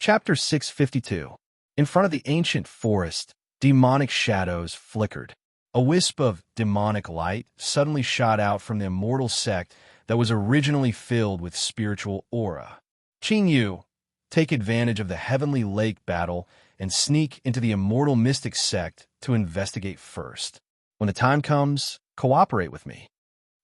Chapter 652. In front of the ancient forest, demonic shadows flickered. A wisp of demonic light suddenly shot out from the immortal sect that was originally filled with spiritual aura. Qing Yu, take advantage of the heavenly lake battle and sneak into the immortal mystic sect to investigate first. When the time comes, cooperate with me.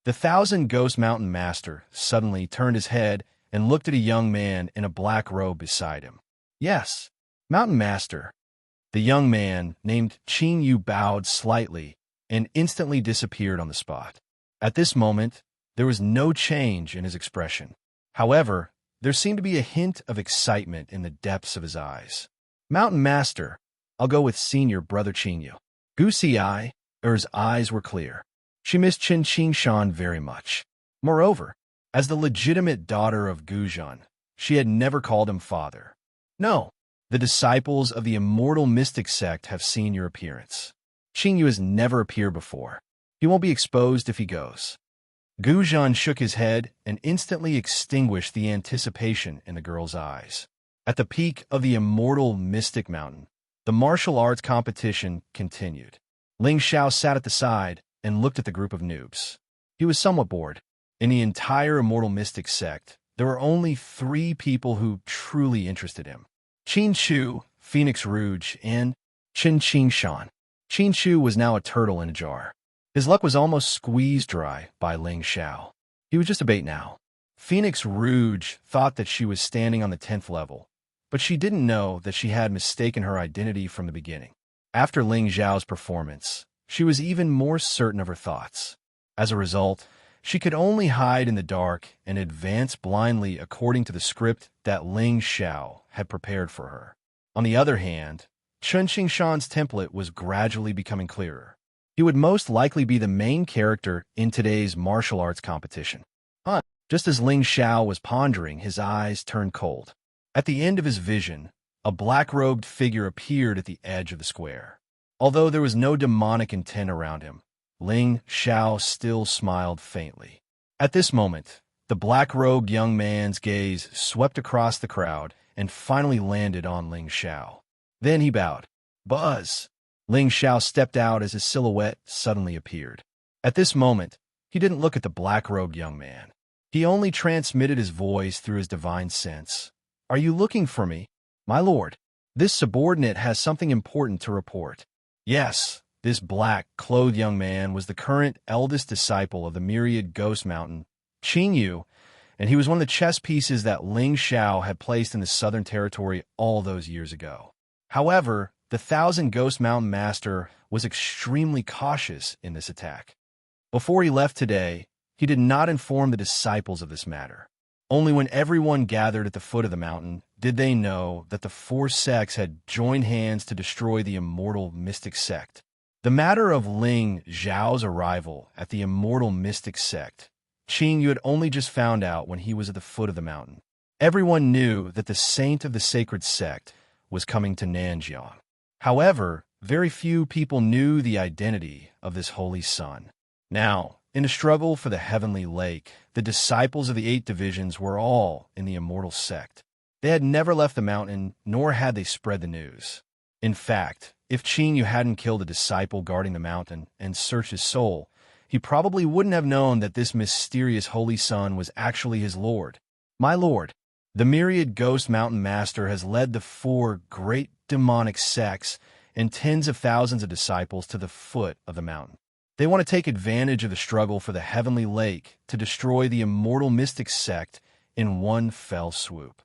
The Thousand Ghost Mountain Master suddenly turned his head and looked at a young man in a black robe beside him. Yes, Mountain Master. The young man, named Qing Yu, bowed slightly and instantly disappeared on the spot. At this moment, there was no change in his expression. However, there seemed to be a hint of excitement in the depths of his eyes. Mountain Master, I'll go with Senior Brother Qing Yu. Goosey Eye, Er's eyes were clear. She missed Qin Qingshan very much. Moreover, as the legitimate daughter of Guzhan, she had never called him father. No, the disciples of the immortal mystic sect have seen your appearance. Qing Yu has never appeared before. He won't be exposed if he goes. Guzhan shook his head and instantly extinguished the anticipation in the girl's eyes. At the peak of the immortal mystic mountain, the martial arts competition continued. Ling Xiao sat at the side and looked at the group of noobs. He was somewhat bored. In the entire immortal mystic sect, there were only 3 people who truly interested him: Qin Chu, Phoenix Rouge, and Qin Qingshan. Qin Chu was now a turtle in a jar. His luck was almost squeezed dry by Ling Xiao. He was just a bait now. Phoenix Rouge thought that she was standing on the 10th level, but she didn't know that she had mistaken her identity from the beginning. After Ling Xiao's performance, she was even more certain of her thoughts. As a result, she could only hide in the dark and advance blindly according to the script that Ling Xiao had prepared for her. On the other hand, Qin Qingshan's template was gradually becoming clearer. He would most likely be the main character in today's martial arts competition. Just as Ling Xiao was pondering, his eyes turned cold. At the end of his vision, a black-robed figure appeared at the edge of the square. Although there was no demonic intent around him, Ling Xiao still smiled faintly. At this moment, the black-robed young man's gaze swept across the crowd and finally landed on Ling Xiao. Then he bowed. Buzz! Ling Xiao stepped out as his silhouette suddenly appeared. At this moment, he didn't look at the black-robed young man. He only transmitted his voice through his divine sense. Are you looking for me? My lord, this subordinate has something important to report. Yes, this black-clothed young man was the current eldest disciple of the myriad Ghost Mountain, Qing Yu, and he was one of the chess pieces that Ling Xiao had placed in the Southern Territory all those years ago. However, the Thousand Ghost Mountain Master was extremely cautious in this attack. Before he left today, he did not inform the disciples of this matter. Only when everyone gathered at the foot of the mountain did they know that the 4 sects had joined hands to destroy the immortal mystic sect. The matter of Ling Xiao's arrival at the immortal mystic sect, Qing Yu had only just found out when he was at the foot of the mountain. Everyone knew that the saint of the sacred sect was coming to Nanjiang. However, very few people knew the identity of this holy son. Now, in a struggle for the heavenly lake, the disciples of the 8 divisions were all in the immortal sect. They had never left the mountain, nor had they spread the news. In fact, if Qing Yu hadn't killed a disciple guarding the mountain and searched his soul, he probably wouldn't have known that this mysterious holy son was actually his lord. My lord, the myriad Ghost Mountain Master has led the 4 great demonic sects and tens of thousands of disciples to the foot of the mountain. They want to take advantage of the struggle for the heavenly lake to destroy the immortal mystic sect in one fell swoop.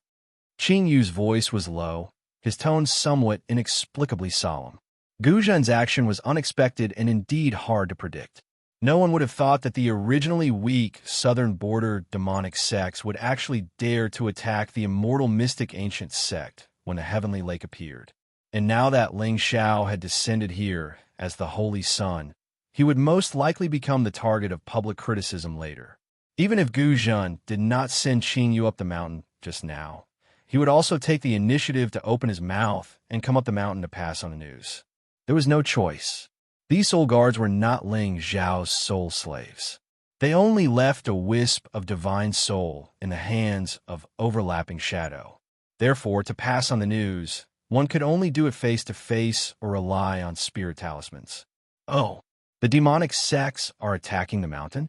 Qing Yu's voice was low, his tone somewhat inexplicably solemn. Guzhan's action was unexpected and indeed hard to predict. No one would have thought that the originally weak southern border demonic sects would actually dare to attack the immortal mystic ancient sect when the heavenly lake appeared. And now that Ling Xiao had descended here as the holy son, he would most likely become the target of public criticism later. Even if Guzhan did not send Qing Yu up the mountain just now, he would also take the initiative to open his mouth and come up the mountain to pass on the news. There was no choice. These soul guards were not Ling Xiao's soul slaves. They only left a wisp of divine soul in the hands of overlapping shadow. Therefore, to pass on the news, one could only do it face-to-face or rely on spirit talismans. Oh, the demonic sects are attacking the mountain?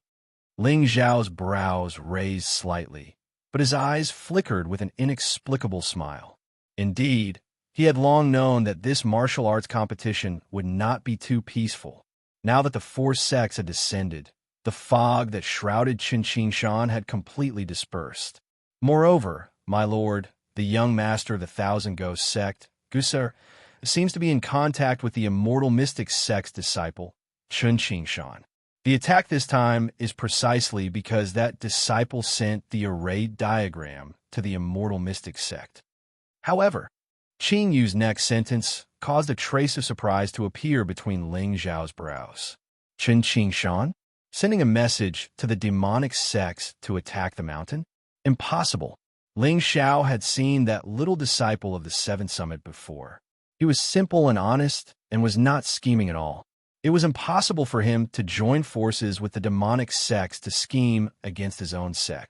Ling Zhao's brows raised slightly, but his eyes flickered with an inexplicable smile. Indeed, he had long known that this martial arts competition would not be too peaceful. Now that the four sects had descended, the fog that shrouded Qin had completely dispersed. Moreover, my lord, the young master of the Thousand Ghosts sect, Gusar, seems to be in contact with the immortal mystic sect's disciple, Qin. The attack this time is precisely because that disciple sent the arrayed diagram to the immortal mystic sect. However, Qing Yu's next sentence caused a trace of surprise to appear between Ling Zhao's brows. Qin? Sending a message to the demonic sects to attack the mountain? Impossible. Ling Zhao had seen that little disciple of the Seventh Summit before. He was simple and honest and was not scheming at all. It was impossible for him to join forces with the demonic sects to scheme against his own sect.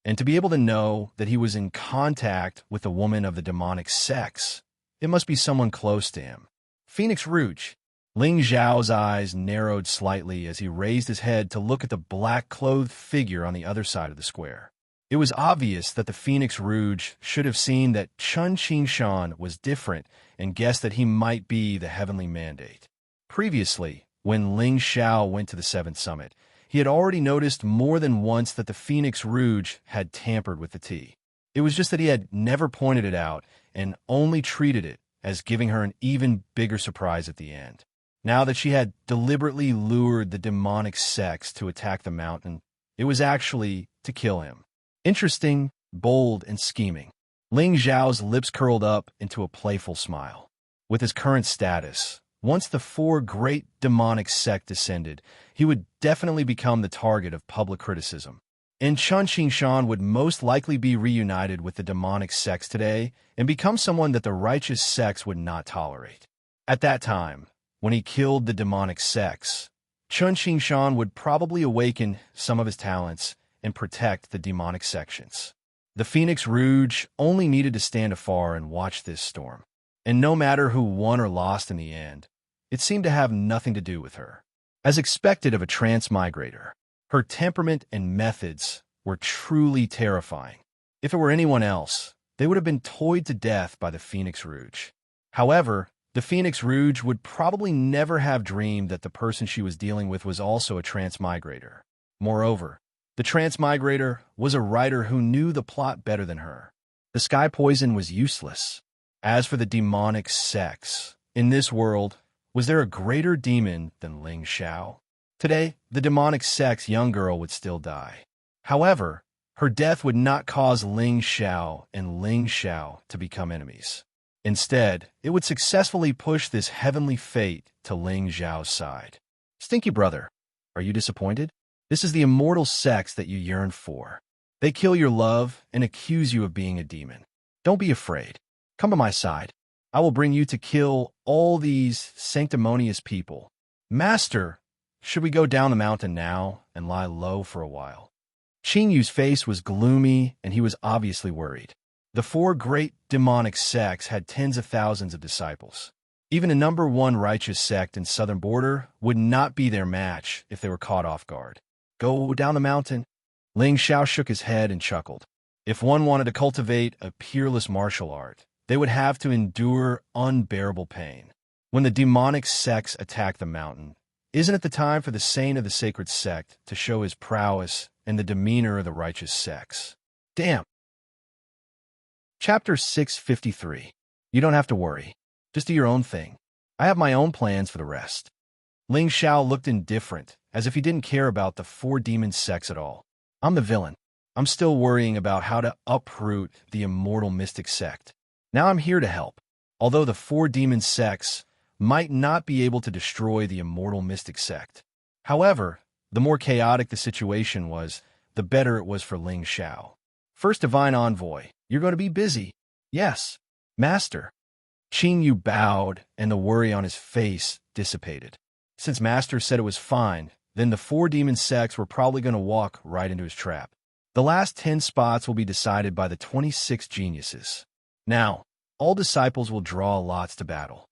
And to be able to know that he was in contact with a woman of the demonic sects, it must be someone close to him. Phoenix Rouge. Ling Zhao's eyes narrowed slightly as he raised his head to look at the black-clothed figure on the other side of the square. It was obvious that the Phoenix Rouge should have seen that Qin was different and guessed that he might be the heavenly mandate. Previously, when Ling Zhao went to the Seventh Summit, he had already noticed more than once that the Phoenix Rouge had tampered with the tea. It was just that he had never pointed it out and only treated it as giving her an even bigger surprise at the end. Now that she had deliberately lured the demonic sects to attack the mountain, it was actually to kill him. Interesting, bold, and scheming. Ling Zhao's lips curled up into a playful smile. With his current status, once the four great demonic sects descended, he would definitely become the target of public criticism. And Qin would most likely be reunited with the demonic sects today and become someone that the righteous sects would not tolerate. At that time, when he killed the demonic sects, Qin would probably awaken some of his talents and protect the demonic sections. The Phoenix Rouge only needed to stand afar and watch this storm. And no matter who won or lost in the end, it seemed to have nothing to do with her. As expected of a transmigrator, her temperament and methods were truly terrifying. If it were anyone else, they would have been toyed to death by the Phoenix Rouge. However, the Phoenix Rouge would probably never have dreamed that the person she was dealing with was also a transmigrator. Moreover, the transmigrator was a writer who knew the plot better than her. The sky poison was useless. As for the demonic sects, in this world, was there a greater demon than Ling Zhao? Today, the demonic sect's young girl would still die. However, her death would not cause Ling Zhao and Ling Zhao to become enemies. Instead, it would successfully push this heavenly fate to Ling Zhao's side. Stinky brother, are you disappointed? This is the immortal sects that you yearn for. They kill your love and accuse you of being a demon. Don't be afraid. Come to my side. I will bring you to kill all these sanctimonious people. Master, should we go down the mountain now and lie low for a while? Qin Yu's face was gloomy and he was obviously worried. The four great demonic sects had tens of thousands of disciples. Even a number one righteous sect in southern border would not be their match if they were caught off guard. Go down the mountain? Ling Zhao shook his head and chuckled. If one wanted to cultivate a peerless martial art, they would have to endure unbearable pain. When the demonic sects attack the mountain, isn't it the time for the saint of the sacred sect to show his prowess and the demeanor of the righteous sects? Damn. Chapter 653. You don't have to worry. Just do your own thing. I have my own plans for the rest. Ling Zhao looked indifferent, as if he didn't care about the four demon sects at all. I'm the villain. I'm still worrying about how to uproot the immortal mystic sect. Now I'm here to help. Although the four demon sects might not be able to destroy the immortal mystic sect. However, the more chaotic the situation was, the better it was for Ling Zhao. First divine envoy, you're going to be busy. Yes, master. Qin Yu bowed, and the worry on his face dissipated. Since master said it was fine, then the four demon sects were probably going to walk right into his trap. The last 10 spots will be decided by the 26 geniuses. Now, all disciples will draw lots to battle.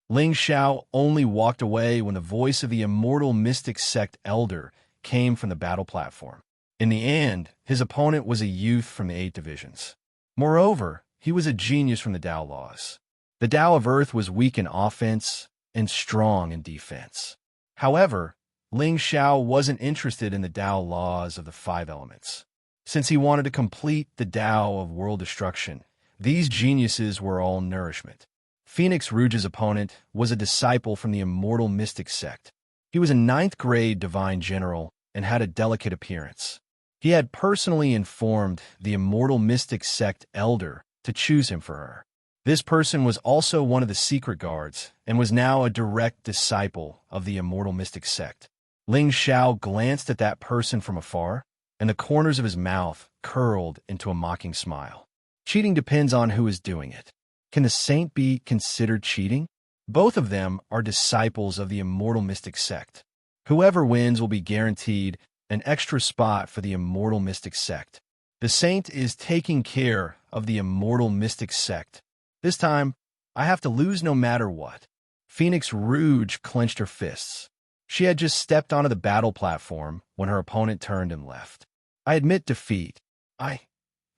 Ling Xiao only walked away when the voice of the immortal mystic sect elder came from the battle platform. In the end, his opponent was a youth from the 8 divisions. Moreover, he was a genius from the Tao laws. The Tao of Earth was weak in offense and strong in defense. However, Ling Xiao wasn't interested in the Tao laws of the 5 elements. Since he wanted to complete the Tao of world destruction, these geniuses were all nourishment. Phoenix Rouge's opponent was a disciple from the immortal mystic sect. He was a 9th grade divine general and had a delicate appearance. He had personally informed the immortal mystic sect elder to choose him for her. This person was also one of the secret guards and was now a direct disciple of the immortal mystic sect. Ling Xiao glanced at that person from afar, and the corners of his mouth curled into a mocking smile. Cheating depends on who is doing it. Can the saint be considered cheating? Both of them are disciples of the immortal mystic sect. Whoever wins will be guaranteed an extra spot for the immortal mystic sect. The saint is taking care of the immortal mystic sect. This time, I have to lose no matter what. Phoenix Rouge clenched her fists. She had just stepped onto the battle platform when her opponent turned and left. I admit defeat.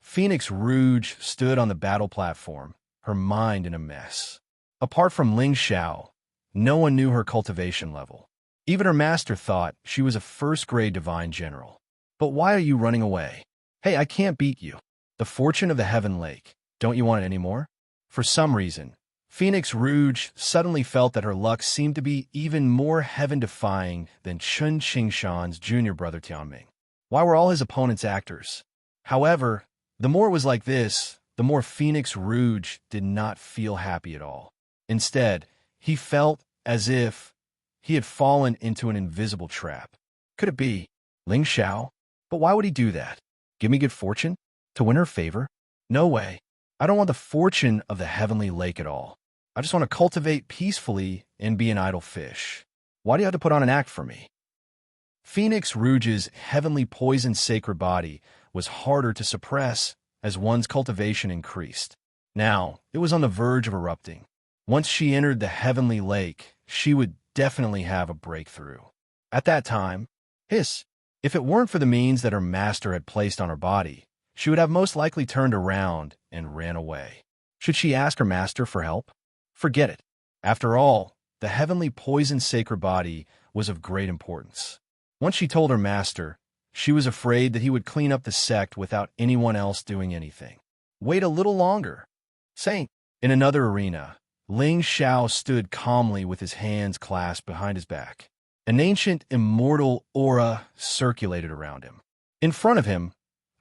Phoenix Rouge stood on the battle platform, her mind in a mess. Apart from Ling Xiao, no one knew her cultivation level. Even her master thought she was a 1st-grade divine general. But why are you running away? Hey, I can't beat you. The fortune of the Heaven Lake. Don't you want it anymore? For some reason, Phoenix Rouge suddenly felt that her luck seemed to be even more heaven-defying than Chun Qingshan's junior brother Tianming. Why were all his opponents actors? However, the more it was like this, the more Phoenix Rouge did not feel happy at all. Instead, he felt as if he had fallen into an invisible trap. Could it be Ling Xiao? But why would he do that? Give me good fortune? To win her favor? No way. I don't want the fortune of the heavenly lake at all. I just want to cultivate peacefully and be an idle fish. Why do you have to put on an act for me? Phoenix Rouge's heavenly poison sacred body was harder to suppress as one's cultivation increased. Now, it was on the verge of erupting. Once she entered the heavenly lake, she would definitely have a breakthrough. At that time, if it weren't for the means that her master had placed on her body, she would have most likely turned around and ran away. Should she ask her master for help? Forget it. After all, the heavenly poison sacred body was of great importance. Once she told her master, she was afraid that he would clean up the sect without anyone else doing anything. Wait a little longer. Saint. In another arena, Ling Xiao stood calmly with his hands clasped behind his back. An ancient, immortal aura circulated around him. In front of him,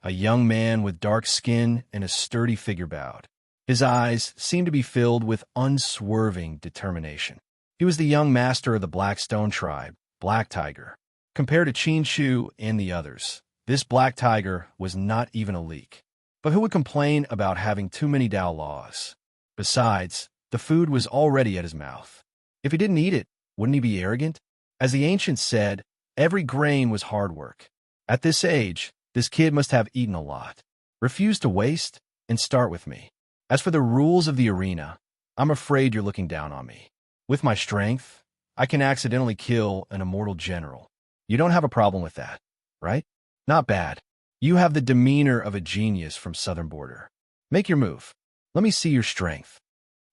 a young man with dark skin and a sturdy figure bowed. His eyes seemed to be filled with unswerving determination. He was the young master of the Blackstone tribe, Black Tiger. Compared to Qin Shu and the others, this Black Tiger was not even a leak. But who would complain about having too many Tao laws? Besides, the food was already at his mouth. If he didn't eat it, wouldn't he be arrogant? As the ancients said, every grain was hard work. At this age, this kid must have eaten a lot. Refuse to waste and start with me. As for the rules of the arena, I'm afraid you're looking down on me. With my strength, I can accidentally kill an immortal general. You don't have a problem with that, right? Not bad. You have the demeanor of a genius from Southern Border. Make your move. Let me see your strength.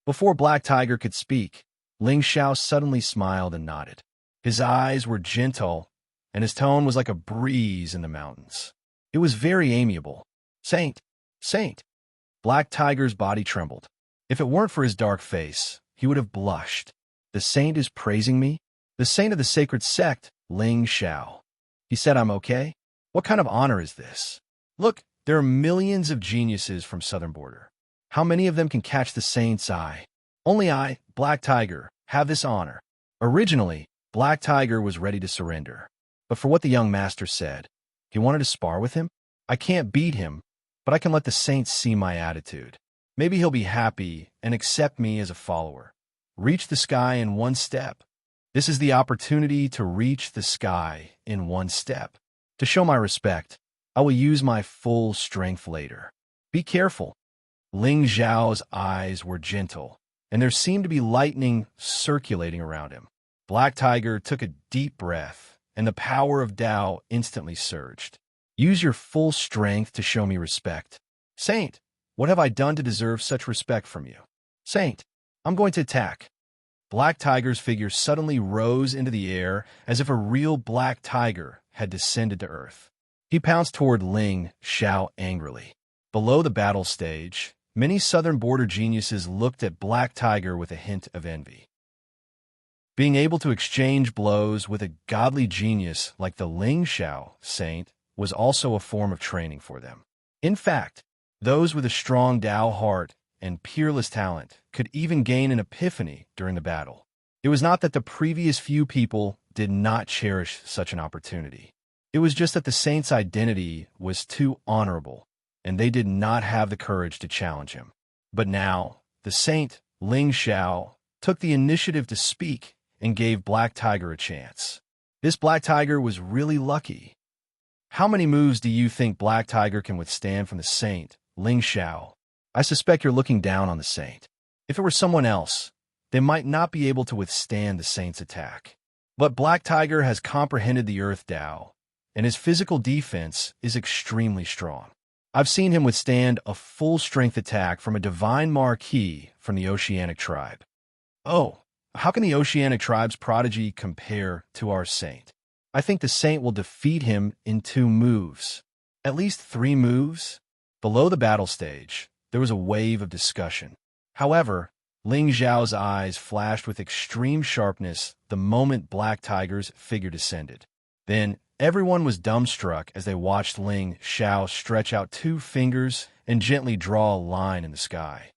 Before Black Tiger could speak, Ling Xiao suddenly smiled and nodded. His eyes were gentle, and his tone was like a breeze in the mountains. It was very amiable. Saint. Black Tiger's body trembled. If it weren't for his dark face, he would have blushed. The saint is praising me? The saint of the sacred sect, Ling Xiao. He said I'm okay? What kind of honor is this? Look, there are millions of geniuses from Southern Border. How many of them can catch the saint's eye? Only I, Black Tiger, have this honor. Originally, Black Tiger was ready to surrender. But for what the young master said, he wanted to spar with him? I can't beat him, but I can let the saint see my attitude. Maybe he'll be happy and accept me as a follower. Reach the sky in one step. This is the opportunity to reach the sky in one step. To show my respect, I will use my full strength later. Be careful. Ling Zhao's eyes were gentle, and there seemed to be lightning circulating around him. Black Tiger took a deep breath, and the power of Tao instantly surged. Use your full strength to show me respect. Saint, what have I done to deserve such respect from you? Saint, I'm going to attack. Black Tiger's figure suddenly rose into the air as if a real black tiger had descended to earth. He pounced toward Ling Zhao angrily. Below the battle stage, many southern border geniuses looked at Black Tiger with a hint of envy. Being able to exchange blows with a godly genius like the Ling Zhao Saint was also a form of training for them. In fact, those with a strong Tao heart and peerless talent could even gain an epiphany during the battle. It was not that the previous few people did not cherish such an opportunity. It was just that the saint's identity was too honorable, and they did not have the courage to challenge him. But now, the saint, Ling Zhao, took the initiative to speak and gave Black Tiger a chance. This Black Tiger was really lucky. How many moves do you think Black Tiger can withstand from the saint, Ling Zhao? I suspect you're looking down on the saint. If it were someone else, they might not be able to withstand the saint's attack. But Black Tiger has comprehended the Earth Tao, and his physical defense is extremely strong. I've seen him withstand a full-strength attack from a divine marquis from the Oceanic tribe. Oh, how can the Oceanic tribe's prodigy compare to our saint? I think the saint will defeat him in 2 moves. At least 3 moves? Below the battle stage, there was a wave of discussion. However, Ling Zhao's eyes flashed with extreme sharpness the moment Black Tiger's figure descended. Then, everyone was dumbstruck as they watched Ling Zhao stretch out 2 fingers and gently draw a line in the sky.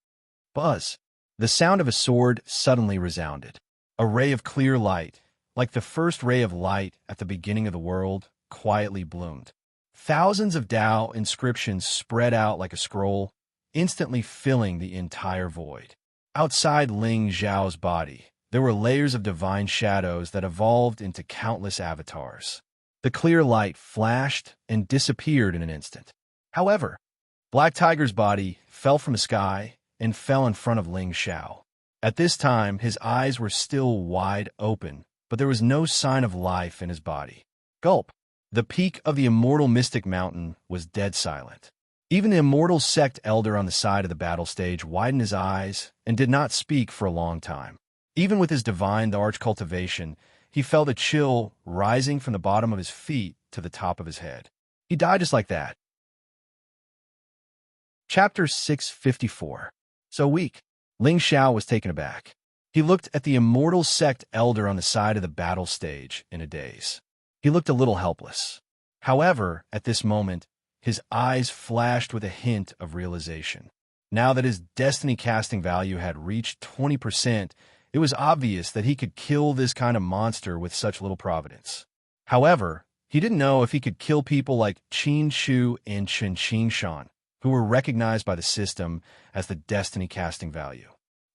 Buzz! The sound of a sword suddenly resounded. A ray of clear light, like the first ray of light at the beginning of the world, quietly bloomed. Thousands of Tao inscriptions spread out like a scroll, instantly filling the entire void. Outside Ling Zhao's body, there were layers of divine shadows that evolved into countless avatars. The clear light flashed and disappeared in an instant. However, Black Tiger's body fell from the sky and fell in front of Ling Zhao. At this time, his eyes were still wide open, but there was no sign of life in his body. Gulp! The peak of the immortal mystic mountain was dead silent. Even the immortal sect elder on the side of the battle stage widened his eyes and did not speak for a long time. Even with his divine arch cultivation, he felt a chill rising from the bottom of his feet to the top of his head. He died just like that. Chapter 654. So weak. Ling Zhao was taken aback. He looked at the immortal sect elder on the side of the battle stage in a daze. He looked a little helpless. However, at this moment, his eyes flashed with a hint of realization. Now that his destiny casting value had reached 20%, it was obvious that he could kill this kind of monster with such little providence. However, he didn't know if he could kill people like Qin Shu and Chen Qingshan, who were recognized by the system as the destiny casting value.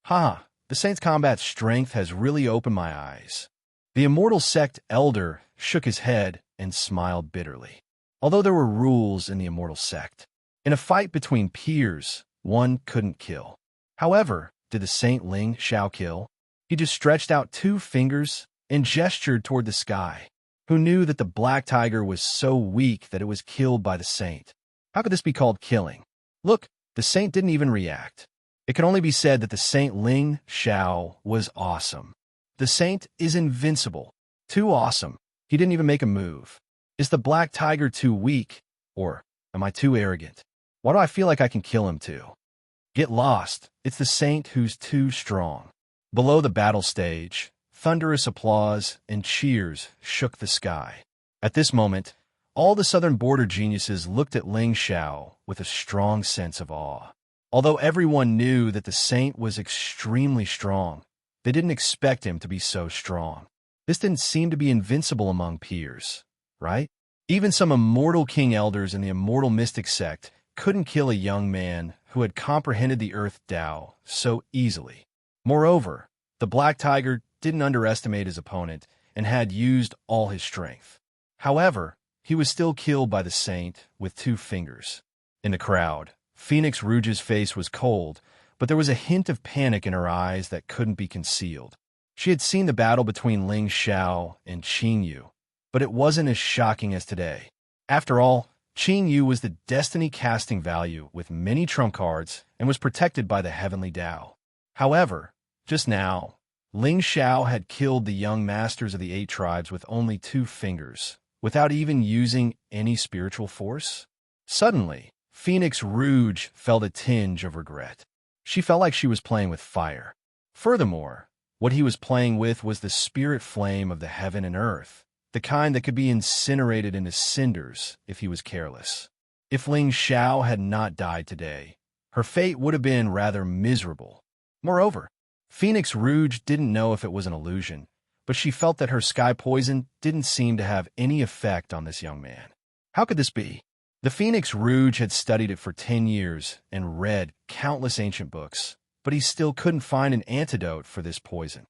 The Saint's combat strength has really opened my eyes. The immortal sect elder shook his head and smiled bitterly. Although there were rules in the immortal sect, in a fight between peers, one couldn't kill. However, did the Saint Ling Zhao kill? He just stretched out 2 fingers and gestured toward the sky. Who knew that the black tiger was so weak that it was killed by the Saint? How could this be called killing? Look, the Saint didn't even react. It can only be said that the Saint Ling Zhao was awesome. The Saint is invincible. Too awesome. He didn't even make a move. Is the black tiger too weak? Or am I too arrogant? Why do I feel like I can kill him too? Get lost. It's the Saint who's too strong. Below the battle stage, thunderous applause and cheers shook the sky. At this moment, all the southern border geniuses looked at Ling Zhao with a strong sense of awe. Although everyone knew that the Saint was extremely strong, they didn't expect him to be so strong. This didn't seem to be invincible among peers, right? Even some immortal king elders in the immortal mystic sect couldn't kill a young man who had comprehended the earth Tao so easily. Moreover, the black tiger didn't underestimate his opponent and had used all his strength. However, he was still killed by the Saint with 2 fingers. In the crowd, Phoenix Rouge's face was cold, but there was a hint of panic in her eyes that couldn't be concealed. She had seen the battle between Ling Xiao and Qing Yu, but it wasn't as shocking as today. After all, Qing Yu was the destiny-casting value with many trump cards and was protected by the heavenly Tao. However, just now, Ling Xiao had killed the young masters of the 8 tribes with only 2 fingers, without even using any spiritual force. Suddenly, Phoenix Rouge felt a tinge of regret. She felt like she was playing with fire. Furthermore, what he was playing with was the spirit flame of the heaven and earth, the kind that could be incinerated into cinders if he was careless. If Ling Xiao had not died today, her fate would have been rather miserable. Moreover, Phoenix Rouge didn't know if it was an illusion, but she felt that her sky poison didn't seem to have any effect on this young man. How could this be? The Phoenix Rouge had studied it for 10 years and read countless ancient books, but he still couldn't find an antidote for this poison.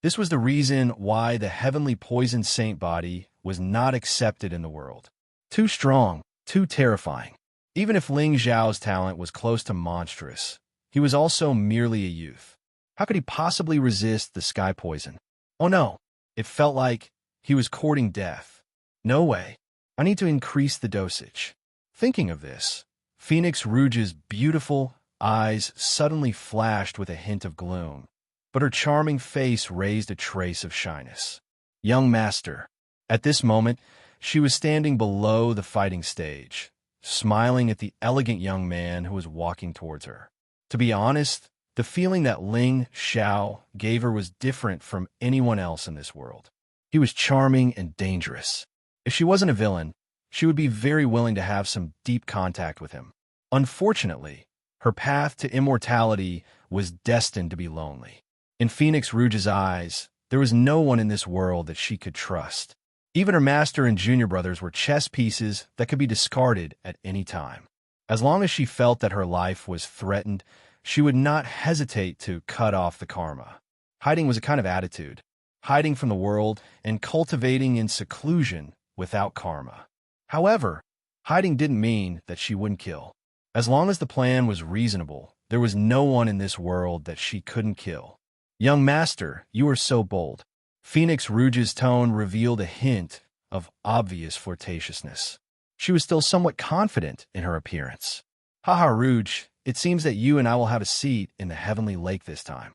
This was the reason why the heavenly poison saint body was not accepted in the world. Too strong, too terrifying. Even if Ling Xiao's talent was close to monstrous, he was also merely a youth. How could he possibly resist the sky poison? Oh no, it felt like he was courting death. No way. I need to increase the dosage. Thinking of this, Phoenix Rouge's beautiful eyes suddenly flashed with a hint of gloom, but her charming face raised a trace of shyness. Young master. At this moment, she was standing below the fighting stage, smiling at the elegant young man who was walking towards her. To be honest, the feeling that Ling Xiao gave her was different from anyone else in this world. He was charming and dangerous. If she wasn't a villain, she would be very willing to have some deep contact with him. Unfortunately, her path to immortality was destined to be lonely. In Phoenix Rouge's eyes, there was no one in this world that she could trust. Even her master and junior brothers were chess pieces that could be discarded at any time. As long as she felt that her life was threatened, she would not hesitate to cut off the karma. Hiding was a kind of attitude, hiding from the world and cultivating in seclusion without karma. However, hiding didn't mean that she wouldn't kill. As long as the plan was reasonable, there was no one in this world that she couldn't kill. Young master, you are so bold. Phoenix Rouge's tone revealed a hint of obvious flirtatiousness. She was still somewhat confident in her appearance. Haha, Rouge, it seems that you and I will have a seat in the heavenly lake this time.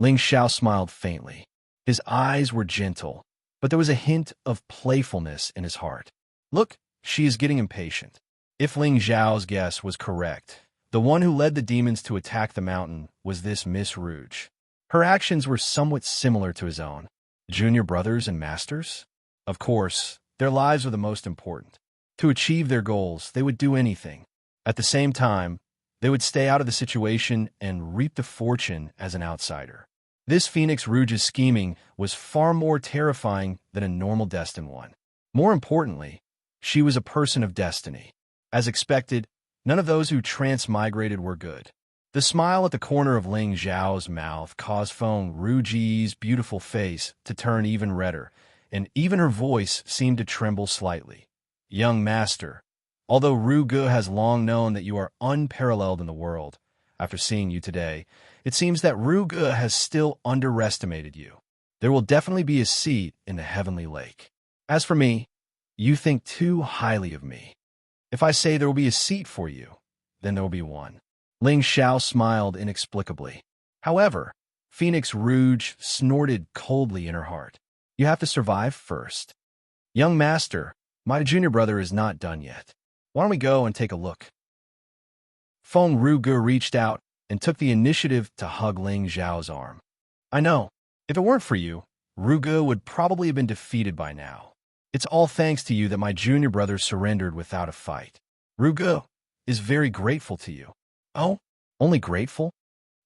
Ling Xiao smiled faintly. His eyes were gentle, but there was a hint of playfulness in his heart. Look, she is getting impatient. If Ling Xiao's guess was correct, the one who led the demons to attack the mountain was this Miss Rouge. Her actions were somewhat similar to his own. Junior brothers and masters? Of course, their lives were the most important. To achieve their goals, they would do anything. At the same time, they would stay out of the situation and reap the fortune as an outsider. This Phoenix Rouge's scheming was far more terrifying than a normal destined one. More importantly, she was a person of destiny. As expected, none of those who transmigrated were good. The smile at the corner of Ling Xiao's mouth caused Feng Ruji's beautiful face to turn even redder, and even her voice seemed to tremble slightly. Young master, although Ru Ge has long known that you are unparalleled in the world, after seeing you today, it seems that Ru Ge has still underestimated you. There will definitely be a seat in the heavenly lake. As for me, you think too highly of me. If I say there will be a seat for you, then there will be one. Ling Xiao smiled inexplicably. However, Phoenix Rouge snorted coldly in her heart. You have to survive first. Young master, my junior brother is not done yet. Why don't we go and take a look? Feng Ruge reached out and took the initiative to hug Ling Xiao's arm. I know. If it weren't for you, Ruge would probably have been defeated by now. It's all thanks to you that my junior brother surrendered without a fight. Ruge is very grateful to you. Oh, only grateful?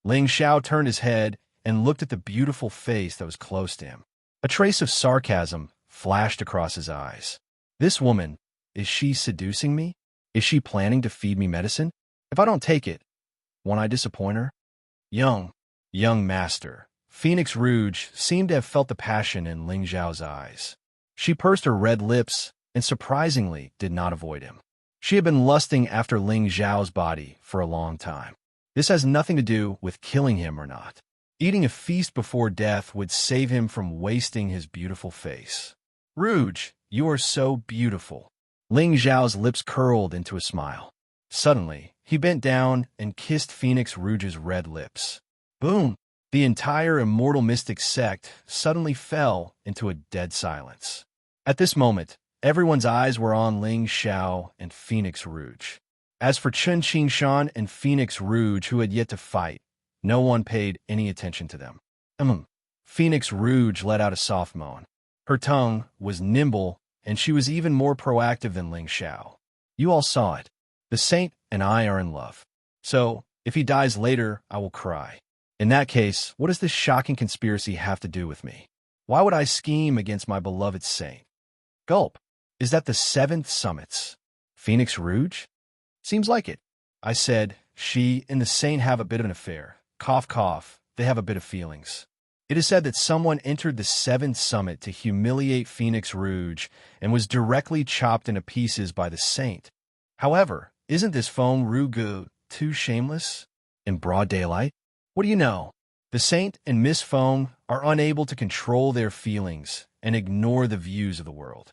Ling Xiao turned his head and looked at the beautiful face that was close to him. A trace of sarcasm flashed across his eyes. This woman, is she seducing me? Is she planning to feed me medicine? If I don't take it, won't I disappoint her? Young master. Phoenix Rouge seemed to have felt the passion in Ling Xiao's eyes. She pursed her red lips and surprisingly did not avoid him. She had been lusting after Ling Xiao's body for a long time. This has nothing to do with killing him or not. Eating a feast before death would save him from wasting his beautiful face. Rouge, you are so beautiful. Ling Xiao's lips curled into a smile. Suddenly, he bent down and kissed Phoenix Rouge's red lips. Boom! The entire immortal mystic sect suddenly fell into a dead silence. At this moment, everyone's eyes were on Ling Xiao and Phoenix Rouge. As for Chen Qingshan and Phoenix Rouge, who had yet to fight, no one paid any attention to them. Phoenix Rouge let out a soft moan. Her tongue was nimble, and she was even more proactive than Ling Xiao. You all saw it. The saint and I are in love. So, if he dies later, I will cry. In that case, what does this shocking conspiracy have to do with me? Why would I scheme against my beloved saint? Gulp. Is that the 7th summits? Phoenix Rouge? Seems like it. I said, she and the saint have a bit of an affair. Cough, cough. They have a bit of feelings. It is said that someone entered the 7th summit to humiliate Phoenix Rouge and was directly chopped into pieces by the saint. However, isn't this Feng Rouge too shameless? In broad daylight? What do you know? The saint and Miss Feng are unable to control their feelings and ignore the views of the world.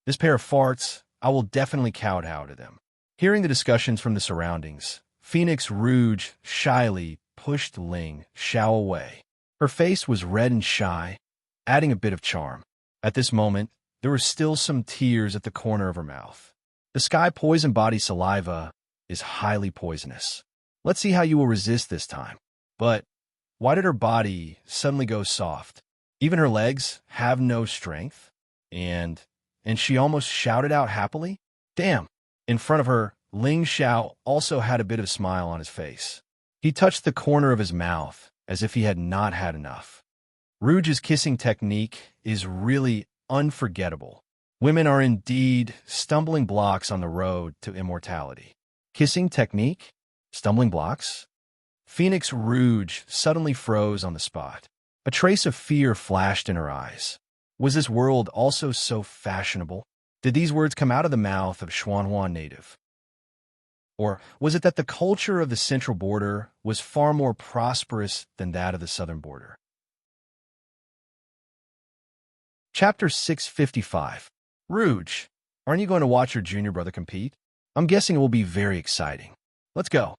This pair of farts, I will definitely kowtow to them. Hearing the discussions from the surroundings, Phoenix Rouge shyly pushed Ling Xiao away. Her face was red and shy, adding a bit of charm. At this moment, there were still some tears at the corner of her mouth. The sky poison body saliva is highly poisonous. Let's see how you will resist this time. But why did her body suddenly go soft? Even her legs have no strength? And she almost shouted out happily? Damn! In front of her, Ling Xiao also had a bit of a smile on his face. He touched the corner of his mouth as if he had not had enough. Rouge's kissing technique is really unforgettable. Women are indeed stumbling blocks on the road to immortality. Kissing technique? Stumbling blocks? Phoenix Rouge suddenly froze on the spot. A trace of fear flashed in her eyes. Was this world also so fashionable? Did these words come out of the mouth of Xuanhuan native? Or was it that the culture of the central border was far more prosperous than that of the southern border? Chapter 655. Rouge, aren't you going to watch your junior brother compete? I'm guessing it will be very exciting. Let's go.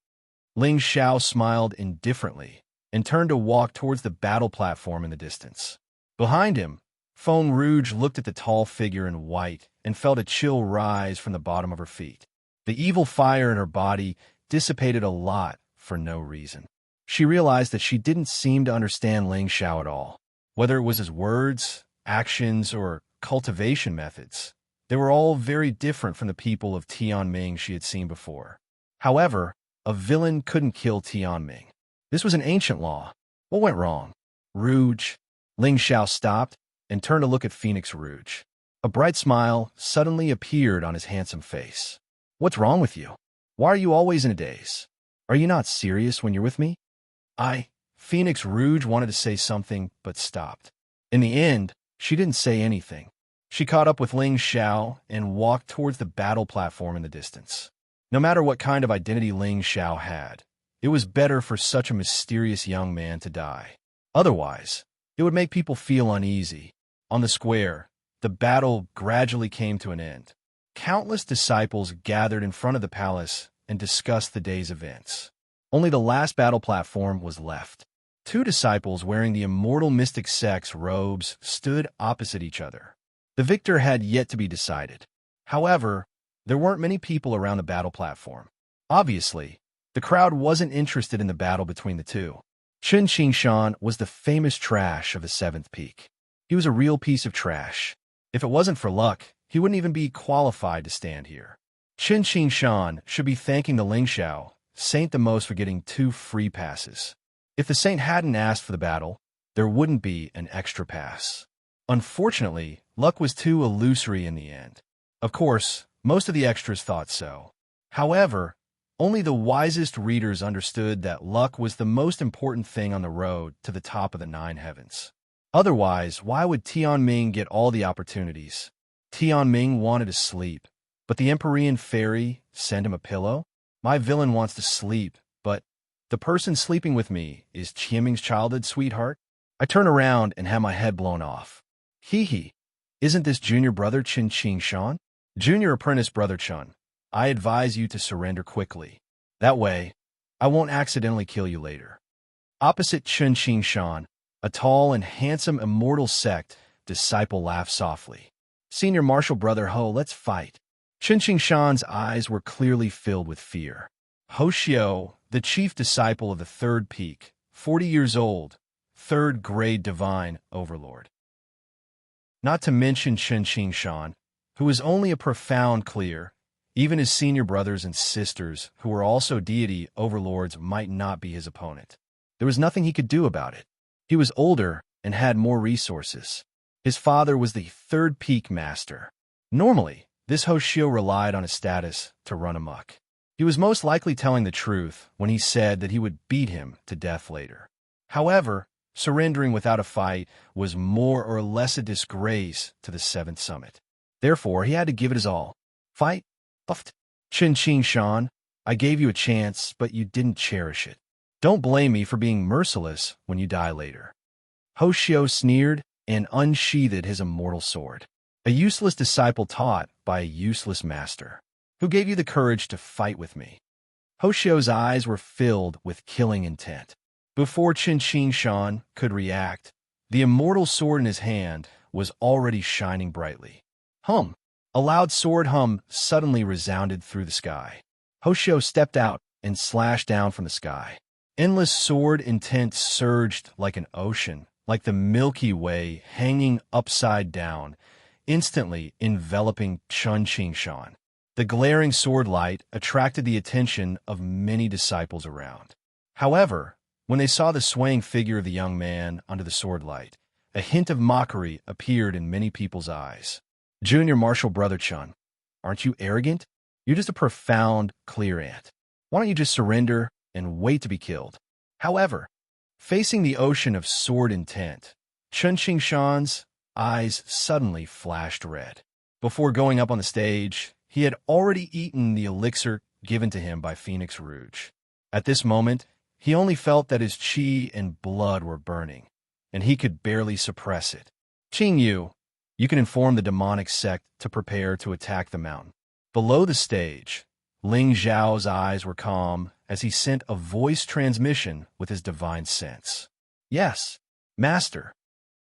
Ling Xiao smiled indifferently and turned to walk towards the battle platform in the distance. Behind him, Feng Rouge looked at the tall figure in white and felt a chill rise from the bottom of her feet. The evil fire in her body dissipated a lot for no reason. She realized that she didn't seem to understand Ling Xiao at all. Whether it was his words, actions, or cultivation methods, they were all very different from the people of Tianming she had seen before. However, a villain couldn't kill Tianming. This was an ancient law. What went wrong? Rouge. Ling Xiao stopped and turned to look at Phoenix Rouge. A bright smile suddenly appeared on his handsome face. What's wrong with you? Why are you always in a daze? Are you not serious when you're with me? Phoenix Rouge wanted to say something, but stopped. In the end, she didn't say anything. She caught up with Ling Xiao and walked towards the battle platform in the distance. No matter what kind of identity Ling Xiao had, it was better for such a mysterious young man to die. Otherwise, it would make people feel uneasy. On the square, the battle gradually came to an end. Countless disciples gathered in front of the palace and discussed the day's events. Only the last battle platform was left. 2 disciples wearing the immortal mystic sect's robes stood opposite each other. The victor had yet to be decided. However, there weren't many people around the battle platform. Obviously, the crowd wasn't interested in the battle between the two. Chen Qingshan was the famous trash of the 7th peak. He was a real piece of trash. If it wasn't for luck, he wouldn't even be qualified to stand here. Chen Qingshan should be thanking the Ling Xiao saint the most for getting 2 free passes. If the saint hadn't asked for the battle, there wouldn't be an extra pass. Unfortunately, luck was too illusory in the end. Of course, most of the extras thought so. However, only the wisest readers understood that luck was the most important thing on the road to the top of the 9 heavens. Otherwise, why would Tianming get all the opportunities? Tianming wanted to sleep, But the Empyrean fairy sent him a pillow? My villain wants to sleep, but the person sleeping with me is Chieming's childhood sweetheart? I turn around and have my head blown off. Hee hee. Isn't this junior brother Chin Ching Shan? Junior apprentice brother Chun, I advise you to surrender quickly. That way, I won't accidentally kill you later. Opposite Chun Ching Shan, a tall and handsome immortal sect disciple laughed softly. Senior martial brother Ho, let's fight. Chun Ching Shan's eyes were clearly filled with fear. Ho Xiao, the chief disciple of the third peak, 40 years old, third-grade divine overlord. Not to mention Chun Ching Shan, who was only a profound clear. Even his senior brothers and sisters, who were also deity overlords, might not be his opponent. There was nothing he could do about it. He was older and had more resources. His father was the third peak master. Normally, this Hoshio relied on his status to run amok. He was most likely telling the truth when he said that he would beat him to death later. However, surrendering without a fight was more or less a disgrace to the Seventh Summit. Therefore, he had to give it his all. Fight? Puffed. Chin Ching Shan, I gave you a chance, but you didn't cherish it. Don't blame me for being merciless when you die later. Hoshio sneered and unsheathed his immortal sword. A useless disciple taught by a useless master. Who gave you the courage to fight with me? Hoshio's eyes were filled with killing intent. Before Chin Ching Shan could react, the immortal sword in his hand was already shining brightly. Hum! A loud sword hum suddenly resounded through the sky. Hoshio stepped out and slashed down from the sky. Endless sword intent surged like an ocean, like the Milky Way hanging upside down, instantly enveloping Chun Ching Shan. The glaring sword light attracted the attention of many disciples around. However, when they saw the swaying figure of the young man under the sword light, a hint of mockery appeared in many people's eyes. Junior martial brother Chun, aren't you arrogant? You're just a profound, clear ant. Why don't you just surrender and wait to be killed? However, facing the ocean of sword intent, Chun Ching Shan's eyes suddenly flashed red. Before going up on the stage, he had already eaten the elixir given to him by Phoenix Rouge. At this moment, he only felt that his chi and blood were burning, and he could barely suppress it. Qing Yu, you can inform the demonic sect to prepare to attack the mountain. Below the stage, Ling Zhao's eyes were calm as he sent a voice transmission with his divine sense. Yes, master.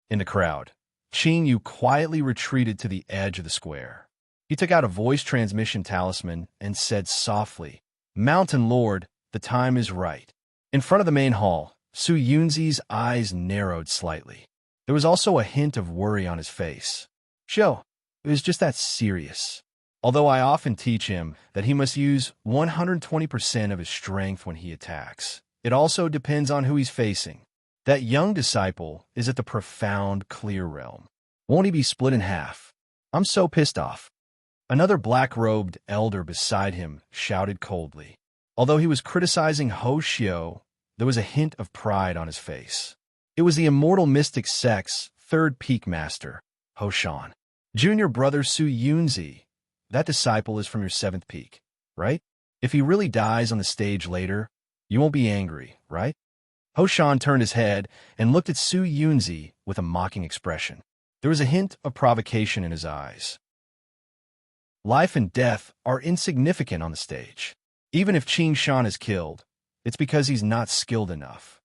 In the crowd, Qing Yu quietly retreated to the edge of the square. He took out a voice transmission talisman and said softly, Mountain Lord, the time is right. In front of the main hall, Su Yunzi's eyes narrowed slightly. There was also a hint of worry on his face. Xiao, it was just that serious. Although I often teach him that he must use 120% of his strength when he attacks, it also depends on who he's facing. That young disciple is at the profound clear realm. Won't he be split in half? I'm so pissed off. Another black-robed elder beside him shouted coldly. Although he was criticizing Ho Xiao, there was a hint of pride on his face. It was the immortal mystic sect's third peak master, Ho Shan. Junior brother Su Yunzi, that disciple is from your seventh peak, right? If he really dies on the stage later, you won't be angry, right? Ho Shan turned his head and looked at Su Yunzi with a mocking expression. There was a hint of provocation in his eyes. Life and death are insignificant on the stage. Even if Qing Shan is killed, it's because he's not skilled enough.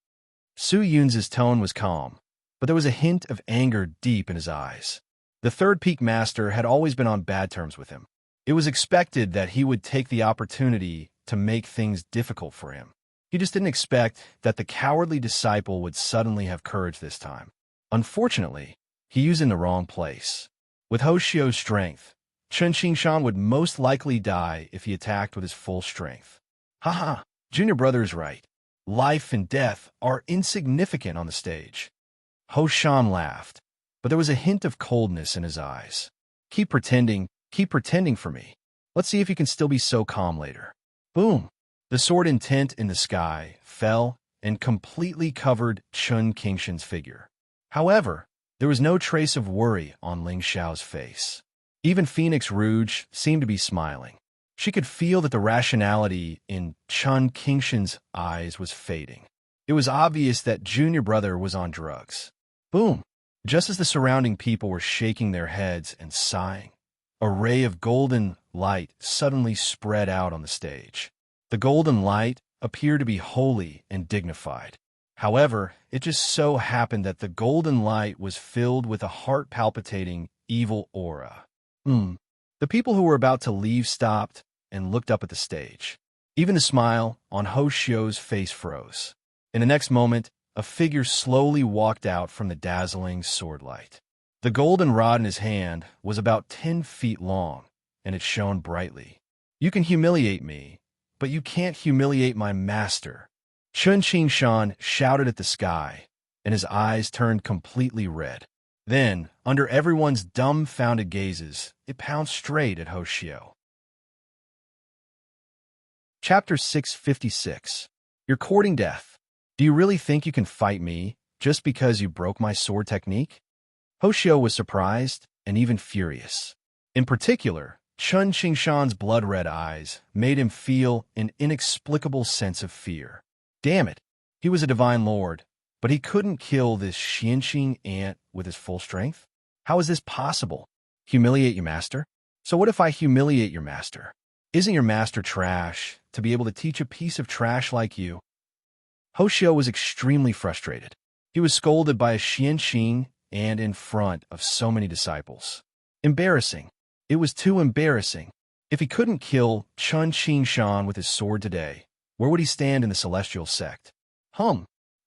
Su Yunzi's tone was calm, but there was a hint of anger deep in his eyes. The third peak master had always been on bad terms with him. It was expected that he would take the opportunity to make things difficult for him. He just didn't expect that the cowardly disciple would suddenly have courage this time. Unfortunately, he used it in the wrong place. With Ho Xiao's strength, Chun Ching Shan would most likely die if he attacked with his full strength. Haha, junior brother is right. Life and death are insignificant on the stage. Ho Shan laughed, but there was a hint of coldness in his eyes. Keep pretending for me. Let's see if you can still be so calm later. Boom! The sword intent in the sky fell and completely covered Chun Kingshan's figure. However, there was no trace of worry on Ling Xiao's face. Even Phoenix Rouge seemed to be smiling. She could feel that the rationality in Chun Qingshan's eyes was fading. It was obvious that Junior Brother was on drugs. Boom! Just as the surrounding people were shaking their heads and sighing, a ray of golden light suddenly spread out on the stage. The golden light appeared to be holy and dignified. However, it just so happened that the golden light was filled with a heart-palpitating, evil aura. The people who were about to leave stopped and looked up at the stage. Even the smile on Hoshio's face froze. In the next moment, a figure slowly walked out from the dazzling sword light. The golden rod in his hand was about 10 feet long, and it shone brightly. "You can humiliate me, but you can't humiliate my master," Chun Qingshan shouted at the sky, and his eyes turned completely red. Then, under everyone's dumbfounded gazes, it pounced straight at Hoshio. Chapter 656. You're courting death. Do you really think you can fight me just because you broke my sword technique? Hoshio was surprised and even furious. In particular, Chun Qingshan's blood-red eyes made him feel an inexplicable sense of fear. Damn it, he was a divine lord, but he couldn't kill this Xianqing ant with his full strength? How is this possible? Humiliate your master? So what if I humiliate your master? Isn't your master trash to be able to teach a piece of trash like you? Hoshio was extremely frustrated. He was scolded by a Xianqing and in front of so many disciples. Embarrassing. It was too embarrassing. If he couldn't kill Chun Qingshan with his sword today, where would he stand in the celestial sect?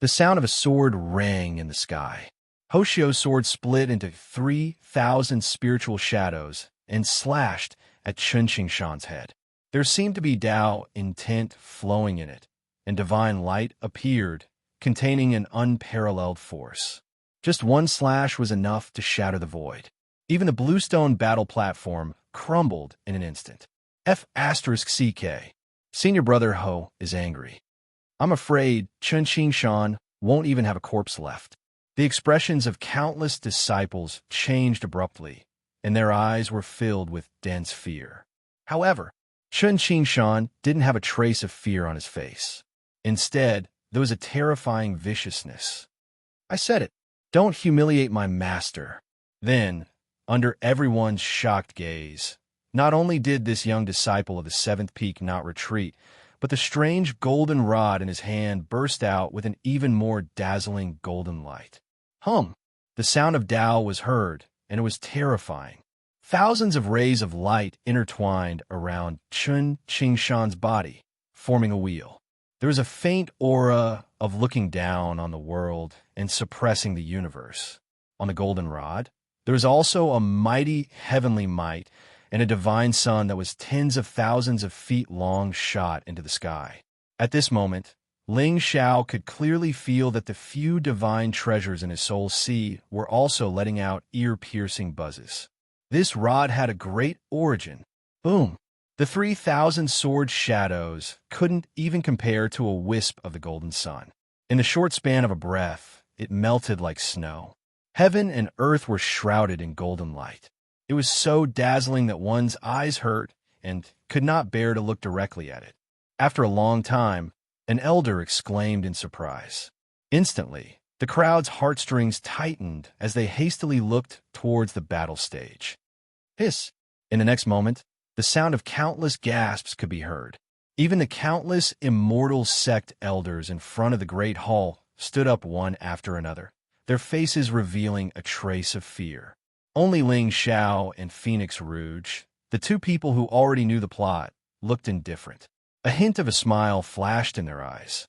The sound of a sword rang in the sky. Hoshio's sword split into 3,000 spiritual shadows and slashed at Chun Qingshan's head. There seemed to be Tao intent flowing in it, and divine light appeared, containing an unparalleled force. Just one slash was enough to shatter the void. Even the bluestone battle platform crumbled in an instant. F*CK. Senior Brother Ho is angry. I'm afraid Chun Qingshan won't even have a corpse left. The expressions of countless disciples changed abruptly, and their eyes were filled with dense fear. However, Chun Qingshan didn't have a trace of fear on his face. Instead, there was a terrifying viciousness. I said it. Don't humiliate my master. Then, under everyone's shocked gaze, not only did this young disciple of the seventh peak not retreat, but the strange golden rod in his hand burst out with an even more dazzling golden light. The sound of Tao was heard, and it was terrifying. Thousands of rays of light intertwined around Chun Qingshan's body, forming a wheel. There was a faint aura of looking down on the world and suppressing the universe. On the golden rod, there was also a mighty heavenly might and a divine sun that was tens of thousands of feet long shot into the sky. At this moment, Ling Xiao could clearly feel that the few divine treasures in his soul sea were also letting out ear-piercing buzzes. This rod had a great origin. Boom! The 3,000 sword shadows couldn't even compare to a wisp of the golden sun. In the short span of a breath, it melted like snow. Heaven and earth were shrouded in golden light. It was so dazzling that one's eyes hurt and could not bear to look directly at it. After a long time, an elder exclaimed in surprise. Instantly, the crowd's heartstrings tightened as they hastily looked towards the battle stage. Hiss! In the next moment, the sound of countless gasps could be heard. Even the countless immortal sect elders in front of the great hall stood up one after another, their faces revealing a trace of fear. Only Ling Xiao and Phoenix Rouge, the two people who already knew the plot, looked indifferent. A hint of a smile flashed in their eyes.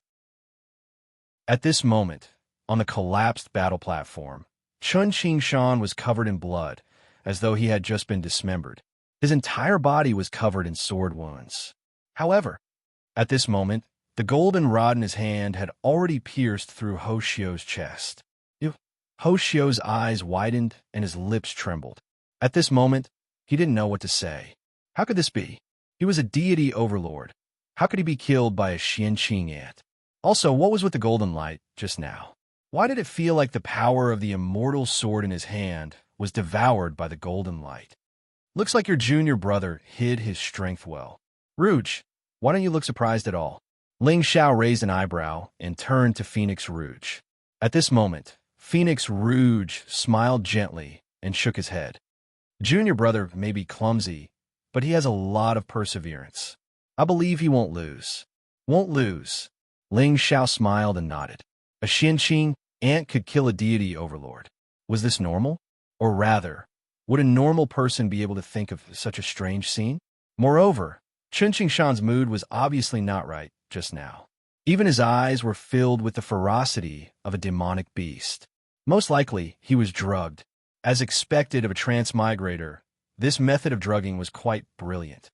At this moment, on the collapsed battle platform, Chun Qingshan was covered in blood, as though he had just been dismembered. His entire body was covered in sword wounds. However, at this moment, the golden rod in his hand had already pierced through Hoshio's chest. Hoshio's eyes widened and his lips trembled. At this moment, he didn't know what to say. How could this be? He was a deity overlord. How could he be killed by a Xianqing ant? Also, what was with the golden light just now? Why did it feel like the power of the immortal sword in his hand was devoured by the golden light? Looks like your junior brother hid his strength well. Rouge, why don't you look surprised at all? Ling Xiao raised an eyebrow and turned to Phoenix Rouge. At this moment, Phoenix Rouge smiled gently and shook his head. Junior brother may be clumsy, but he has a lot of perseverance. I believe he won't lose. Won't lose. Ling Xiao smiled and nodded. A Xinqing ant could kill a deity overlord. Was this normal? Or rather, would a normal person be able to think of such a strange scene? Moreover, Chen Qingshan's mood was obviously not right just now. Even his eyes were filled with the ferocity of a demonic beast. Most likely, he was drugged. As expected of a transmigrator, this method of drugging was quite brilliant.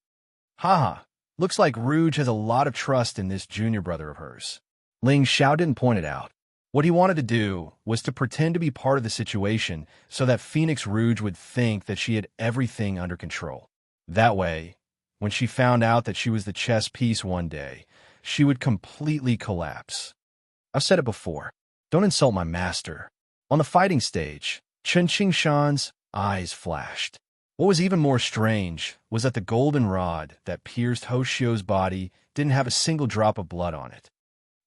Haha, looks like Rouge has a lot of trust in this junior brother of hers. Ling Xiao didn't point it out. What he wanted to do was to pretend to be part of the situation so that Phoenix Rouge would think that she had everything under control. That way, when she found out that she was the chess piece one day, she would completely collapse. I've said it before. Don't insult my master. On the fighting stage, Chen Qingshan's eyes flashed. What was even more strange was that the golden rod that pierced Hoshio's body didn't have a single drop of blood on it.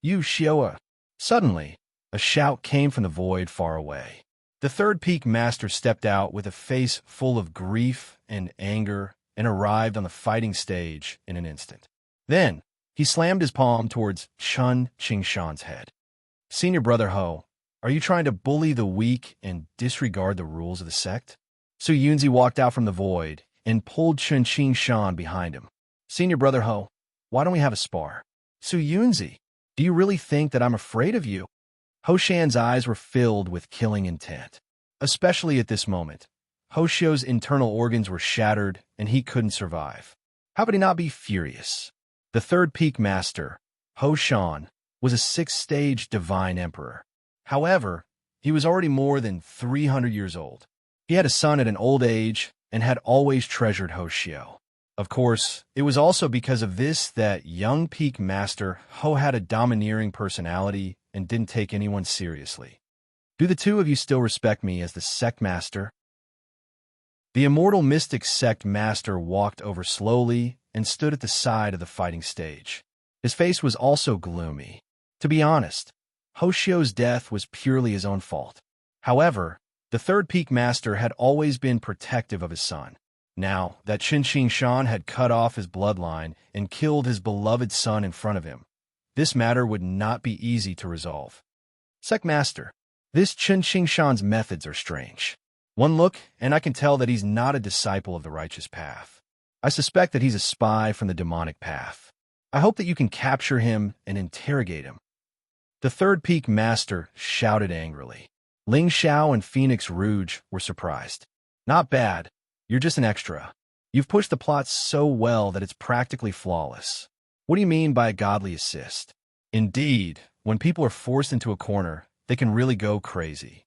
You Xioa! Suddenly, a shout came from the void far away. The third peak master stepped out with a face full of grief and anger and arrived on the fighting stage in an instant. Then, he slammed his palm towards Chen Qingshan's head. Senior brother Ho, are you trying to bully the weak and disregard the rules of the sect? Su Yunzi walked out from the void and pulled Chen Qingshan behind him. Senior brother Ho, why don't we have a spar? Su Yunzi, do you really think that I'm afraid of you? Ho Shan's eyes were filled with killing intent. Especially at this moment, Hoshio's internal organs were shattered and he couldn't survive. How could he not be furious? The third peak master, Ho Shan, was a sixth-stage divine emperor. However, he was already more than 300 years old. He had a son at an old age and had always treasured Hoshio. Of course, it was also because of this that young peak master Ho had a domineering personality and didn't take anyone seriously. Do the two of you still respect me as the sect master? The immortal mystic sect master walked over slowly and stood at the side of the fighting stage. His face was also gloomy. To be honest, Hoshio's death was purely his own fault. However, the third peak master had always been protective of his son. Now that Chen Qingshan had cut off his bloodline and killed his beloved son in front of him, this matter would not be easy to resolve. Sect master, this Chen Qingshan's methods are strange. One look, and I can tell that he's not a disciple of the righteous path. I suspect that he's a spy from the demonic path. I hope that you can capture him and interrogate him. The third peak master shouted angrily. Ling Xiao and Phoenix Rouge were surprised. Not bad. You're just an extra. You've pushed the plot so well that it's practically flawless. What do you mean by a godly assist? Indeed, when people are forced into a corner, they can really go crazy.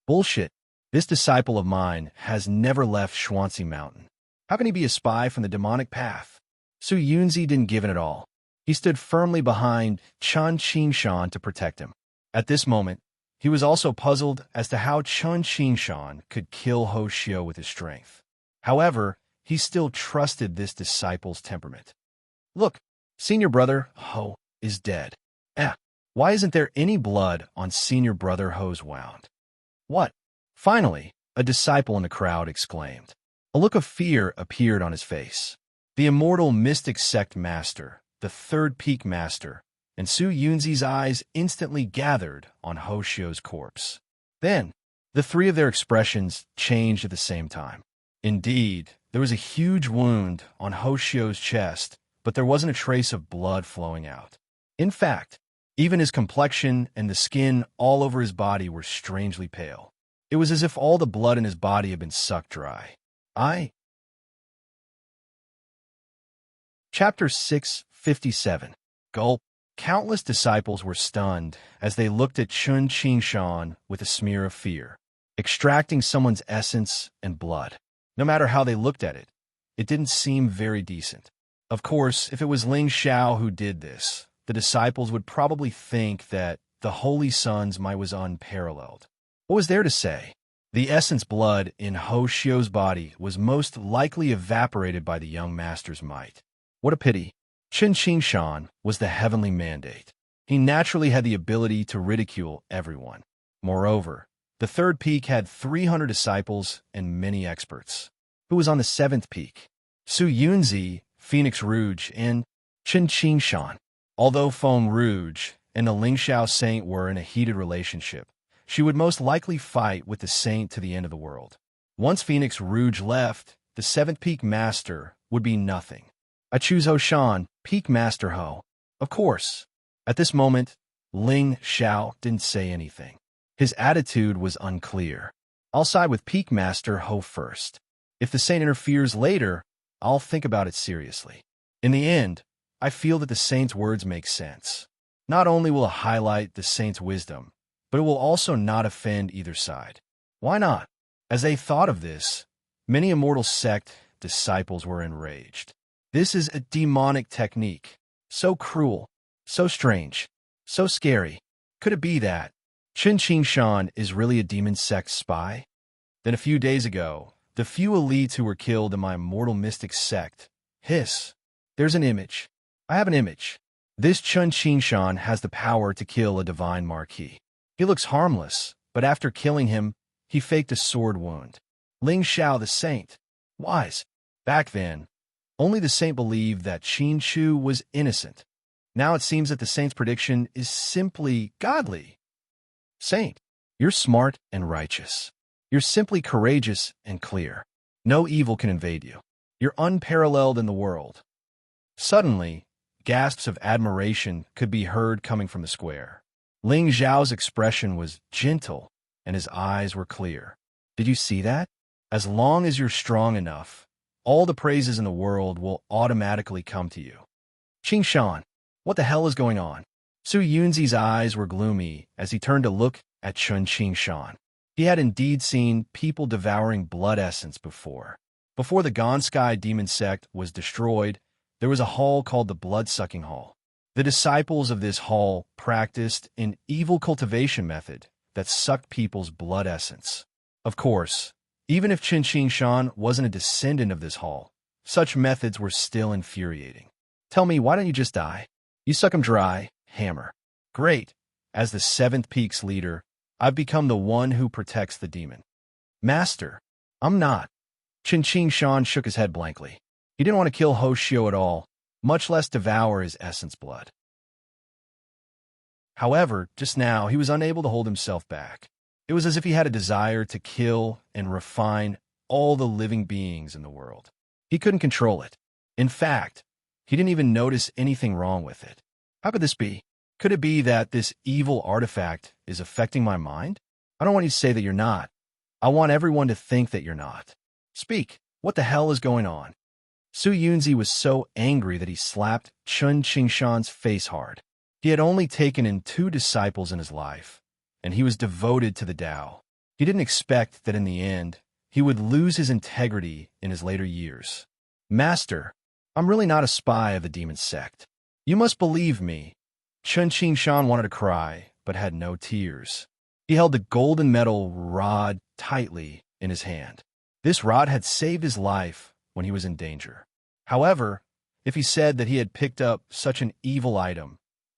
Bullshit. This disciple of mine has never left Xuanzi Mountain. How can he be a spy from the demonic path? Su Yunzi didn't give in at all. He stood firmly behind Chen Qingshan to protect him. At this moment, he was also puzzled as to how Chen Qingshan could kill Hoshio with his strength. However, he still trusted this disciple's temperament. Look, senior brother Ho is dead. Why isn't there any blood on senior brother Ho's wound? What? Finally, a disciple in the crowd exclaimed. A look of fear appeared on his face. The immortal mystic sect master, the third peak master, and Su Yunzi's eyes instantly gathered on Hoshio's corpse. Then, the three of their expressions changed at the same time. Indeed, there was a huge wound on Hoshio's chest, but there wasn't a trace of blood flowing out. In fact, even his complexion and the skin all over his body were strangely pale. It was as if all the blood in his body had been sucked dry. Chapter 657. Gulp. Countless disciples were stunned as they looked at Chen Qingshan with a smear of fear, extracting someone's essence and blood. No matter how they looked at it, it didn't seem very decent. Of course, if it was Ling Xiao who did this, the disciples would probably think that the Holy Sun's might was unparalleled. What was there to say? The essence blood in Ho Shio's body was most likely evaporated by the young master's might. What a pity. Qin Qingshan was the heavenly mandate. He naturally had the ability to ridicule everyone. Moreover, the third peak had 300 disciples and many experts. Who was on the seventh peak? Su Yunzi, Phoenix Rouge, and Qin Qingshan. Although Feng Rouge and the Lingxiao Saint were in a heated relationship, she would most likely fight with the Saint to the end of the world. Once Phoenix Rouge left, the seventh peak master would be nothing. I choose Ho Shan, peak master Ho. Of course. At this moment, Ling Xiao didn't say anything. His attitude was unclear. I'll side with peak master Ho first. If the Saint interferes later, I'll think about it seriously. In the end, I feel that the Saint's words make sense. Not only will it highlight the Saint's wisdom, but it will also not offend either side. Why not? As they thought of this, many immortal sect disciples were enraged. This is a demonic technique. So cruel, so strange, so scary. Could it be that Qin Qingshan is really a demon sect spy? Then a few days ago, the few elites who were killed in my immortal mystic sect, hiss. There's an image. I have an image. This Qin Qingshan has the power to kill a divine marquis. He looks harmless, but after killing him, he faked a sword wound. Ling Xiao the Saint. Wise. Back then, only the Saint believed that Qin Chu was innocent. Now it seems that the Saint's prediction is simply godly. Saint, you're smart and righteous. You're simply courageous and clear. No evil can invade you. You're unparalleled in the world. Suddenly, gasps of admiration could be heard coming from the square. Ling Zhao's expression was gentle, and his eyes were clear. Did you see that? As long as you're strong enough, all the praises in the world will automatically come to you. Qingshan, what the hell is going on? Su Yunzi's eyes were gloomy as he turned to look at Qin Qingshan. He had indeed seen people devouring blood essence before. Before the Gonsky demon sect was destroyed, there was a hall called the Blood-Sucking Hall. The disciples of this hall practiced an evil cultivation method that sucked people's blood essence. Of course, even if Qin Qingshan wasn't a descendant of this hall, such methods were still infuriating. Tell me, why don't you just die? You suck 'em dry, hammer. Great. As the seventh peak's leader, I've become the one who protects the demon. Master, I'm not. Qin Qingshan shook his head blankly. He didn't want to kill Ho Shio at all, much less devour his essence blood. However, just now, he was unable to hold himself back. It was as if he had a desire to kill and refine all the living beings in the world. He couldn't control it. In fact, he didn't even notice anything wrong with it. How could this be? Could it be that this evil artifact is affecting my mind? I don't want you to say that you're not. I want everyone to think that you're not. Speak. What the hell is going on? Su Yunzi was so angry that he slapped Qin Qingshan's face hard. He had only taken in 2 disciples in his life, and he was devoted to the Tao. He didn't expect that in the end, he would lose his integrity in his later years. Master, I'm really not a spy of the demon sect. You must believe me. Qin Qingshan wanted to cry, but had no tears. He held the golden metal rod tightly in his hand. This rod had saved his life when he was in danger. However, if he said that he had picked up such an evil item,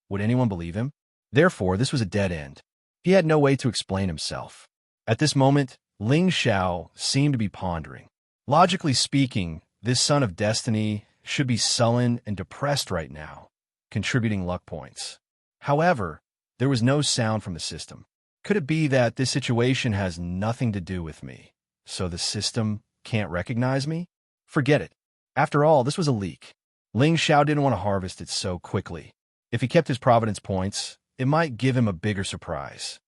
would anyone believe him? Therefore, this was a dead end. He had no way to explain himself. At this moment, Ling Xiao seemed to be pondering. Logically speaking, this son of destiny should be sullen and depressed right now, contributing luck points. However, there was no sound from the system. Could it be that this situation has nothing to do with me, so the system can't recognize me? Forget it. After all, this was a leak. Ling Xiao didn't want to harvest it so quickly. If he kept his providence points, it might give him a bigger surprise.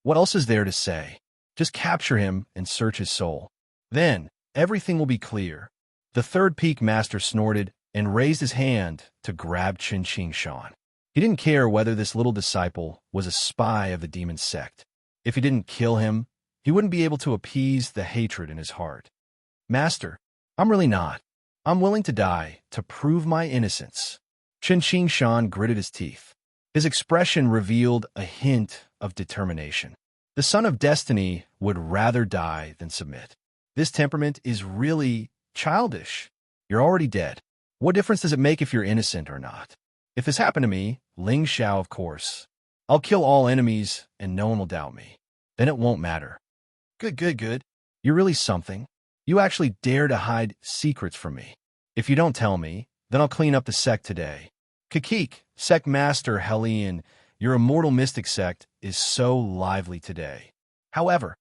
What else is there to say? Just capture him and search his soul. Then, everything will be clear. The third peak master snorted and raised his hand to grab Qin Qingshan. He didn't care whether this little disciple was a spy of the demon sect. If he didn't kill him, he wouldn't be able to appease the hatred in his heart. Master, I'm really not. I'm willing to die to prove my innocence. Qin Qingshan gritted his teeth. His expression revealed a hint of determination. The son of destiny would rather die than submit. This temperament is really childish. You're already dead. What difference does it make if you're innocent or not? If this happened to me, Ling Xiao, of course. I'll kill all enemies and no one will doubt me. Then it won't matter. Good, good, good. You're really something. You actually dare to hide secrets from me. If you don't tell me, then I'll clean up the sect today. Kakik, sect master Helian, your immortal mystic sect is so lively today. However,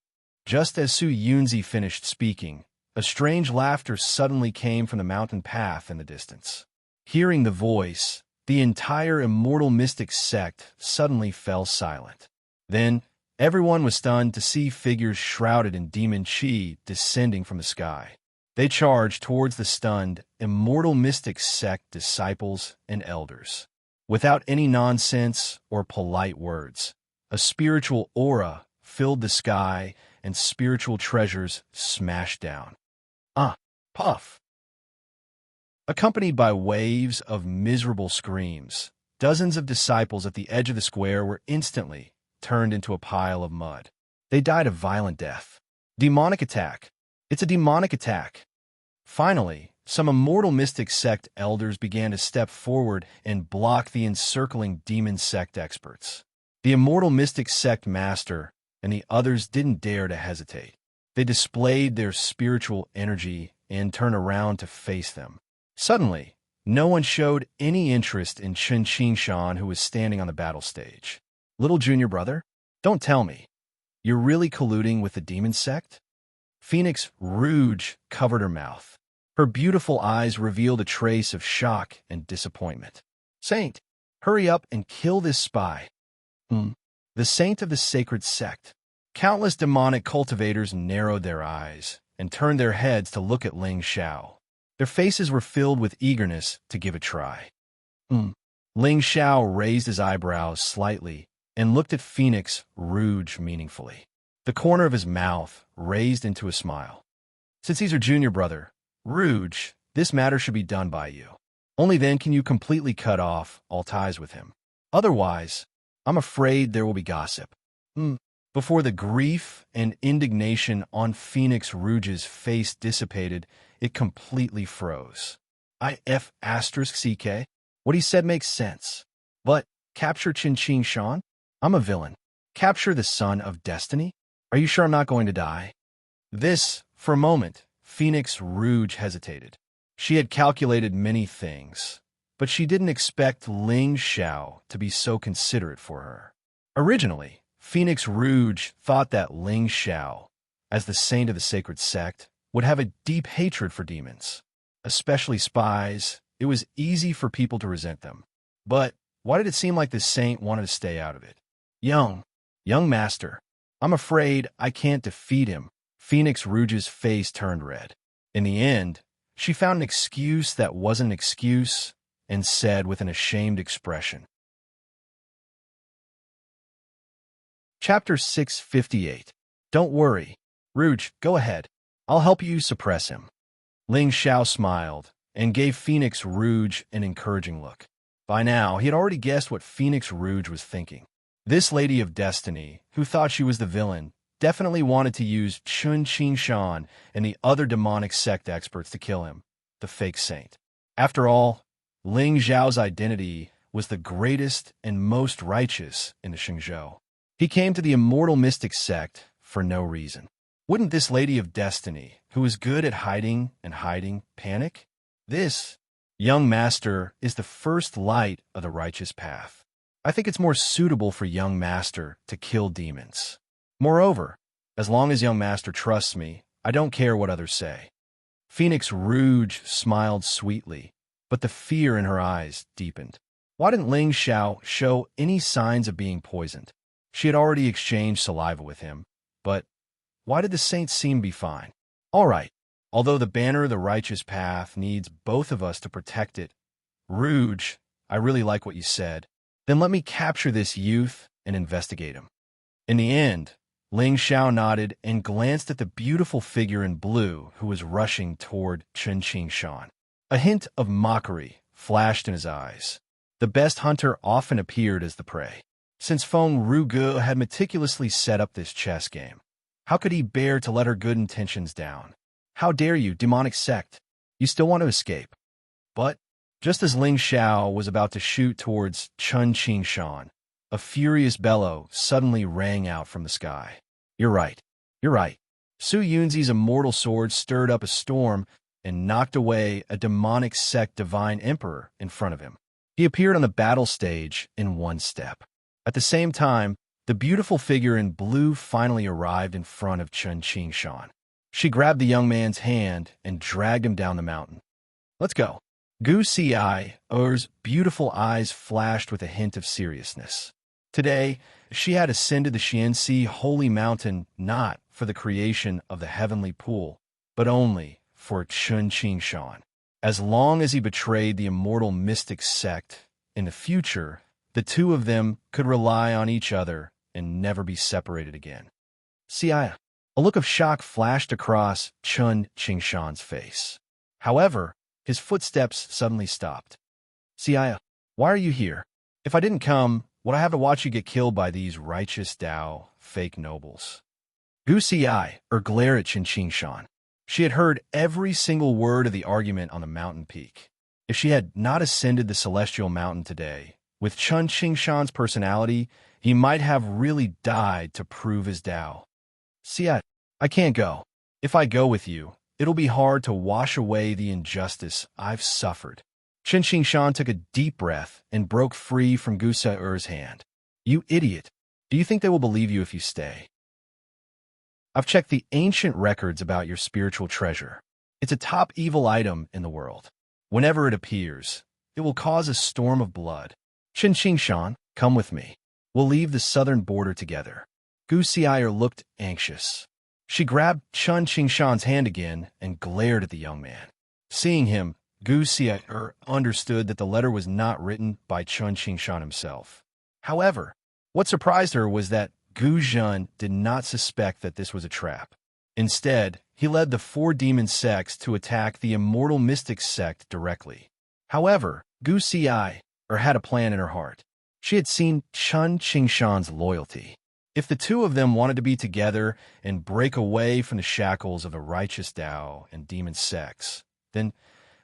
just as Su Yunzi finished speaking, a strange laughter suddenly came from the mountain path in the distance. Hearing the voice, the entire immortal mystic sect suddenly fell silent. Then, everyone was stunned to see figures shrouded in demon chi descending from the sky. They charged towards the stunned, immortal mystic sect disciples and elders. Without any nonsense or polite words, a spiritual aura filled the sky and spiritual treasures smashed down. Puff! Accompanied by waves of miserable screams, dozens of disciples at the edge of the square were instantly turned into a pile of mud. They died a violent death. Demonic attack. It's a demonic attack. Finally, some immortal mystic sect elders began to step forward and block the encircling demon sect experts. The immortal mystic sect master and the others didn't dare to hesitate. They displayed their spiritual energy and turned around to face them. Suddenly, no one showed any interest in Chen Qingshan, who was standing on the battle stage. Little junior brother, don't tell me. You're really colluding with the demon sect? Phoenix Rouge covered her mouth. Her beautiful eyes revealed a trace of shock and disappointment. Saint, hurry up and kill this spy. The saint of the sacred sect. Countless demonic cultivators narrowed their eyes and turned their heads to look at Ling Xiao. Their faces were filled with eagerness to give a try. Ling Xiao raised his eyebrows slightly and looked at Phoenix Rouge meaningfully. The corner of his mouth raised into a smile. Since he's her junior brother, Rouge, this matter should be done by you. Only then can you completely cut off all ties with him. Otherwise, I'm afraid there will be gossip. Before the grief and indignation on Phoenix Rouge's face dissipated, it completely froze. CK? What he said makes sense. But capture Chen Qingshan? I'm a villain. Capture the son of destiny? Are you sure I'm not going to die? This, for a moment, Phoenix Rouge hesitated. She had calculated many things, but she didn't expect Ling Xiao to be so considerate for her. Originally, Phoenix Rouge thought that Ling Xiao, as the saint of the sacred sect, would have a deep hatred for demons. Especially spies, it was easy for people to resent them. But why did it seem like the saint wanted to stay out of it? Young master, I'm afraid I can't defeat him. Phoenix Rouge's face turned red. In the end, she found an excuse that wasn't an excuse and said with an ashamed expression. Chapter 658. Don't worry. Rouge, go ahead. I'll help you suppress him. Ling Xiao smiled and gave Phoenix Rouge an encouraging look. By now, he had already guessed what Phoenix Rouge was thinking. This lady of destiny, who thought she was the villain, definitely wanted to use Chen Qingshan and the other demonic sect experts to kill him, the fake saint. After all, Ling Xiao's identity was the greatest and most righteous in the Xingzhou. He came to the immortal mystic sect for no reason. Wouldn't this lady of destiny, who is good at hiding and hiding, panic? This, young master, is the first light of the righteous path. I think it's more suitable for young master to kill demons. Moreover, as long as young master trusts me, I don't care what others say. Phoenix Rouge smiled sweetly, but the fear in her eyes deepened. Why didn't Ling Xiao show any signs of being poisoned? She had already exchanged saliva with him, but why did the saint seem to be fine? All right, although the banner of the righteous path needs both of us to protect it. Rouge, I really like what you said. Then let me capture this youth and investigate him. In the end, Ling Xiao nodded and glanced at the beautiful figure in blue who was rushing toward Chen Qingshan. A hint of mockery flashed in his eyes. The best hunter often appeared as the prey. since Feng Ruge had meticulously set up this chess game. How could he bear to let her good intentions down? How dare you, demonic sect? You still want to escape. But, just as Ling Xiao was about to shoot towards Chun Qingshan, a furious bellow suddenly rang out from the sky. You're right. You're right. Su Yunzi's immortal sword stirred up a storm and knocked away a demonic sect divine emperor in front of him. He appeared on the battle stage in one step. At the same time, the beautiful figure in blue finally arrived in front of Chun Qingshan. She grabbed the young man's hand and dragged him down the mountain. Let's go. Gu Xiao's beautiful eyes flashed with a hint of seriousness. Today, she had ascended the Xianxi holy mountain not for the creation of the heavenly pool, but only for Chun Qingshan. As long as he betrayed the immortal mystic sect, in the future, the two of them could rely on each other and never be separated again. Xia. A look of shock flashed across Chun Qingshan's face. However, his footsteps suddenly stopped. Xia, why are you here? If I didn't come, would I have to watch you get killed by these righteous Dao fake nobles? Gu Xia glared at Chun Qingshan. She had heard every single word of the argument on the mountain peak. If she had not ascended the celestial mountain today, with Chun Qingshan's personality, he might have really died to prove his Dao. Xia, I can't go. If I go with you, it'll be hard to wash away the injustice I've suffered. Chun Qingshan took a deep breath and broke free from Gu Xiao's hand. You idiot. Do you think they will believe you if you stay? I've checked the ancient records about your spiritual treasure. It's a top evil item in the world. Whenever it appears, it will cause a storm of blood. Chun Qingshan, come with me. We'll leave the southern border together. Gu Xiao'er looked anxious. She grabbed Chun Qingshan's hand again and glared at the young man. Seeing him, Gu Xiao'er understood that the letter was not written by Chun Qingshan himself. However, what surprised her was that Gu Zhen did not suspect that this was a trap. Instead, he led the four demon sects to attack the immortal mystic sect directly. However, Gu Xiao'er had a plan in her heart. She had seen Chun Qingshan's loyalty. If the two of them wanted to be together and break away from the shackles of the righteous Dao and demon sects, then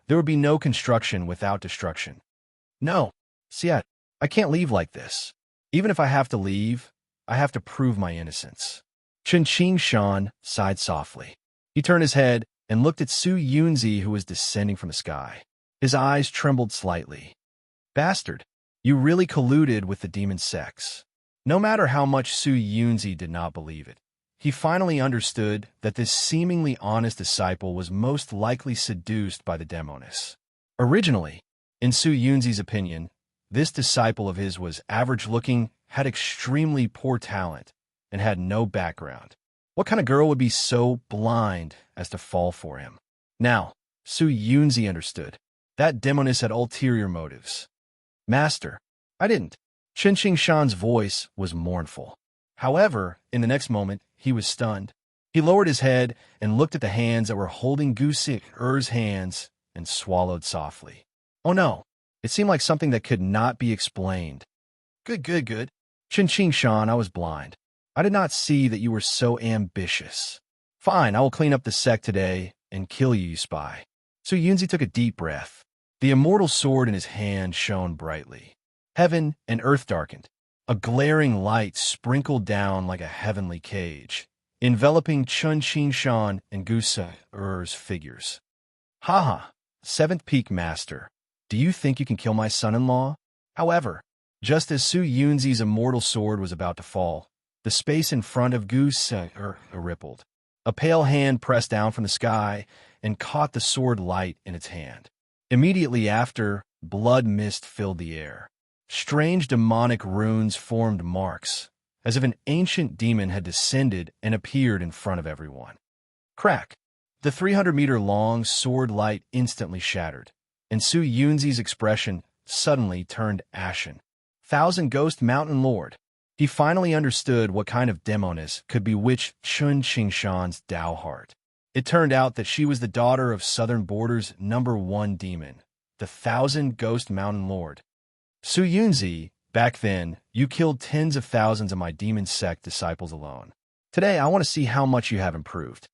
there would be no construction without destruction. No, Xia, I can't leave like this. Even if I have to leave, I have to prove my innocence. Chun Qingshan sighed softly. He turned his head and looked at Su Yunzi, who was descending from the sky. His eyes trembled slightly. Bastard, you really colluded with the demon sects. No matter how much Su Yunzi did not believe it, he finally understood that this seemingly honest disciple was most likely seduced by the demoness. Originally, in Su Yunzi's opinion, this disciple of his was average-looking, had extremely poor talent, and had no background. What kind of girl would be so blind as to fall for him? Now, Su Yunzi understood. That demoness had ulterior motives. Master, I didn't. Chun Qingshan's voice was mournful. However, in the next moment, he was stunned. He lowered his head and looked at the hands that were holding Gu Xiao'er's hands and swallowed softly. Oh no, it seemed like something that could not be explained. Good. Chun Qingshan, I was blind. I did not see that you were so ambitious. Fine, I will clean up the sect today and kill you, you spy. Su Yunzi took a deep breath. The immortal sword in his hand shone brightly. Heaven and earth darkened. A glaring light sprinkled down like a heavenly cage, enveloping Chun Qingshan and Gu Xiao'er's figures. Ha! Seventh Peak Master, do you think you can kill my son-in-law? However, just as Su Yunzi's immortal sword was about to fall, the space in front of Gu Xiao'er rippled. A pale hand pressed down from the sky and caught the sword light in its hand. Immediately after, blood mist filled the air. Strange demonic runes formed marks, as if an ancient demon had descended and appeared in front of everyone. Crack! The 300-meter-long sword light instantly shattered, and Su Yunzi's expression suddenly turned ashen. Thousand Ghost Mountain Lord. He finally understood what kind of demoness could bewitch Chun Qingshan's Dao heart. It turned out that she was the daughter of Southern Border's #1 demon, the Thousand Ghost Mountain Lord. Su Yunzi, Back then, you killed tens of thousands of my demon sect disciples alone. Today, I want to see how much you have improved."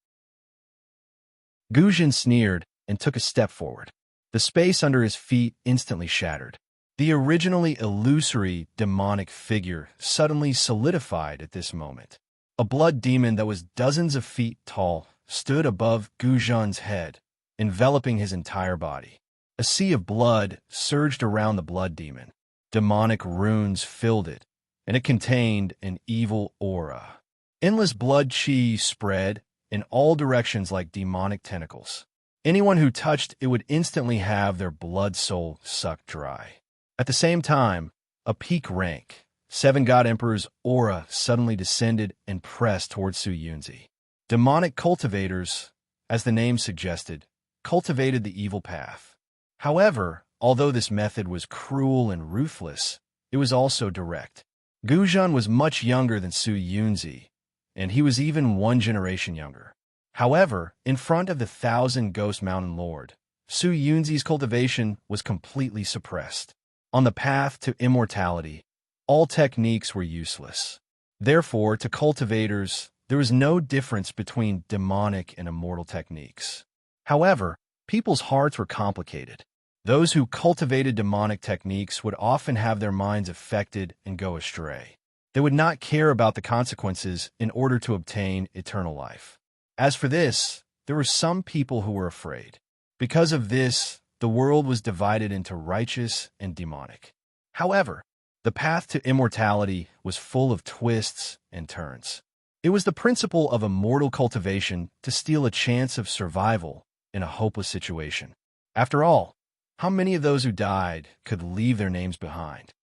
Guzhan sneered and took a step forward. The space under his feet instantly shattered. The originally illusory demonic figure suddenly solidified at this moment. A blood demon that was dozens of feet tall stood above Guzhan's head, enveloping his entire body. A sea of blood surged around the blood demon. Demonic runes filled it, and it contained an evil aura. Endless blood chi spread in all directions like demonic tentacles. Anyone who touched it would instantly have their blood soul sucked dry. At the same time, a peak rank, 7 God Emperor's aura suddenly descended and pressed towards Su Yunzi. Demonic cultivators, as the name suggested, cultivated the evil path. However, although this method was cruel and ruthless, it was also direct. Guzhan was much younger than Su Yunzi, and he was even 1 generation younger. However, in front of the 1,000 Ghost Mountain Lord, Su Yunzi's cultivation was completely suppressed. On the path to immortality, all techniques were useless. Therefore, to cultivators, there was no difference between demonic and immortal techniques. However, people's hearts were complicated. Those who cultivated demonic techniques would often have their minds affected and go astray. They would not care about the consequences in order to obtain eternal life. As for this, there were some people who were afraid. Because of this, the world was divided into righteous and demonic. However, the path to immortality was full of twists and turns. It was the principle of immortal cultivation to steal a chance of survival in a hopeless situation. After all, how many of those who died could leave their names behind?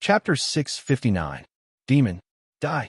Chapter 659. Demon, die.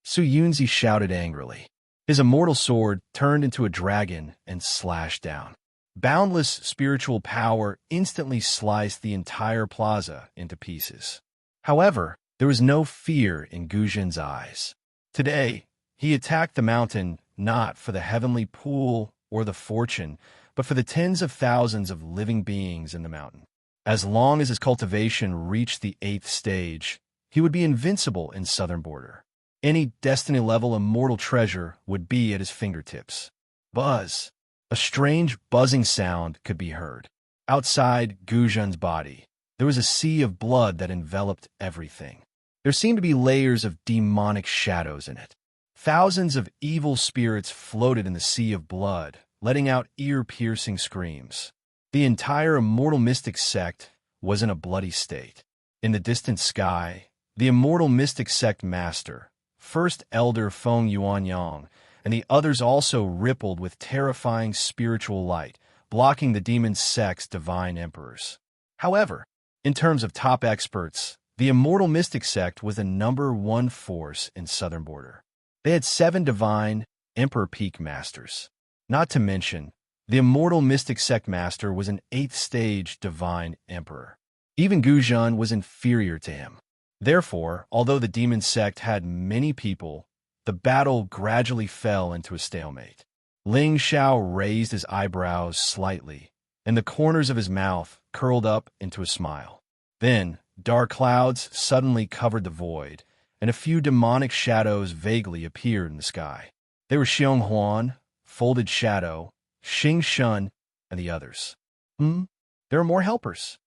Su Yunzi shouted angrily. His immortal sword turned into a dragon and slashed down. Boundless spiritual power instantly sliced the entire plaza into pieces. However, there was no fear in Guzhan's eyes. Today, he attacked the mountain not for the heavenly pool or the fortune, but for the tens of thousands of living beings in the mountain. As long as his cultivation reached the 8th stage, he would be invincible in Southern Border. Any Destiny-level immortal treasure would be at his fingertips. Buzz. A strange buzzing sound could be heard. Outside Guzhan's body, there was a sea of blood that enveloped everything. There seemed to be layers of demonic shadows in it. Thousands of evil spirits floated in the sea of blood, letting out ear-piercing screams. The entire immortal mystic sect was in a bloody state. In the distant sky, the immortal mystic sect master, First Elder Feng Yuanyang, and the others also rippled with terrifying spiritual light, blocking the demon sect's divine emperors. However, in terms of top experts, the immortal mystic sect was the #1 force in Southern Border. They had 7 divine emperor peak masters. Not to mention, the immortal mystic sect master was an 8th stage divine emperor. Even Guzhan was inferior to him. Therefore, although the demon sect had many people, the battle gradually fell into a stalemate. Ling Xiao raised his eyebrows slightly, and the corners of his mouth curled up into a smile. Then, dark clouds suddenly covered the void, and a few demonic shadows vaguely appeared in the sky. They were Xiong Huan, Folded Shadow, Xing Shun, and the others. There are more helpers.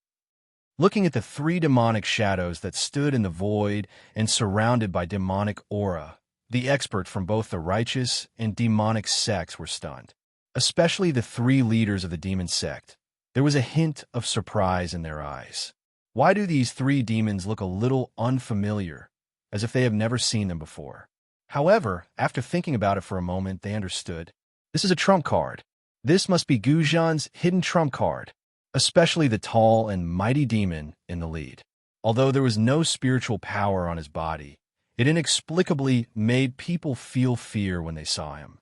Looking at the 3 demonic shadows that stood in the void and surrounded by demonic aura, the experts from both the righteous and demonic sects were stunned. Especially the 3 leaders of the demon sect. There was a hint of surprise in their eyes. Why do these 3 demons look a little unfamiliar, as if they have never seen them before? However, after thinking about it for a moment, they understood. This is a trump card. This must be Guzhan's hidden trump card, especially the tall and mighty demon in the lead. Although there was no spiritual power on his body, it inexplicably made people feel fear when they saw him.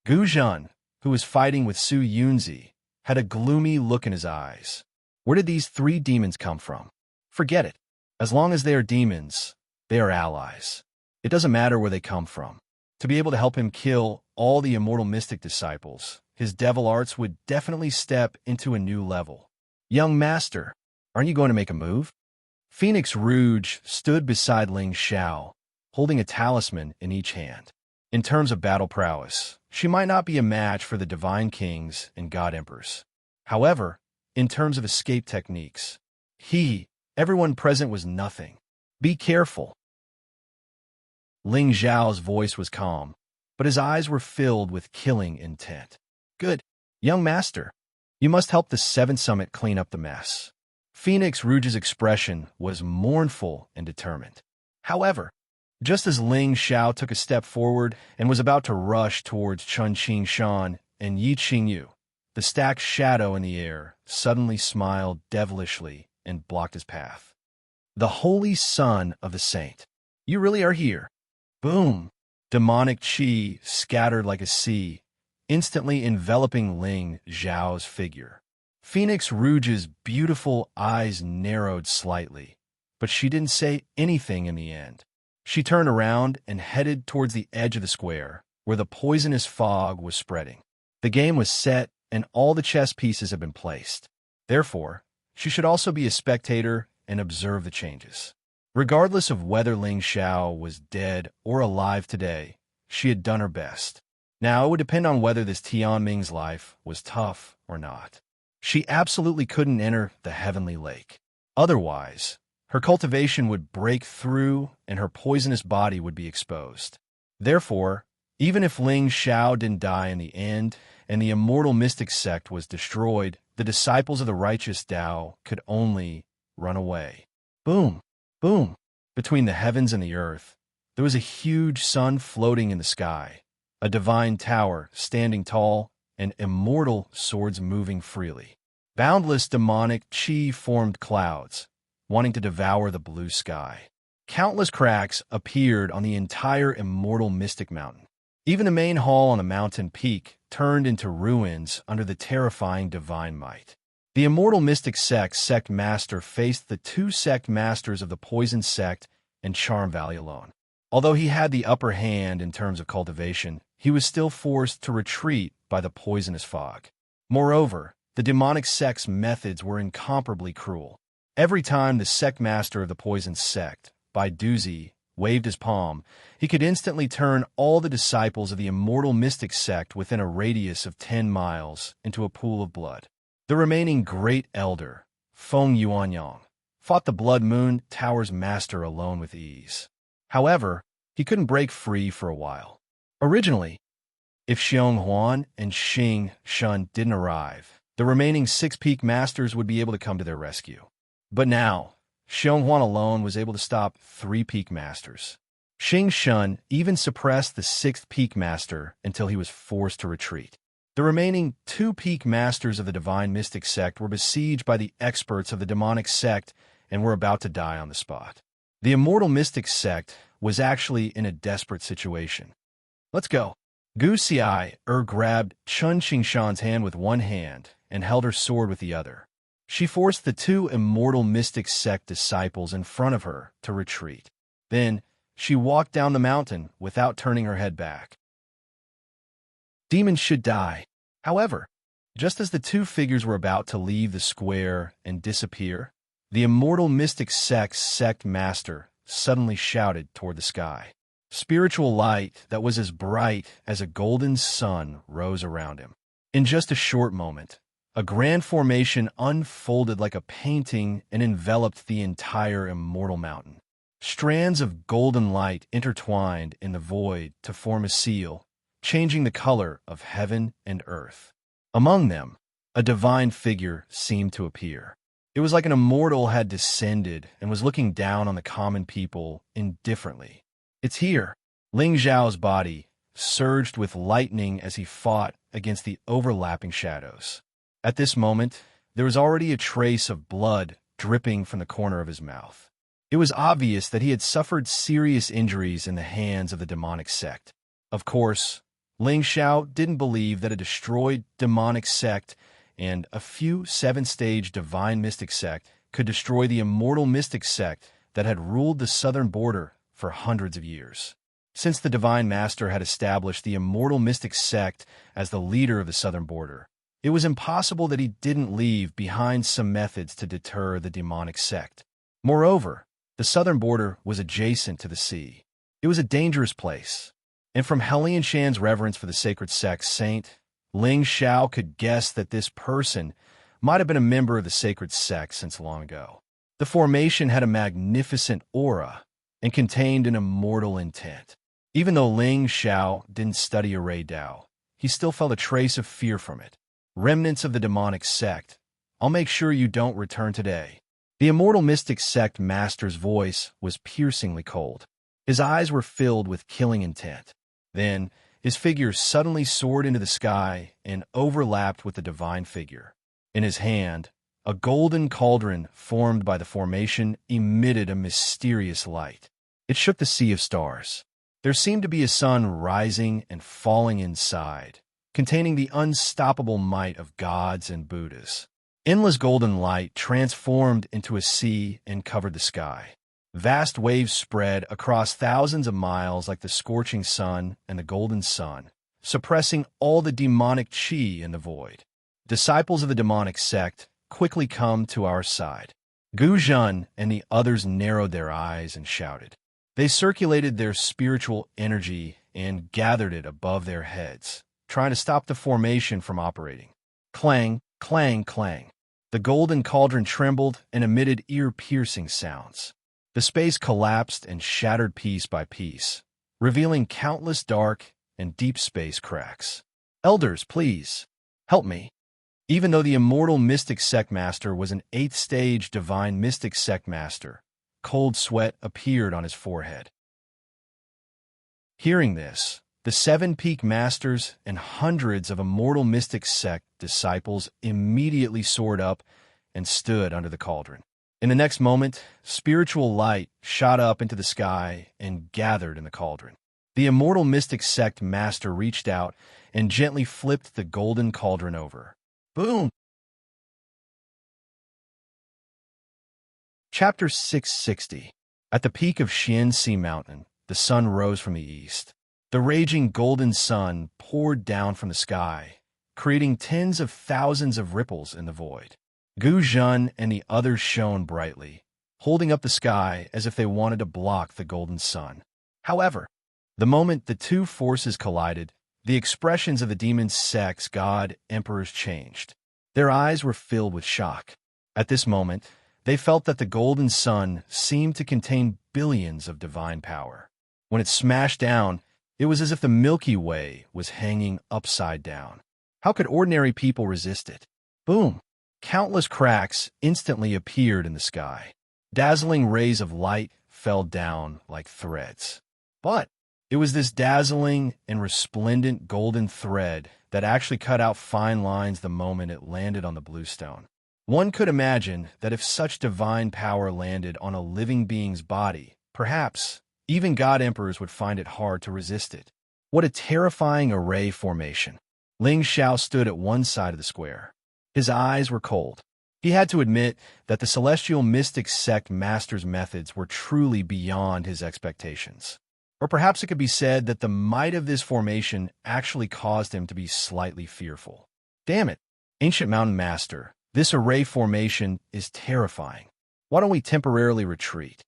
Guzhan, who was fighting with Su Yunzi, had a gloomy look in his eyes. Where did these 3 demons come from? Forget it. As long as they are demons, they are allies. It doesn't matter where they come from. To be able to help him kill all the immortal mystic disciples, his devil arts would definitely step into a new level. Young master, aren't you going to make a move? Phoenix Rouge stood beside Ling Xiao, holding a talisman in each hand. In terms of battle prowess, she might not be a match for the divine kings and god emperors. However, in terms of escape techniques, everyone present was nothing. Be careful. Ling Xiao's voice was calm, but his eyes were filled with killing intent. Good. Young master, you must help the Seventh Summit clean up the mess. Phoenix Rouge's expression was mournful and determined. However, just as Ling Xiao took a step forward and was about to rush towards Chun Qing Shan and Yi Qingyu, the stacked shadow in the air suddenly smiled devilishly and blocked his path. The holy son of the saint. You really are here. Boom! Demonic qi scattered like a sea, instantly enveloping Ling Xiao's figure. Phoenix Rouge's beautiful eyes narrowed slightly, but she didn't say anything in the end. She turned around and headed towards the edge of the square, where the poisonous fog was spreading. The game was set, and all the chess pieces had been placed. Therefore, she should also be a spectator and observe the changes. Regardless of whether Ling Xiao was dead or alive today, she had done her best. Now it would depend on whether this Tianming's life was tough or not. She absolutely couldn't enter the heavenly lake. Otherwise, her cultivation would break through and her poisonous body would be exposed. Therefore, even if Ling Xiao didn't die in the end and the immortal mystic sect was destroyed, the disciples of the righteous Tao could only run away. Boom! Boom! Between the heavens and the earth, there was a huge sun floating in the sky, a divine tower standing tall, and immortal swords moving freely. Boundless demonic qi formed clouds, wanting to devour the blue sky. Countless cracks appeared on the entire immortal mystic mountain. Even the main hall on the mountain peak turned into ruins under the terrifying divine might. The immortal mystic sect master faced the two sect masters of the poison sect and Charm Valley alone. Although he had the upper hand in terms of cultivation, he was still forced to retreat by the poisonous fog. Moreover, the demonic sect's methods were incomparably cruel. Every time the sect master of the poison sect, Bai Duzi, waved his palm, he could instantly turn all the disciples of the immortal mystic sect within a radius of 10 miles into a pool of blood. The remaining great elder, Feng Yuanyang, fought the Blood Moon Tower's master alone with ease. However, he couldn't break free for a while. Originally, if Xiong Huan and Xing Shun didn't arrive, the remaining 6 peak masters would be able to come to their rescue. But now, Xiong Huan alone was able to stop 3 peak masters. Xing Shun even suppressed the 6th peak master until he was forced to retreat. The remaining 2 peak masters of the divine mystic sect were besieged by the experts of the demonic sect and were about to die on the spot. The immortal mystic sect was actually in a desperate situation. Let's go. Gu Xiai grabbed Chun Qingshan's hand with one hand and held her sword with the other. She forced the 2 immortal mystic sect disciples in front of her to retreat. Then, she walked down the mountain without turning her head back. Demons should die. However, just as the 2 figures were about to leave the square and disappear, the immortal mystic sect's sect master suddenly shouted toward the sky. Spiritual light that was as bright as a golden sun rose around him. In just a short moment, a grand formation unfolded like a painting and enveloped the entire immortal mountain. Strands of golden light intertwined in the void to form a seal, changing the color of heaven and earth. Among them, a divine figure seemed to appear. It was like an immortal had descended and was looking down on the common people indifferently. It's here. Ling Xiao's body surged with lightning as he fought against the overlapping shadows. At this moment, there was already a trace of blood dripping from the corner of his mouth. It was obvious that he had suffered serious injuries in the hands of the demonic sect. Of course, Ling Xiao didn't believe that a destroyed demonic sect and a few 7th-stage divine mystic sect could destroy the immortal mystic sect that had ruled the southern border for hundreds of years. Since the divine master had established the immortal mystic sect as the leader of the southern border, It was impossible that he didn't leave behind some methods to deter the demonic sect. Moreover, the southern border was adjacent to the sea. It was a dangerous place, and from Helian Shan's reverence for the sacred sect saint, Ling Xiao could guess that this person might have been a member of the sacred sect since long ago. The formation had a magnificent aura and contained an immortal intent. Even though Ling Xiao didn't study array Dao, he still felt a trace of fear from it. Remnants of the demonic sect, I'll make sure you don't return today. The immortal mystic sect master's voice was piercingly cold. His eyes were filled with killing intent. Then, his figure suddenly soared into the sky and overlapped with the divine figure. In his hand, a golden cauldron formed by the formation emitted a mysterious light. It shook the sea of stars. There seemed to be a sun rising and falling inside, containing the unstoppable might of gods and Buddhas. Endless golden light transformed into a sea and covered the sky. Vast waves spread across thousands of miles like the scorching sun and the golden sun, suppressing all the demonic chi in the void. Disciples of the demonic sect quickly come to our side. Gu Zhen and the others narrowed their eyes and shouted. They circulated their spiritual energy and gathered it above their heads, trying to stop the formation from operating. Clang, clang, clang. The golden cauldron trembled and emitted ear-piercing sounds. The space collapsed and shattered piece by piece, revealing countless dark and deep space cracks. Elders, please, help me. Even though the immortal mystic sect master was an 8th-stage divine mystic sect master, cold sweat appeared on his forehead. Hearing this, the 7 peak masters and hundreds of immortal mystic sect disciples immediately soared up and stood under the cauldron. In the next moment, spiritual light shot up into the sky and gathered in the cauldron. The immortal mystic sect master reached out and gently flipped the golden cauldron over. Boom! Chapter 660. At the peak of Xian Sea Mountain, the sun rose from the east. The raging golden sun poured down from the sky, creating tens of thousands of ripples in the void. Gu Zhen and the others shone brightly, holding up the sky as if they wanted to block the golden sun. However, the moment the two forces collided, the expressions of the demon sect's god emperors changed. Their eyes were filled with shock. At this moment, they felt that the golden sun seemed to contain billions of divine power. When it smashed down, it was as if the Milky Way was hanging upside down. How could ordinary people resist it? Boom! Countless cracks instantly appeared in the sky. Dazzling rays of light fell down like threads. But it was this dazzling and resplendent golden thread that actually cut out fine lines the moment it landed on the bluestone. One could imagine that if such divine power landed on a living being's body, perhaps even god emperors would find it hard to resist it. What a terrifying array formation. Ling Xiao stood at one side of the square. His eyes were cold. He had to admit that the celestial mystic sect master's methods were truly beyond his expectations. Or perhaps it could be said that the might of this formation actually caused him to be slightly fearful. Damn it, Ancient Mountain Master, this array formation is terrifying. Why don't we temporarily retreat?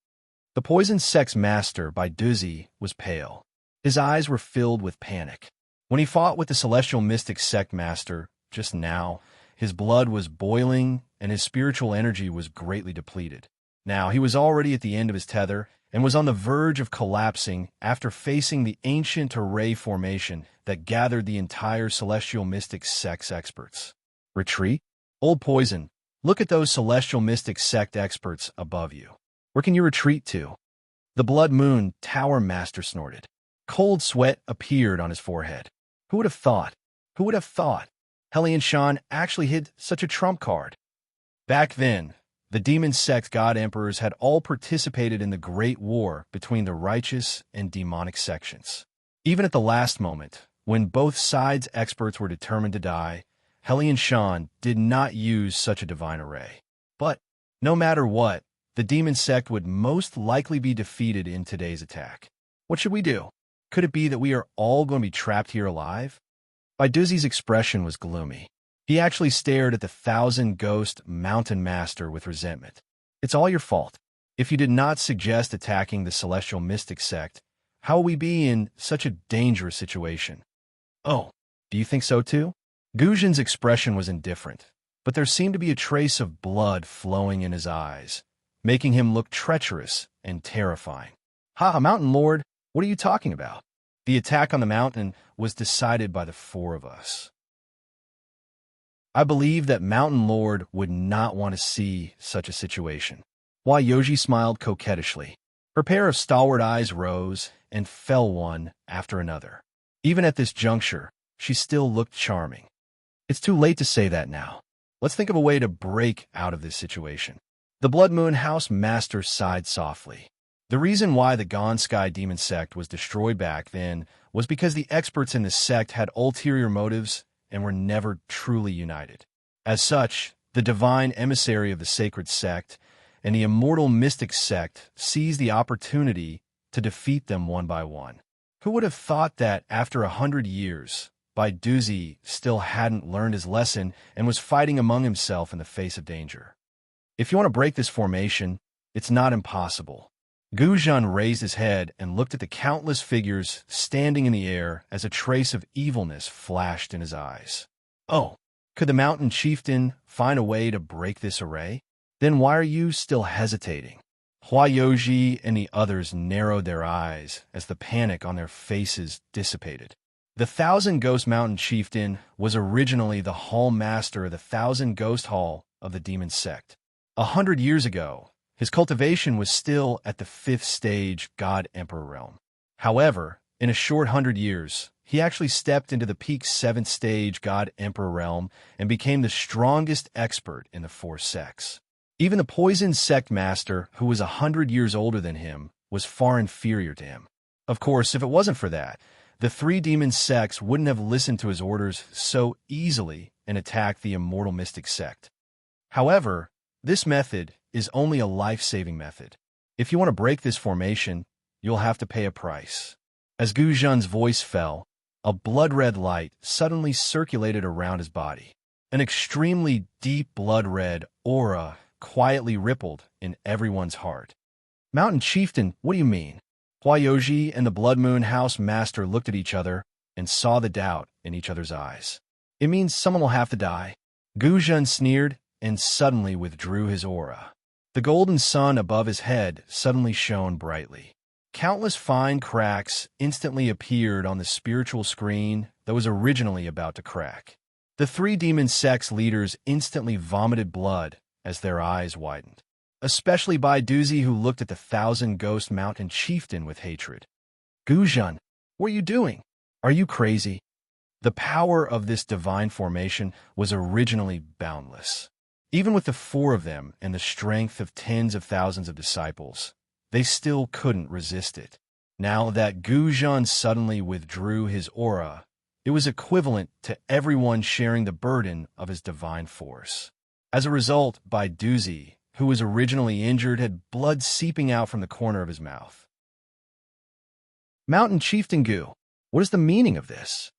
The Poison Sect's master, Bai Duzi, was pale. His eyes were filled with panic. When he fought with the celestial mystic sect master just now, his blood was boiling and his spiritual energy was greatly depleted. Now he was already at the end of his tether and was on the verge of collapsing after facing the ancient array formation that gathered the entire celestial mystic sect's experts. Retreat? Old Poison, look at those celestial mystic sect experts above you. Where can you retreat to? The Blood Moon Tower Master snorted. Cold sweat appeared on his forehead. Who would have thought? Who would have thought? Helian Shan actually hid such a trump card. Back then, the demon sect god emperors had all participated in the great war between the righteous and demonic sections. Even at the last moment, when both sides' experts were determined to die, Helian Shan did not use such a divine array. But, no matter what, the demon sect would most likely be defeated in today's attack. What should we do? Could it be that we are all going to be trapped here alive? Bai Duzi's expression was gloomy. He actually stared at the thousand-ghost mountain master with resentment. It's all your fault. If you did not suggest attacking the celestial mystic sect, how will we be in such a dangerous situation? Oh, do you think so too? Guzhan's expression was indifferent, but there seemed to be a trace of blood flowing in his eyes, making him look treacherous and terrifying. Ha, Mountain Lord, what are you talking about? The attack on the mountain was decided by the four of us. I believe that Mountain Lord would not want to see such a situation. Hua-Yoji smiled coquettishly. Her pair of stalwart eyes rose and fell one after another. Even at this juncture, she still looked charming. It's too late to say that now. Let's think of a way to break out of this situation. The Blood Moon House Master sighed softly. The reason why the Gone Sky Demon Sect was destroyed back then was because the experts in the sect had ulterior motives and were never truly united. As such, the divine emissary of the sacred sect and the immortal mystic sect seized the opportunity to defeat them one by one. Who would have thought that after 100 years, Baiduzi still hadn't learned his lesson and was fighting among himself in the face of danger? If you want to break this formation, it's not impossible. Guzhan raised his head and looked at the countless figures standing in the air as a trace of evilness flashed in his eyes. Oh, could the mountain chieftain find a way to break this array? Then why are you still hesitating? Hua-Yoji and the others narrowed their eyes as the panic on their faces dissipated. The Thousand Ghost Mountain Chieftain was originally the Hall Master of the Thousand Ghost Hall of the Demon Sect. 100 years ago, his cultivation was still at the 5th stage God Emperor realm. However, in a short 100 years, he actually stepped into the peak 7th stage God Emperor realm and became the strongest expert in the 4 sects. Even the Poison Sect Master, who was 100 years older than him, was far inferior to him. Of course, if it wasn't for that, the 3 demon sects wouldn't have listened to his orders so easily and attacked the immortal mystic sect. However, this method is only a life-saving method. If you want to break this formation, you'll have to pay a price. As Guzhan's voice fell, a blood-red light suddenly circulated around his body. An extremely deep blood-red aura quietly rippled in everyone's heart. Mountain Chieftain, what do you mean? Hua-Yoji and the Blood Moon House Master looked at each other and saw the doubt in each other's eyes. It means someone will have to die. Guzhan sneered and suddenly withdrew his aura. The golden sun above his head suddenly shone brightly. Countless fine cracks instantly appeared on the spiritual screen that was originally about to crack. The 3 demon sects leaders instantly vomited blood as their eyes widened, especially Baiduzi, who looked at the Thousand Ghost Mountain Chieftain with hatred. Guzhan, what are you doing? Are you crazy? The power of this divine formation was originally boundless. Even with the 4 of them and the strength of tens of thousands of disciples, they still couldn't resist it. Now that Guzhan suddenly withdrew his aura, it was equivalent to everyone sharing the burden of his divine force. As a result, Baiduzi, who was originally injured, had blood seeping out from the corner of his mouth. Mountain Chieftain Gu, what is the meaning of this?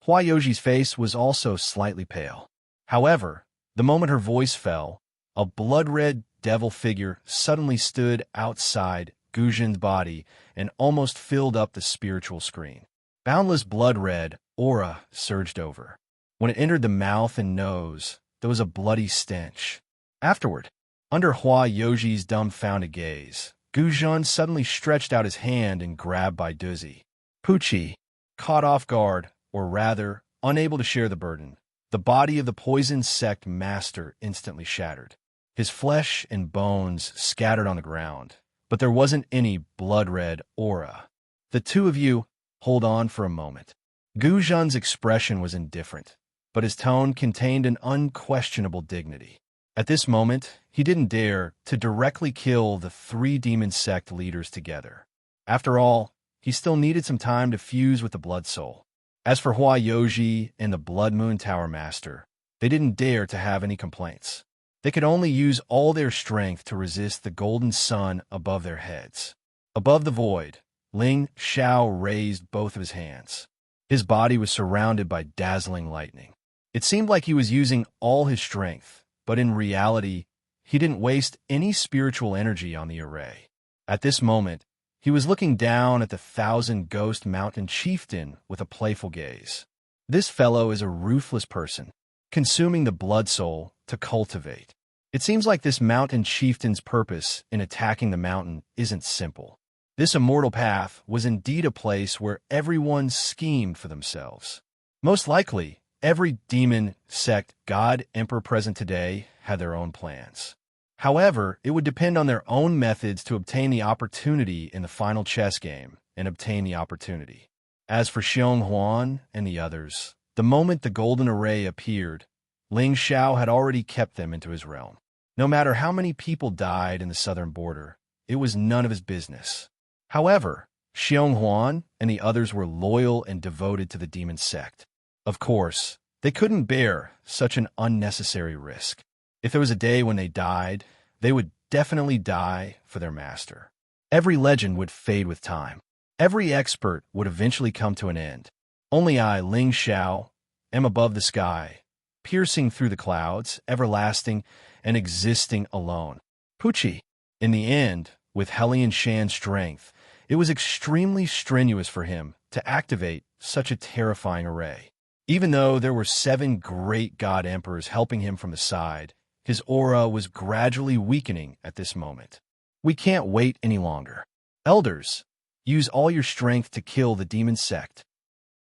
Hua-Yoji's face was also slightly pale. However, the moment her voice fell, a blood-red devil figure suddenly stood outside Guzhan's body and almost filled up the spiritual screen. Boundless blood-red aura surged over. When it entered the mouth and nose, there was a bloody stench. Afterward, under Hua-Yoji's dumbfounded gaze, Guzhan suddenly stretched out his hand and grabbed Baiduzi. Pucci, caught off guard, or rather, unable to share the burden, the body of the Poison Sect Master instantly shattered. His flesh and bones scattered on the ground, but there wasn't any blood-red aura. The 2 of you, hold on for a moment. Guzhan's expression was indifferent, but his tone contained an unquestionable dignity. At this moment, he didn't dare to directly kill the 3 demon sect leaders together. After all, he still needed some time to fuse with the Blood Soul. As for Hua-Yoji and the Blood Moon Tower Master, they didn't dare to have any complaints. They could only use all their strength to resist the golden sun above their heads. Above the void, Ling Xiao raised both of his hands. His body was surrounded by dazzling lightning. It seemed like he was using all his strength, but in reality, he didn't waste any spiritual energy on the array. At this moment, he was looking down at the thousand-ghost mountain chieftain with a playful gaze. This fellow is a ruthless person, consuming the blood soul to cultivate. It seems like this mountain chieftain's purpose in attacking the mountain isn't simple. This immortal path was indeed a place where everyone schemed for themselves. Most likely, every demon, sect, god, emperor present today had their own plans. However, it would depend on their own methods to obtain the opportunity in the final chess game and obtain the opportunity. As for Xiong Huan and the others, the moment the golden array appeared, Ling Xiao had already kept them into his realm. No matter how many people died in the southern border, it was none of his business. However, Xiong Huan and the others were loyal and devoted to the demon sect. Of course, they couldn't bear such an unnecessary risk. If there was a day when they died, they would definitely die for their master. Every legend would fade with time. Every expert would eventually come to an end. Only I, Ling Xiao, am above the sky, piercing through the clouds, everlasting and existing alone. Pucci. In the end, with Hellion Shan's strength, it was extremely strenuous for him to activate such a terrifying array. Even though there were 7 great god emperors helping him from the side, his aura was gradually weakening at this moment. We can't wait any longer. Elders, use all your strength to kill the demon sect.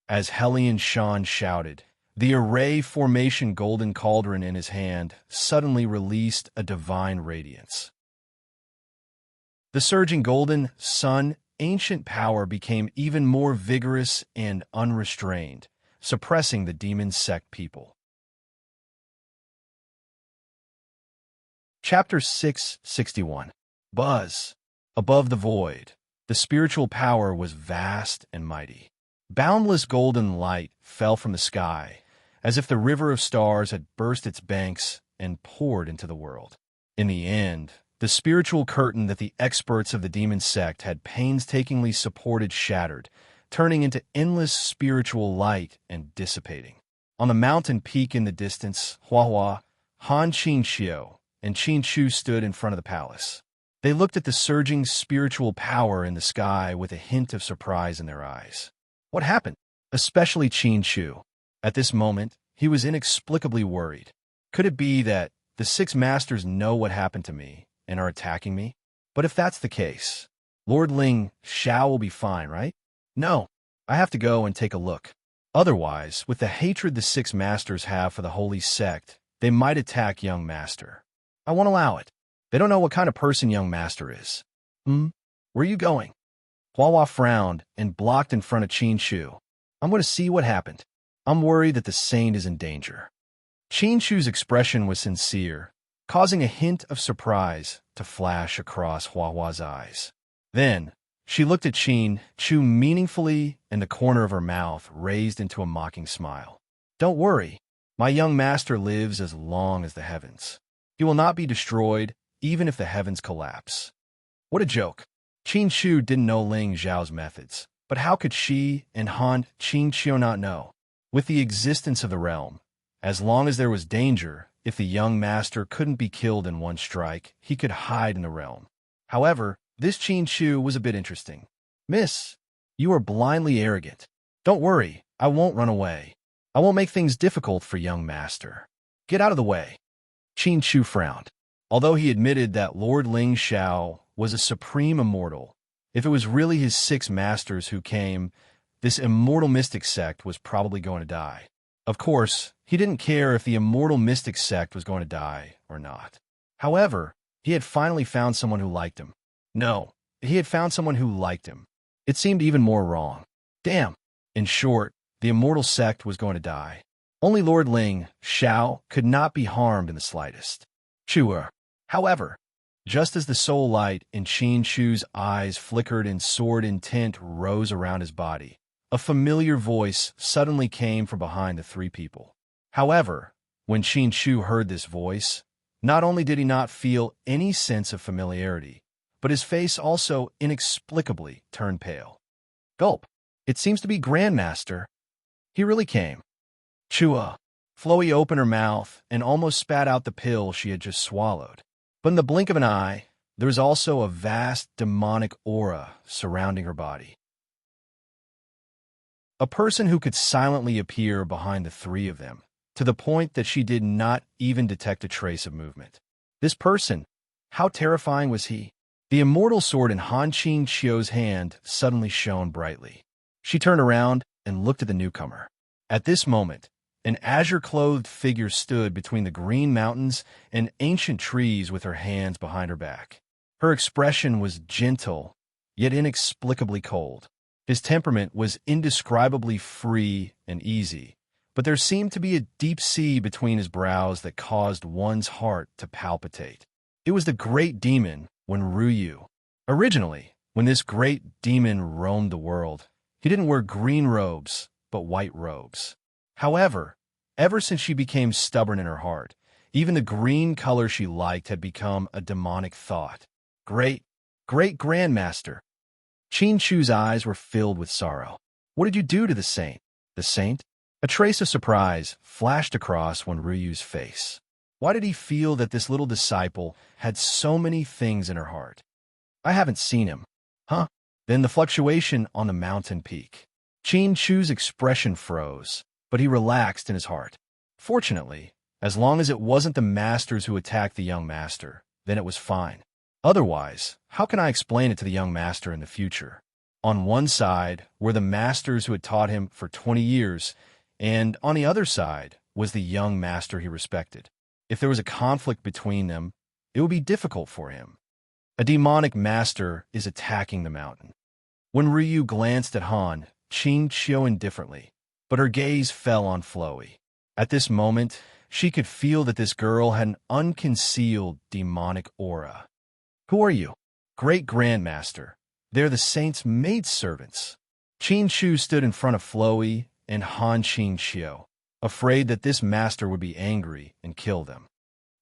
As Hellion Shan shouted, the array formation golden cauldron in his hand suddenly released a divine radiance. The surging golden sun ancient power became even more vigorous and unrestrained, suppressing the demon sect people. Chapter 661. Buzz. Above the void, the spiritual power was vast and mighty. Boundless golden light fell from the sky, as if the river of stars had burst its banks and poured into the world. In the end, the spiritual curtain that the experts of the demon sect had painstakingly supported shattered, turning into endless spiritual light and dissipating. On the mountain peak in the distance, Huahua, Han Qinxiu, and Qin Chu stood in front of the palace. They looked at the surging spiritual power in the sky with a hint of surprise in their eyes. What happened? Especially Qin Chu. At this moment, he was inexplicably worried. Could it be that the 6 masters know what happened to me and are attacking me? But if that's the case, Lord Ling Xiao will be fine, right? No, I have to go and take a look. Otherwise, with the hatred the 6 masters have for the holy sect, they might attack young master. I won't allow it. They don't know what kind of person young master is. Where are you going? Huahua frowned and blocked in front of Qin Chu. I'm going to see what happened. I'm worried that the saint is in danger. Qin Chu's expression was sincere, causing a hint of surprise to flash across Huahua's eyes. Then, she looked at Qin Chu meaningfully, and the corner of her mouth raised into a mocking smile. Don't worry, my young master lives as long as the heavens. He will not be destroyed, even if the heavens collapse. What a joke. Qin Chu didn't know Ling Xiao's methods, but how could she and Han Qinxiu not know? With the existence of the realm, as long as there was danger, if the young master couldn't be killed in one strike, he could hide in the realm. However, this Qin Chu was a bit interesting. Miss, you are blindly arrogant. Don't worry, I won't run away. I won't make things difficult for young master. Get out of the way. Qin Chu frowned. Although he admitted that Lord Ling Xiao was a supreme immortal, if it was really his 6 masters who came, this immortal mystic sect was probably going to die. Of course, he didn't care if the immortal mystic sect was going to die or not. However, he had finally found someone who liked him. No, he had found someone who liked him. It seemed even more wrong. Damn. In short, the immortal sect was going to die. Only Lord Ling Xiao could not be harmed in the slightest. Chua. However, just as the soul light in Qin Chu's eyes flickered and soared intent rose around his body, a familiar voice suddenly came from behind the 3 people. However, when Qin Chu heard this voice, not only did he not feel any sense of familiarity, but his face also inexplicably turned pale. Gulp. It seems to be Grandmaster. He really came. Chua. Floey opened her mouth and almost spat out the pill she had just swallowed. But in the blink of an eye, there was also a vast demonic aura surrounding her body. A person who could silently appear behind the three of them, to the point that she did not even detect a trace of movement. This person, how terrifying was he? The immortal sword in Han Qingqiu's hand suddenly shone brightly. She turned around and looked at the newcomer. At this moment, an azure-clothed figure stood between the green mountains and ancient trees with her hands behind her back. Her expression was gentle, yet inexplicably cold. His temperament was indescribably free and easy, but there seemed to be a deep sea between his brows that caused one's heart to palpitate. It was the great demon Wenruyu. Originally, when this great demon roamed the world, he didn't wear green robes, but white robes. However, ever since she became stubborn in her heart, even the green color she liked had become a demonic thought. Great-Grandmaster. Qingqiu's eyes were filled with sorrow. What did you do to the saint? The saint? A trace of surprise flashed across Wenruyu's face. Why did he feel that this little disciple had so many things in her heart? I haven't seen him. Huh? Then the fluctuation on the mountain peak. Qingqiu's expression froze, but he relaxed in his heart. Fortunately, as long as it wasn't the masters who attacked the young master, then it was fine. Otherwise, how can I explain it to the young master in the future? On one side were the masters who had taught him for 20 years, and on the other side was the young master he respected. If there was a conflict between them, it would be difficult for him. A demonic master is attacking the mountain. When Ryu glanced at Han Qingqiu indifferently, but her gaze fell on Floey. At this moment, she could feel that this girl had an unconcealed demonic aura. Who are you? Great-Grandmaster. They're the saint's maidservants. Qingqiu stood in front of Floey and Han Qingqiu, afraid that this master would be angry and kill them.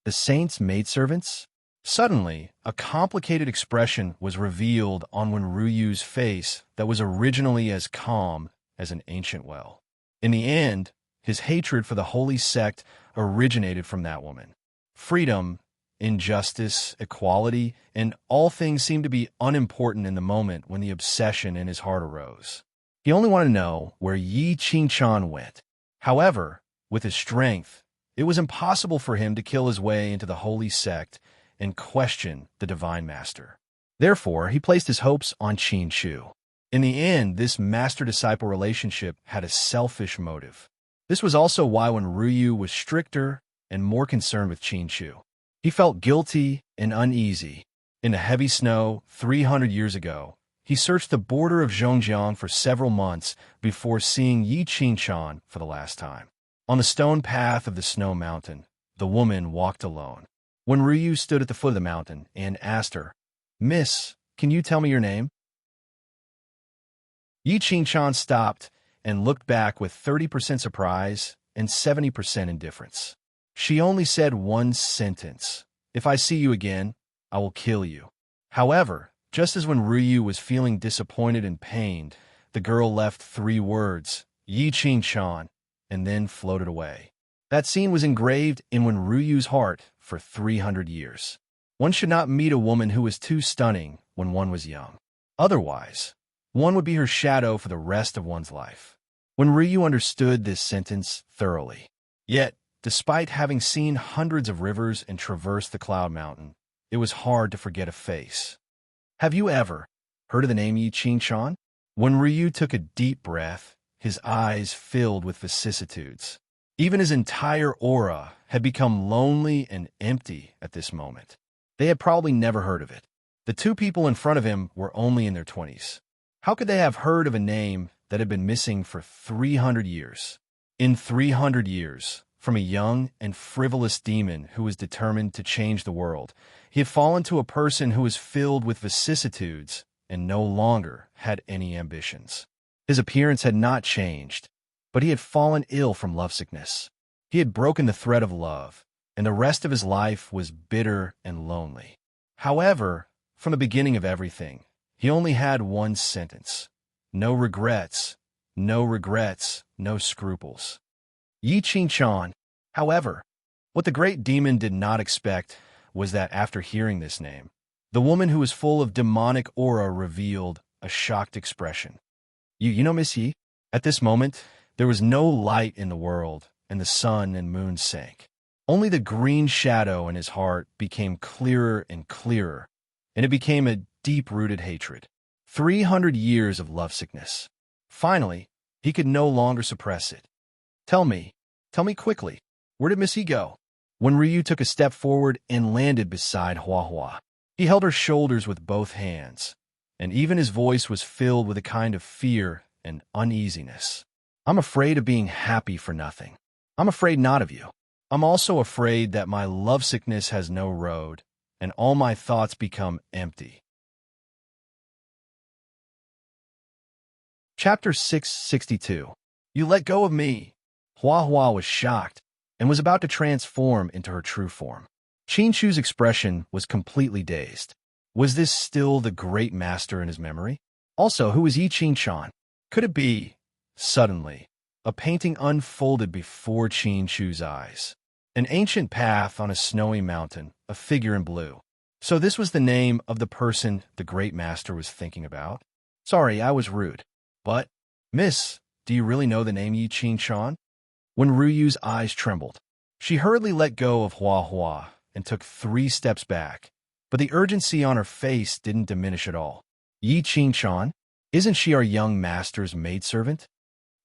The saint's maidservants? Suddenly, a complicated expression was revealed on Wenruyu's face that was originally as calm as an ancient well. In the end, his hatred for the holy sect originated from that woman. Freedom, injustice, equality, and all things seemed to be unimportant in the moment when the obsession in his heart arose. He only wanted to know where Yi Qingqian went. However, with his strength, it was impossible for him to kill his way into the holy sect and question the divine master. Therefore, he placed his hopes on Qingqiu. In the end, this master-disciple relationship had a selfish motive. This was also why when Ryu was stricter and more concerned with Qingqiu. He felt guilty and uneasy. In the heavy snow 300 years ago, he searched the border of Zhongjiang for several months before seeing Yi Qingqian for the last time. On the stone path of the snow mountain, the woman walked alone. When Ryu stood at the foot of the mountain and asked her, "Miss, can you tell me your name?" Yi Qingqian stopped and looked back with 30% surprise and 70% indifference. She only said one sentence, "If I see you again, I will kill you." However, just as when Ryu was feeling disappointed and pained, the girl left 3 words, "Yi Qingqian," and then floated away. That scene was engraved in when Ryu's heart for 300 years. One should not meet a woman who was too stunning when one was young. Otherwise, one would be her shadow for the rest of one's life. When Ryu understood this sentence thoroughly. Yet, despite having seen hundreds of rivers and traversed the Cloud Mountain, it was hard to forget a face. Have you ever heard of the name Yi Qingqian? When Ryu took a deep breath, his eyes filled with vicissitudes. Even his entire aura had become lonely and empty at this moment. They had probably never heard of it. The 2 people in front of him were only in their 20s. How could they have heard of a name that had been missing for 300 years? In 300 years, from a young and frivolous demon who was determined to change the world, he had fallen to a person who was filled with vicissitudes and no longer had any ambitions. His appearance had not changed, but he had fallen ill from lovesickness. He had broken the thread of love, and the rest of his life was bitter and lonely. However, from the beginning of everything, he only had one sentence: no regrets, no regrets, no scruples. Yi Qingqian, However, what the great demon did not expect was that after hearing this name, the woman who was full of demonic aura revealed a shocked expression. You know, Miss Yi? At this moment, there was no light in the world, and the sun and moon sank. Only the green shadow in his heart became clearer and clearer, and it became a deep-rooted hatred. 300 years of lovesickness. Finally, he could no longer suppress it. Tell me quickly, where did Miss Yi go? When Ryu took a step forward and landed beside Hua Hua, he held her shoulders with both hands, and even his voice was filled with a kind of fear and uneasiness. I'm afraid of being happy for nothing. I'm afraid not of you. I'm also afraid that my lovesickness has no road, and all my thoughts become empty. Chapter 662. You let go of me. Hua Hua was shocked and was about to transform into her true form. Qin Shu's expression was completely dazed. Was this still the great master in his memory? Also, who was Yi Qin-chan? Could it be? Suddenly, a painting unfolded before Qin Shu's eyes. An ancient path on a snowy mountain, a figure in blue. So this was the name of the person the great master was thinking about? Sorry, I was rude. But, Miss, do you really know the name Yi Qin-chan? When Ryu's eyes trembled, she hurriedly let go of Hua Hua and took 3 steps back. But the urgency on her face didn't diminish at all. Yi Qin-chan? Isn't she our young master's maidservant?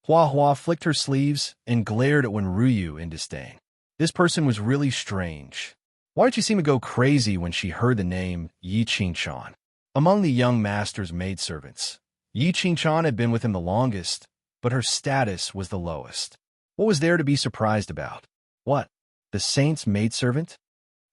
Hua Hua flicked her sleeves and glared at Ryu in disdain. This person was really strange. Why did she seem to go crazy when she heard the name Yi Qin-chan? Among the young master's maidservants, Yi Qin-chan had been with him the longest, but her status was the lowest. What was there to be surprised about? What? The saint's maidservant?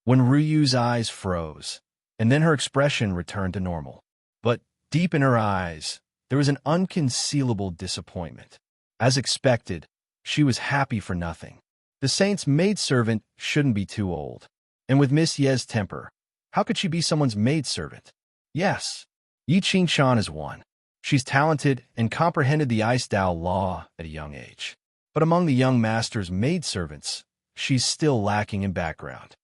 When Ryu's eyes froze, and then her expression returned to normal. But deep in her eyes, there was an unconcealable disappointment. As expected, she was happy for nothing. The saint's maidservant shouldn't be too old. And with Miss Ye's temper, how could she be someone's maidservant? Yes, Yi Qin-chan is one. She's talented and comprehended the Ice Tao law at a young age. But among the young master's maidservants, she's still lacking in background.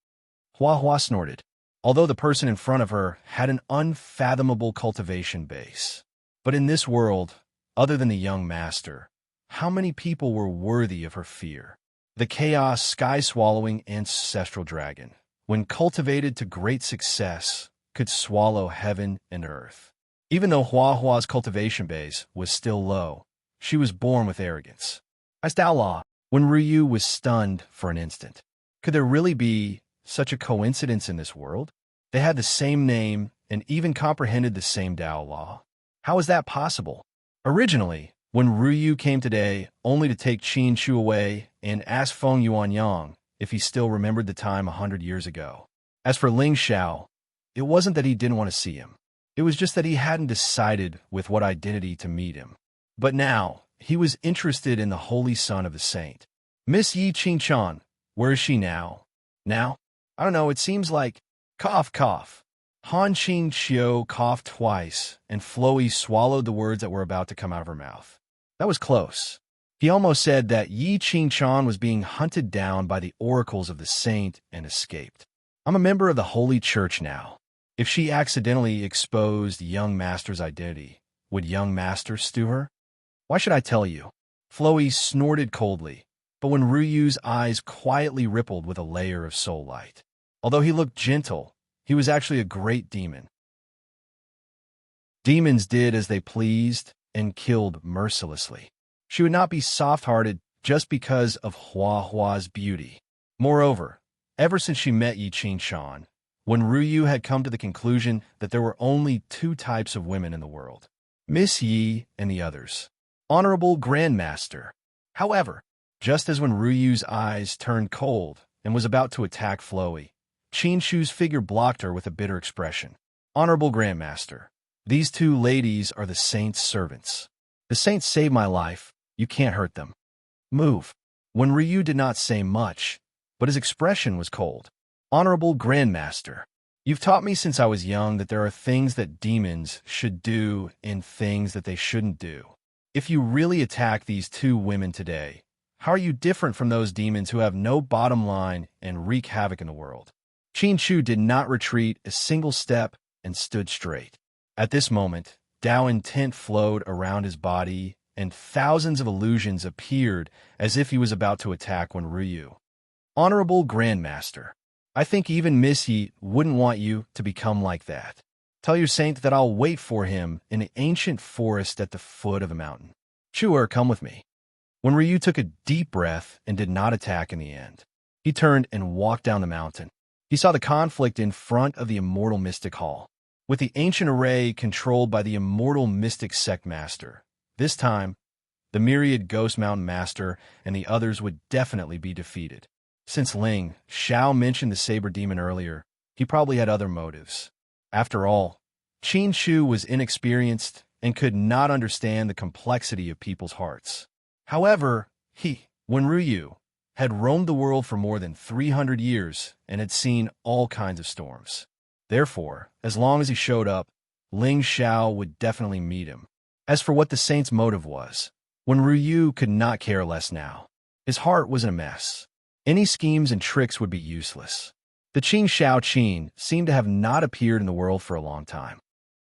Hua Hua snorted, although the person in front of her had an unfathomable cultivation base. But in this world, other than the young master, how many people were worthy of her fear? The chaos sky-swallowing ancestral dragon, when cultivated to great success, could swallow heaven and earth. Even though Hua Hua's cultivation base was still low, she was born with arrogance. Ice Tao law, when Ryu was stunned for an instant. Could there really be such a coincidence in this world? They had the same name and even comprehended the same Tao law. How is that possible? Originally, when Ryu came today only to take Qin Shu away and ask Feng Yuanyang if he still remembered the time 100 years ago. As for Ling Xiao, it wasn't that he didn't want to see him. It was just that he hadn't decided with what identity to meet him. But now, he was interested in the holy son of the saint. Miss Yi Qin-chan, where is she now? Now? I don't know, it seems like... Cough, cough. Han Qin Xiu coughed twice, and Floey swallowed the words that were about to come out of her mouth. That was close. He almost said that Yi Qin-chan was being hunted down by the oracles of the saint and escaped. I'm a member of the Holy Church now. If she accidentally exposed young master's identity, would young master stew her? Why should I tell you? Floey snorted coldly, but when Ryu's eyes quietly rippled with a layer of soul light. Although he looked gentle, he was actually a great demon. Demons did as they pleased and killed mercilessly. She would not be soft-hearted just because of Hua Hua's beauty. Moreover, ever since she met Yi Qin-chan, when Ryu had come to the conclusion that there were only 2 types of women in the world, Miss Yi and the others. Honorable Grandmaster. However, just as when Ryu's eyes turned cold and was about to attack Floey, Qin Shu's figure blocked her with a bitter expression. Honorable Grandmaster, these 2 ladies are the saint's servants. The saints saved my life. You can't hurt them. Move. When Ryu did not say much, but his expression was cold. Honorable Grandmaster, you've taught me since I was young that there are things that demons should do and things that they shouldn't do. If you really attack these 2 women today, How are you different from those demons who have no bottom line and wreak havoc in the world? Qin Chu did not retreat a single step and stood straight. At this moment, Tao intent flowed around his body, and thousands of illusions appeared as if he was about to attack Wenryu. Honorable Grandmaster, I think even Misty wouldn't want you to become like that. Tell your saint that I'll wait for him in the ancient forest at the foot of the mountain. Chuer, come with me. Wenryu took a deep breath and did not attack in the end. He turned and walked down the mountain. He saw the conflict in front of the immortal mystic hall, with the ancient array controlled by the immortal mystic sect master. This time, the myriad ghost mountain master and the others would definitely be defeated. Since Ling Xiao mentioned the saber demon earlier, he probably had other motives. After all, Qin Chu was inexperienced and could not understand the complexity of people's hearts. However, Wenryu, had roamed the world for more than 300 years and had seen all kinds of storms. Therefore, as long as he showed up, Ling Xiao would definitely meet him. As for what the saint's motive was, Wenryu could not care less now. His heart was in a mess. Any schemes and tricks would be useless. The Qin Xiao Qin seemed to have not appeared in the world for a long time.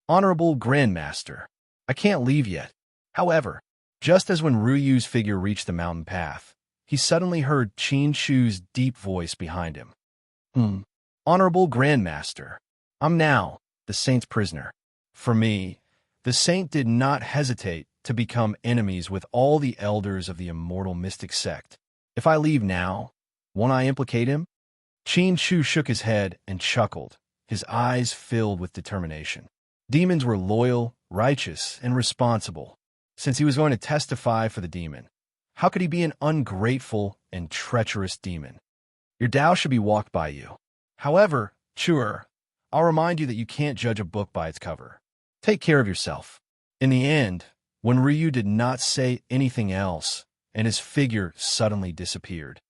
Honorable Grandmaster, I can't leave yet. However, just as Wenryu's figure reached the mountain path, he suddenly heard Qin Chu's deep voice behind him. Honorable Grandmaster, I'm now the saint's prisoner. For me, the saint did not hesitate to become enemies with all the elders of the immortal mystic sect. If I leave now, won't I implicate him? Qin Chu shook his head and chuckled, his eyes filled with determination. Demons were loyal, righteous, and responsible. Since he was going to testify for the demon, how could he be an ungrateful and treacherous demon? Your Tao should be walked by you. However, Chuer, I'll remind you that you can't judge a book by its cover. Take care of yourself. In the end, Wenryu did not say anything else, and his figure suddenly disappeared.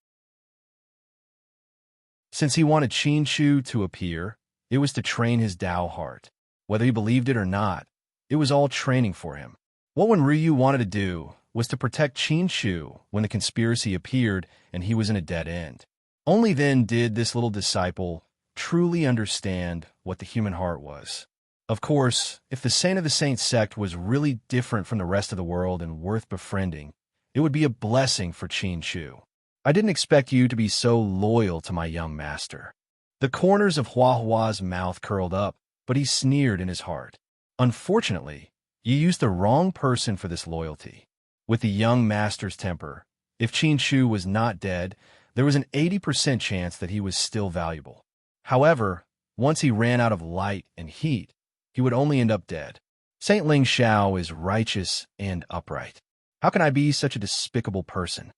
Since he wanted Qin Chu to appear, it was to train his Tao heart. Whether he believed it or not, it was all training for him. What Wenryu wanted to do was to protect Qin Chu when the conspiracy appeared and he was in a dead end. Only then did this little disciple truly understand what the human heart was. Of course, if the saint of the saint sect was really different from the rest of the world and worth befriending, it would be a blessing for Qin Chu. I didn't expect you to be so loyal to my young master. The corners of Hua Hua's mouth curled up, but he sneered in his heart. Unfortunately, you used the wrong person for this loyalty. With the young master's temper, if Qin Chu was not dead, there was an 80% chance that he was still valuable. However, once he ran out of light and heat, he would only end up dead. Saint Ling Xiao is righteous and upright. How can I be such a despicable person?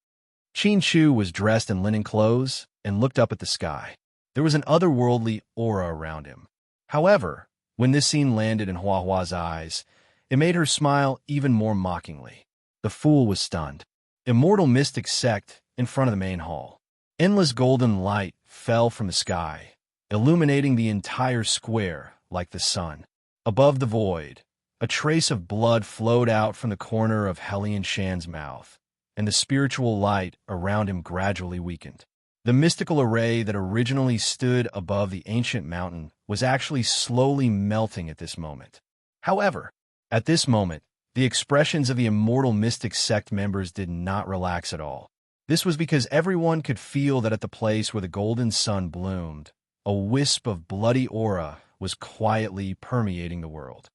Qin Chu was dressed in linen clothes and looked up at the sky. There was an otherworldly aura around him. However, when this scene landed in Hua Hua's eyes, it made her smile even more mockingly. The fool was stunned. Immortal mystic sect in front of the main hall. Endless golden light fell from the sky, illuminating the entire square like the sun. Above the void, a trace of blood flowed out from the corner of Helian Shan's mouth, and the spiritual light around him gradually weakened. The mystical array that originally stood above the ancient mountain was actually slowly melting at this moment. However, at this moment, the expressions of the immortal mystic sect members did not relax at all. This was because everyone could feel that at the place where the golden sun bloomed, a wisp of bloody aura was quietly permeating the world.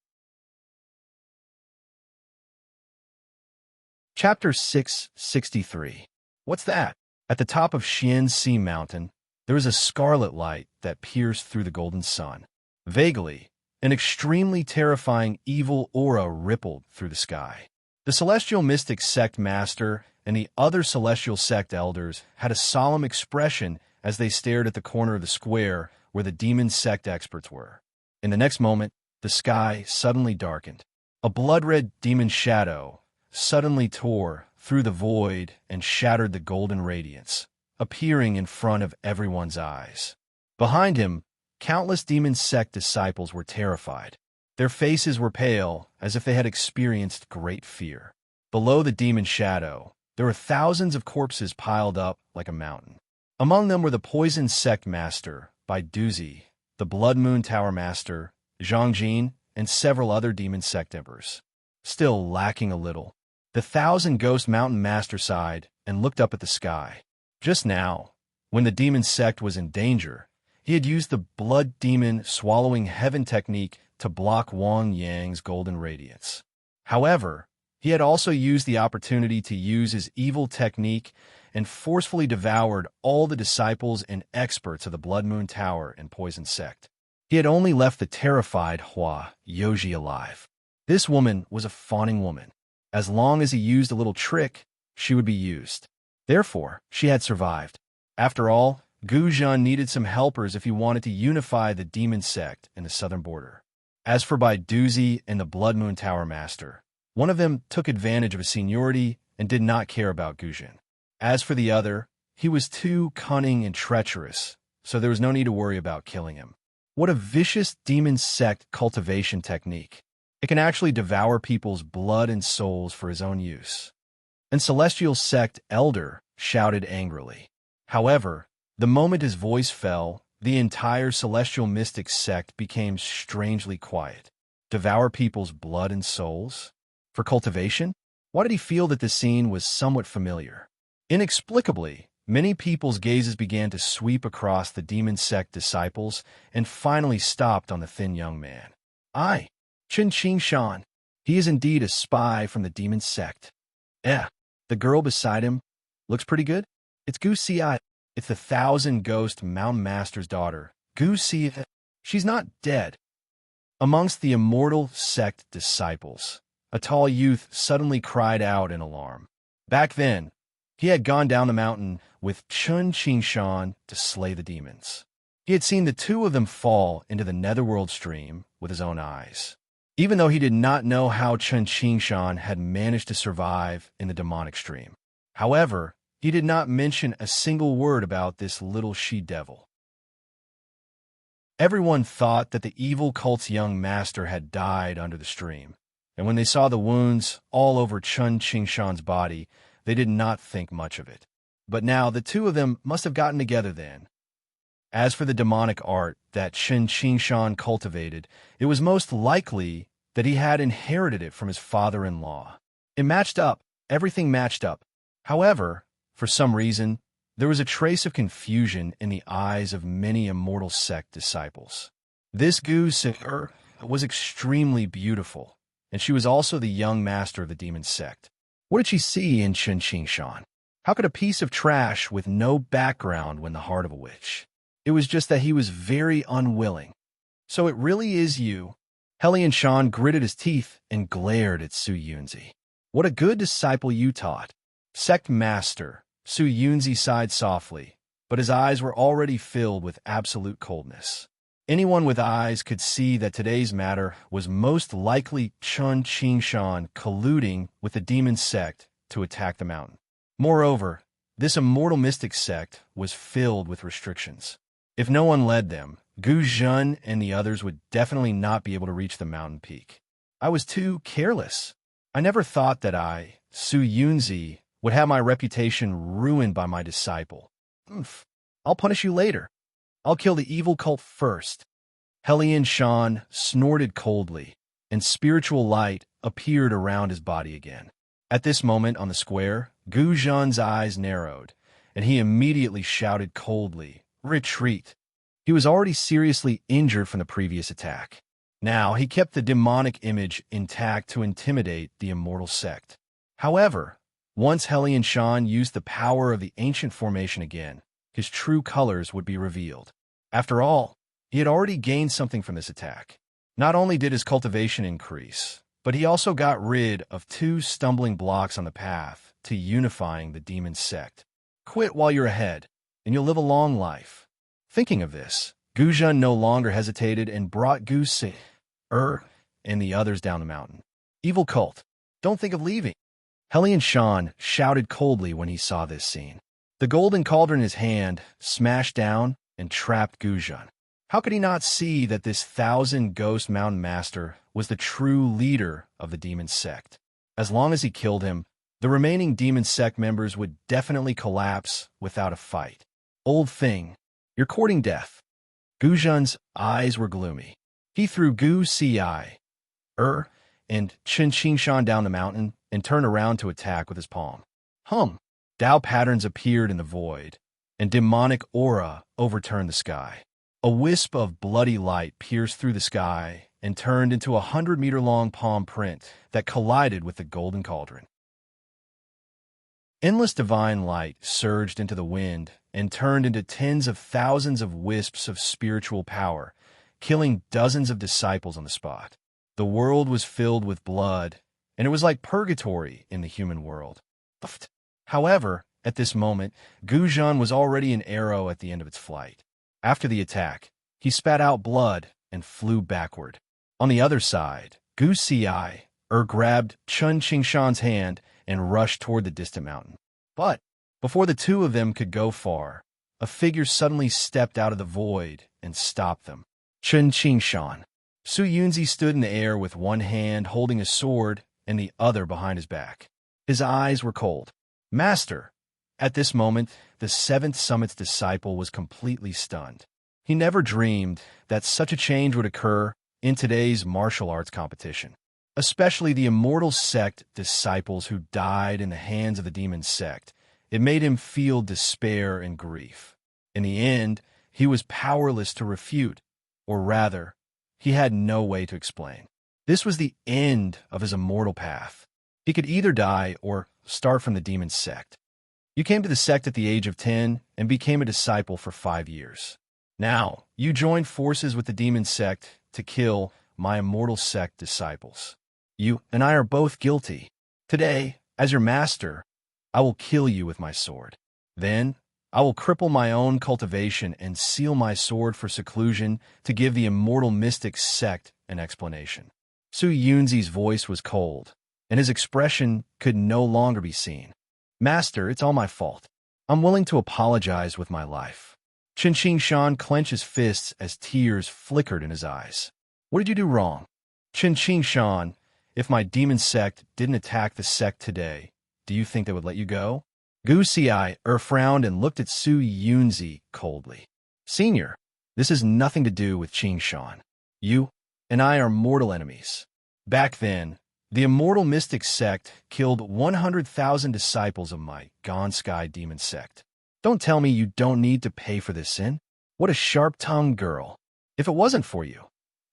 Chapter 663. What's that? At the top of Xian's Sea Mountain, there was a scarlet light that pierced through the golden sun. Vaguely, an extremely terrifying evil aura rippled through the sky. The celestial mystic sect master and the other celestial sect elders had a solemn expression as they stared at the corner of the square where the demon sect experts were. In the next moment, the sky suddenly darkened. A blood-red demon shadow suddenly tore through the void and shattered the golden radiance, appearing in front of everyone's eyes. Behind him, countless demon sect disciples were terrified. Their faces were pale, as if they had experienced great fear. Below the demon shadow, There were thousands of corpses piled up like a mountain. Among them were the Poison Sect Master by Duzi, the Blood Moon Tower Master, Zhongjin, and several other demon sect emperors. Still lacking a little, the Thousand Ghost Mountain Master sighed and looked up at the sky. Just now, when the demon sect was in danger, he had used the Blood Demon Swallowing Heaven technique to block Wang Yang's golden radiance. However, he had also used the opportunity to use his evil technique and forcefully devoured all the disciples and experts of the Blood Moon Tower and Poison Sect. He had only left the terrified Hua Yoji alive. This woman was a fawning woman. As long as he used a little trick, she would be used. Therefore, she had survived. After all, Gu Zhen needed some helpers if he wanted to unify the demon sect in the southern border. As for Bai Duzi and the Blood Moon Tower Master, one of them took advantage of his seniority and did not care about Gu Zhen. As for the other, he was too cunning and treacherous, so there was no need to worry about killing him. What a vicious demon sect cultivation technique. It can actually devour people's blood and souls for his own use. And Celestial Sect Elder shouted angrily. However, the moment his voice fell, the entire Celestial Mystic sect became strangely quiet. Devour people's blood and souls? For cultivation? Why did he feel that the scene was somewhat familiar? Inexplicably, many people's gazes began to sweep across the demon sect disciples and finally stopped on the thin young man. Aye, Chen Qingshan. He is indeed a spy from the demon sect. The girl beside him looks pretty good. It's Gu Xi. It's the Thousand Ghost Mountain Master's daughter, Gu Xi. She's not dead. Amongst the immortal sect disciples, a tall youth suddenly cried out in alarm. Back then, he had gone down the mountain with Chen Qingshan to slay the demons. He had seen the two of them fall into the netherworld stream with his own eyes. Even though he did not know how Chen Qingshan had managed to survive in the demonic stream. However, he did not mention a single word about this little she-devil. Everyone thought that the evil cult's young master had died under the stream, and when they saw the wounds all over Chen Qingshan's body, they did not think much of it. But now the two of them must have gotten together then. As for the demonic art that Chen Qingshan cultivated, it was most likely that he had inherited it from his father-in-law. It matched up. Everything matched up. However, for some reason, there was a trace of confusion in the eyes of many immortal sect disciples. This Gu Xi was extremely beautiful, and she was also the young master of the demon sect. What did she see in Chen Qingshan? How could a piece of trash with no background win the heart of a witch? It was just that he was very unwilling. So it really is you. Hellion Shan gritted his teeth and glared at Su Yunzi. What a good disciple you taught. Sect Master, Su Yunzi sighed softly, but his eyes were already filled with absolute coldness. Anyone with eyes could see that today's matter was most likely Chen Qingshan colluding with the demon sect to attack the mountain. Moreover, this immortal mystic sect was filled with restrictions. If no one led them, Gu Zhen and the others would definitely not be able to reach the mountain peak. I was too careless. I never thought that I, Su Yunzi, would have my reputation ruined by my disciple. I'll punish you later. I'll kill the evil cult first. Hellion Shan snorted coldly, and spiritual light appeared around his body again. At this moment on the square, Gu Zhen's eyes narrowed, and he immediately shouted coldly, "Retreat!" He was already seriously injured from the previous attack. Now he kept the demonic image intact to intimidate the immortal sect. However, once Hellion Shan used the power of the ancient formation again, his true colors would be revealed. After all, he had already gained something from this attack. Not only did his cultivation increase, but he also got rid of 2 stumbling blocks on the path to unifying the demon sect. Quit while you're ahead, and you'll live a long life. Thinking of this, Gu Zhen no longer hesitated and brought Gu Xi, and the others down the mountain. Evil cult, don't think of leaving. Hellion Shan shouted coldly when he saw this scene. The golden cauldron in his hand smashed down and trapped Gu Zhen. How could he not see that this Thousand Ghost Mountain Master was the true leader of the demon sect? As long as he killed him, The remaining demon sect members would definitely collapse without a fight. Old thing, you're courting death. Guzhan's eyes were gloomy. He threw Gu Si, and Chen Qingshan down the mountain and turned around to attack with his palm. Dao patterns appeared in the void, and demonic aura overturned the sky. A wisp of bloody light pierced through the sky and turned into a 100-meter-long palm print that collided with the golden cauldron. Endless divine light surged into the wind and turned into tens of thousands of wisps of spiritual power, killing dozens of disciples on the spot. The world was filled with blood, and it was like purgatory in the human world. However, at this moment, Guzhan was already an arrow at the end of its flight. After the attack, he spat out blood and flew backward. On the other side, Gu Si grabbed Chen Qingshan's hand and rushed toward the distant mountain. But before the two of them could go far, a figure suddenly stepped out of the void and stopped them. Chen Qingshan. Su Yunzi stood in the air with one hand holding a sword and the other behind his back. His eyes were cold. Master! At this moment, the seventh summit's disciple was completely stunned. He never dreamed that such a change would occur in today's martial arts competition, especially the immortal sect disciples who died in the hands of the demon sect. It made him feel despair and grief. In the end, he was powerless to refute, or rather, he had no way to explain. This was the end of his immortal path. He could either die or start from the demon sect. You came to the sect at the age of 10 and became a disciple for 5 years. Now, you joined forces with the demon sect to kill my immortal sect disciples. You and I are both guilty. Today, as your master, I will kill you with my sword. Then, I will cripple my own cultivation and seal my sword for seclusion to give the immortal mystic sect an explanation. Su Yunzi's voice was cold, and his expression could no longer be seen. Master, it's all my fault. I'm willing to apologize with my life. Chen Qingshan clenched his fists as tears flickered in his eyes. What did you do wrong? Chen Qingshan, if my demon sect didn't attack the sect today, do you think they would let you go? Gu Si frowned and looked at Su Yunzi coldly. Senior, this has nothing to do with Qingshan. You and I are mortal enemies. Back then, the immortal mystic sect killed 100,000 disciples of my Gone Sky demon sect. Don't tell me you don't need to pay for this sin. What a sharp-tongued girl. If it wasn't for you,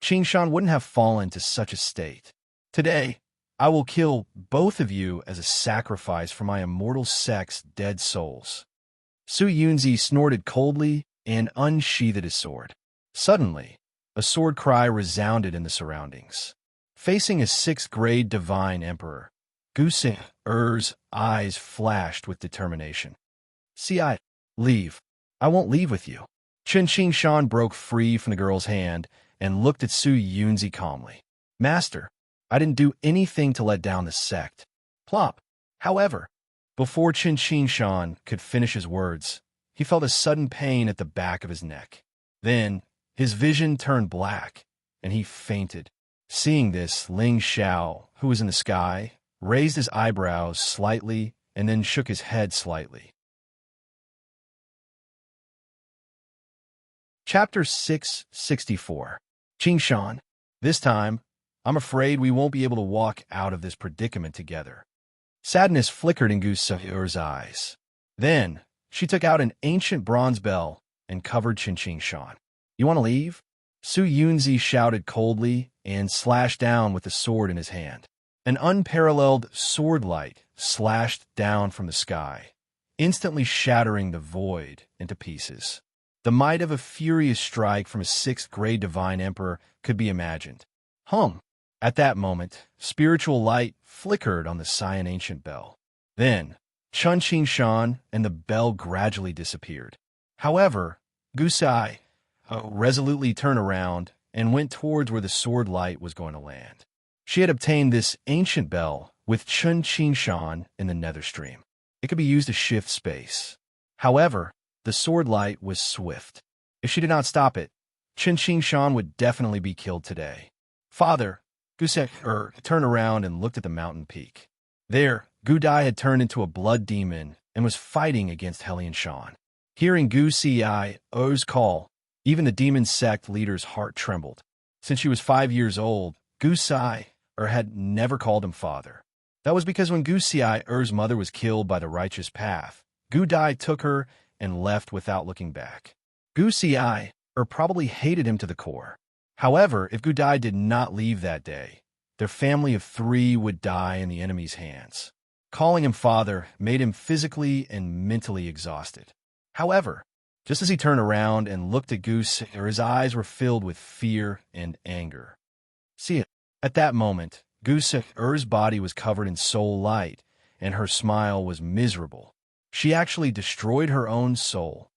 Qingshan wouldn't have fallen to such a state. Today, I will kill both of you as a sacrifice for my immortal sect's dead souls. Su Yunzi snorted coldly and unsheathed his sword. Suddenly, a sword cry resounded in the surroundings. Facing a 6th-grade divine emperor, Gu Si's eyes flashed with determination. Si, leave. I won't leave with you. Chen Qingshan broke free from the girl's hand and looked at Su Yunzi calmly. Master, I didn't do anything to let down the sect. Plop. However, before Chen Qingshan could finish his words, he felt a sudden pain at the back of his neck. Then, his vision turned black, and he fainted. Seeing this, Ling Xiao, who was in the sky, raised his eyebrows slightly and then shook his head slightly. Chapter 664. Qingshan. This time, I'm afraid we won't be able to walk out of this predicament together. Sadness flickered in Gu Si's eyes. Then, she took out an ancient bronze bell and covered Qingshan. You want to leave? Su Yunzi shouted coldly and slashed down with the sword in his hand. An unparalleled sword light slashed down from the sky, instantly shattering the void into pieces. The might of a furious strike from a 6th-grade divine emperor could be imagined. At that moment, spiritual light flickered on the cyan ancient bell. Then, Chen Qingshan and the bell gradually disappeared. However, Gu Si resolutely turned around and went towards where the sword light was going to land. She had obtained this ancient bell with Chen Qingshan in the nether stream. It could be used to shift space. However, the sword light was swift. If she did not stop it, Chen Qingshan would definitely be killed today. Father, Gu Si turned around and looked at the mountain peak. There, Gu Dai had turned into a blood demon and was fighting against Hellion Shan. Hearing Gu Ci's call, even the demon sect leader's heart trembled. Since she was 5 years old, Gu Ci had never called him father. That was because when Gu Ci's mother was killed by the righteous path, Gu Dai took her and left without looking back. Gu Ci probably hated him to the core. However, if Gu Dai did not leave that day, their family of 3 would die in the enemy's hands. Calling him father made him physically and mentally exhausted. However, just as he turned around and looked at Goose, his eyes were filled with fear and anger. See, at that moment, Goose's body was covered in soul light, and her smile was miserable. She actually destroyed her own soul.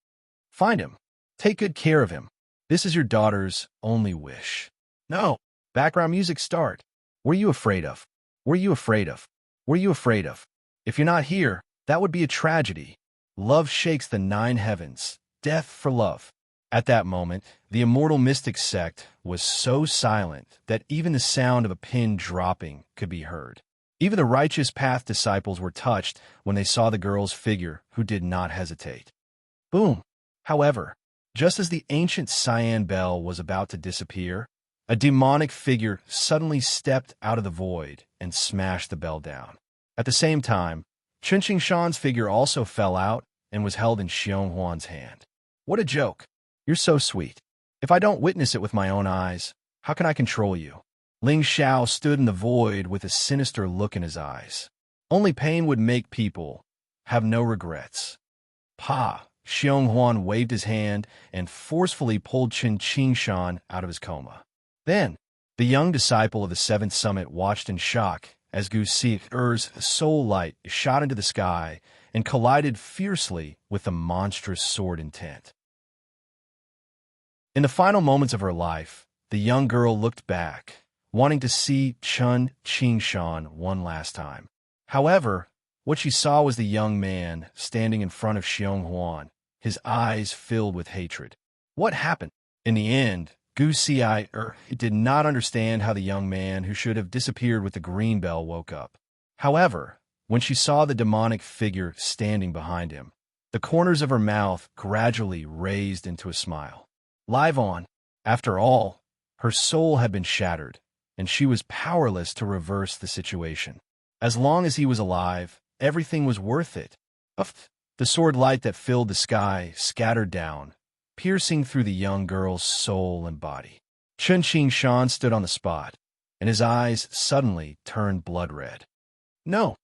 Find him. Take good care of him. This is your daughter's only wish. No. Background music start. What are you afraid of? What are you afraid of? What are you afraid of? If you're not here, that would be a tragedy. Love shakes the 9 heavens. Death for love. At that moment, the immortal mystic sect was so silent that even the sound of a pin dropping could be heard. Even the righteous path disciples were touched when they saw the girl's figure, who did not hesitate. Boom! However, just as the ancient cyan bell was about to disappear, a demonic figure suddenly stepped out of the void and smashed the bell down. At the same time, Chen Qingshan's figure also fell out and was held in Xiong Huan's hand. What a joke! You're so sweet. If I don't witness it with my own eyes, how can I control you? Ling Xiao stood in the void with a sinister look in his eyes. Only pain would make people have no regrets. Pa! Xiong Huan waved his hand and forcefully pulled Chen Qingshan out of his coma. Then, the young disciple of the 7th Summit watched in shock as Gu Ci's soul light shot into the sky and collided fiercely with the monstrous sword intent. In the final moments of her life, the young girl looked back, wanting to see Chen Qingshan one last time. However, what she saw was the young man standing in front of Xiong Huan, his eyes filled with hatred. What happened? In the end, Gu Ci did not understand how the young man who should have disappeared with the green bell woke up. However, when she saw the demonic figure standing behind him, the corners of her mouth gradually raised into a smile. Live on. After all, her soul had been shattered, and she was powerless to reverse the situation. As long as he was alive, everything was worth it. The sword light that filled the sky scattered down, piercing through the young girl's soul and body. Chen Qingshan stood on the spot, and his eyes suddenly turned blood red. No!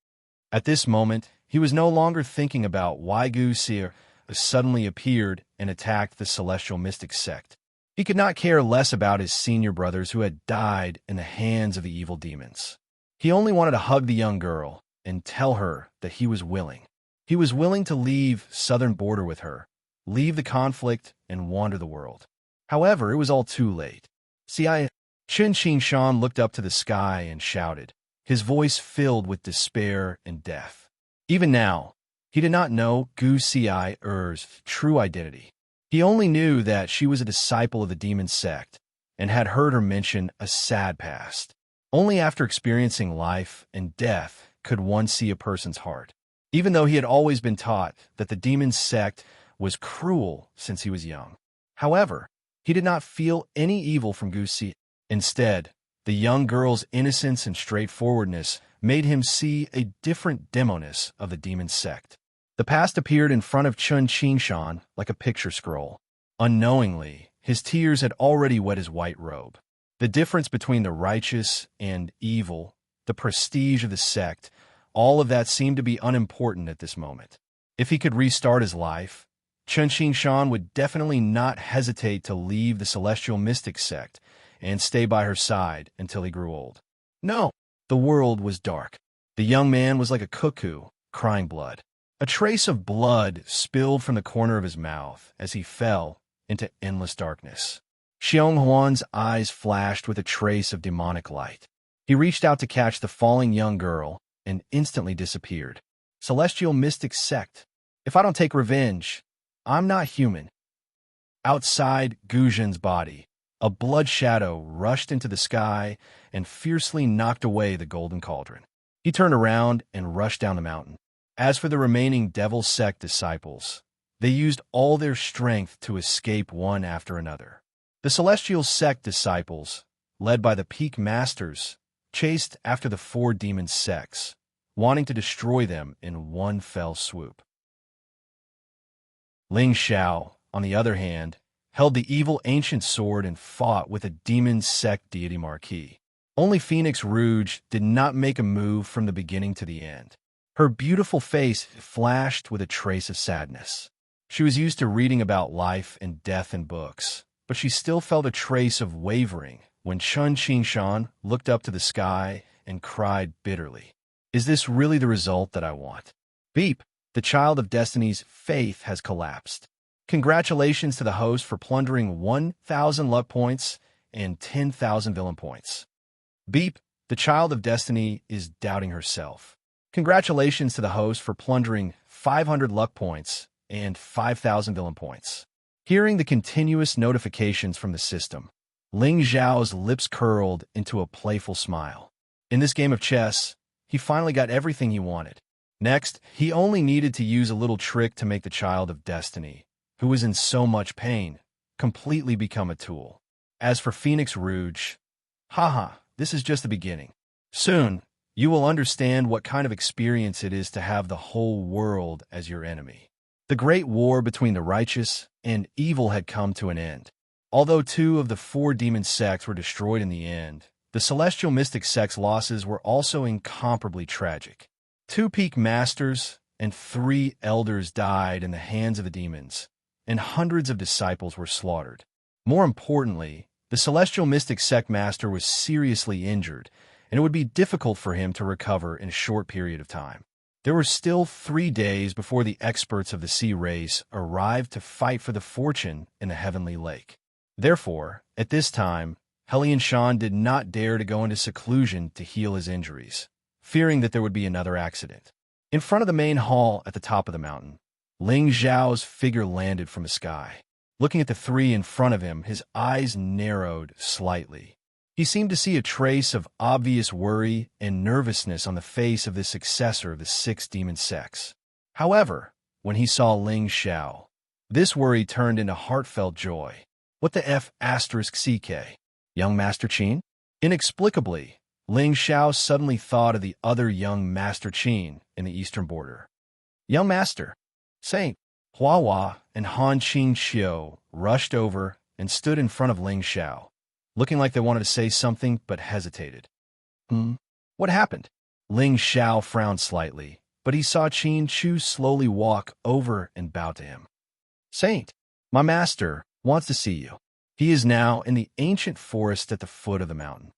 At this moment, he was no longer thinking about why Gu Ci suddenly appeared and attacked the celestial mystic sect. He could not care less about his senior brothers who had died in the hands of the evil demons. He only wanted to hug the young girl and tell her that he was willing. He was willing to leave southern border with her, leave the conflict, and wander the world. However, it was all too late. Chen Qingshan looked up to the sky and shouted, his voice filled with despair and death. Even now, he did not know Gu Ci's true identity. He only knew that she was a disciple of the demon sect and had heard her mention a sad past. Only after experiencing life and death could one see a person's heart. Even though he had always been taught that the demon sect was cruel since he was young. However, he did not feel any evil from Gu Ci. Instead, the young girl's innocence and straightforwardness made him see a different demoness of the demon sect. The past appeared in front of Chen Qingshan like a picture scroll. Unknowingly, his tears had already wet his white robe. The difference between the righteous and evil, the prestige of the sect, all of that seemed to be unimportant at this moment. If he could restart his life, Chen Qingshan would definitely not hesitate to leave the celestial mystic sect and stay by her side until he grew old. No, the world was dark. The young man was like a cuckoo, crying blood. A trace of blood spilled from the corner of his mouth as he fell into endless darkness. Xiong Huan's eyes flashed with a trace of demonic light. He reached out to catch the falling young girl and instantly disappeared. Celestial mystic sect. If I don't take revenge, I'm not human. Outside Gu Zhen's body, a blood shadow rushed into the sky and fiercely knocked away the golden cauldron. He turned around and rushed down the mountain. As for the remaining devil sect disciples, they used all their strength to escape one after another. The celestial sect disciples, led by the peak masters, chased after the four demon sects, wanting to destroy them in one fell swoop. Ling Xiao, on the other hand, held the evil ancient sword and fought with a demon sect deity marquee. Only Phoenix Rouge did not make a move from the beginning to the end. Her beautiful face flashed with a trace of sadness. She was used to reading about life and death in books, but she still felt a trace of wavering when Chun Qingshan looked up to the sky and cried bitterly. Is this really the result that I want? Beep, the child of destiny's faith has collapsed. Congratulations to the host for plundering 1,000 luck points and 10,000 villain points. Beep, the child of destiny is doubting herself. Congratulations to the host for plundering 500 luck points and 5,000 villain points. Hearing the continuous notifications from the system, Ling Zhao's lips curled into a playful smile. In this game of chess, he finally got everything he wanted. Next, he only needed to use a little trick to make the child of destiny, who was in so much pain, completely become a tool. As for Phoenix Rouge, haha, this is just the beginning. Soon, you will understand what kind of experience it is to have the whole world as your enemy. The great war between the righteous and evil had come to an end. Although 2 of the 4 demon sects were destroyed in the end, the celestial mystic sect's losses were also incomparably tragic. 2 peak masters and 3 elders died in the hands of the demons, and hundreds of disciples were slaughtered. More importantly, the celestial mystic sect master was seriously injured, and it would be difficult for him to recover in a short period of time. There were still 3 days before the experts of the sea race arrived to fight for the fortune in the heavenly lake. Therefore, at this time, Hellion Shan did not dare to go into seclusion to heal his injuries, fearing that there would be another accident. In front of the main hall at the top of the mountain, Ling Zhao's figure landed from the sky. Looking at the 3 in front of him, his eyes narrowed slightly. He seemed to see a trace of obvious worry and nervousness on the face of the successor of the 6 demon sects. However, when he saw Ling Xiao, this worry turned into heartfelt joy. What the F*** CK? Young Master Qin? Inexplicably, Ling Xiao suddenly thought of the other young Master Qin in the eastern border. Young Master, Saint, Hua Hua and Han Qing Xiu rushed over and stood in front of Ling Xiao, looking like they wanted to say something but hesitated. What happened? Ling Xiao frowned slightly, but he saw Qin Chu slowly walk over and bow to him. Saint, my master wants to see you. He is now in the ancient forest at the foot of the mountain.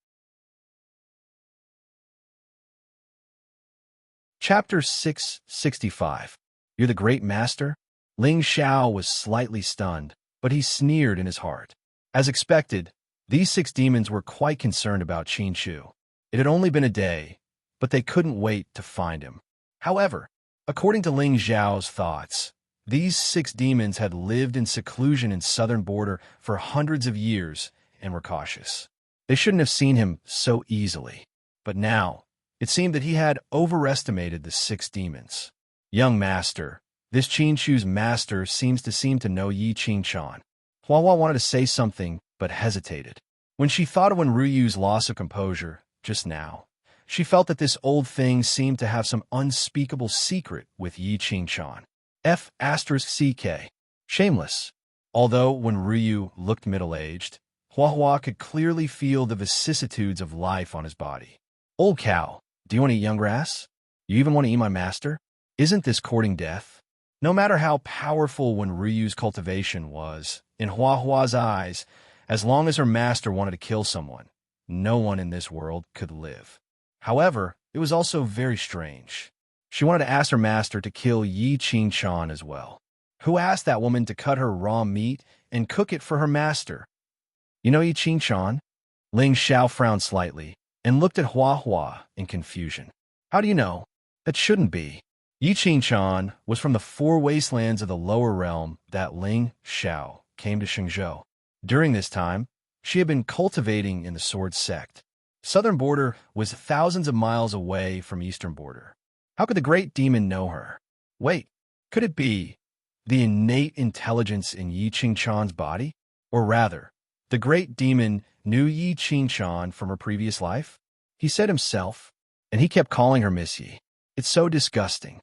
Chapter 665. You're the great master? Ling Xiao was slightly stunned, but he sneered in his heart. As expected, these 6 demons were quite concerned about Qin Chu. It had only been a day, but they couldn't wait to find him. However, according to Ling Xiao's thoughts, these 6 demons had lived in seclusion in southern border for hundreds of years and were cautious. They shouldn't have seen him so easily. But now, it seemed that he had overestimated the 6 demons. Young master, this Qin Chu's master seems to know Yi Qingshan. Hua Hua wanted to say something, but hesitated. When she thought of Ryu's loss of composure just now, she felt that this old thing seemed to have some unspeakable secret with Yi Qingshan. F***CK. Shameless. Although when Ryu looked middle-aged, Hua Hua could clearly feel the vicissitudes of life on his body. Old cow, do you want to eat young grass? You even want to eat my master? Isn't this courting death? No matter how powerful when Ryu's cultivation was, in Hua Hua's eyes, as long as her master wanted to kill someone, no one in this world could live. However, it was also very strange. She wanted to ask her master to kill Yi Qingshan as well. Who asked that woman to cut her raw meat and cook it for her master? You know Yi Qingshan? Ling Xiao frowned slightly and looked at Hua Hua in confusion. How do you know? That shouldn't be. Yi Qingshan was from the 4 wastelands of the lower realm that Ling Xiao came to Shenzhou. During this time, she had been cultivating in the sword sect. Southern border was thousands of miles away from eastern border. How could the great demon know her? Wait, could it be the innate intelligence in Yi Qingchan's body? Or rather, the great demon knew Yi Qingchan from her previous life? He said himself, and he kept calling her Miss Yi. It's so disgusting.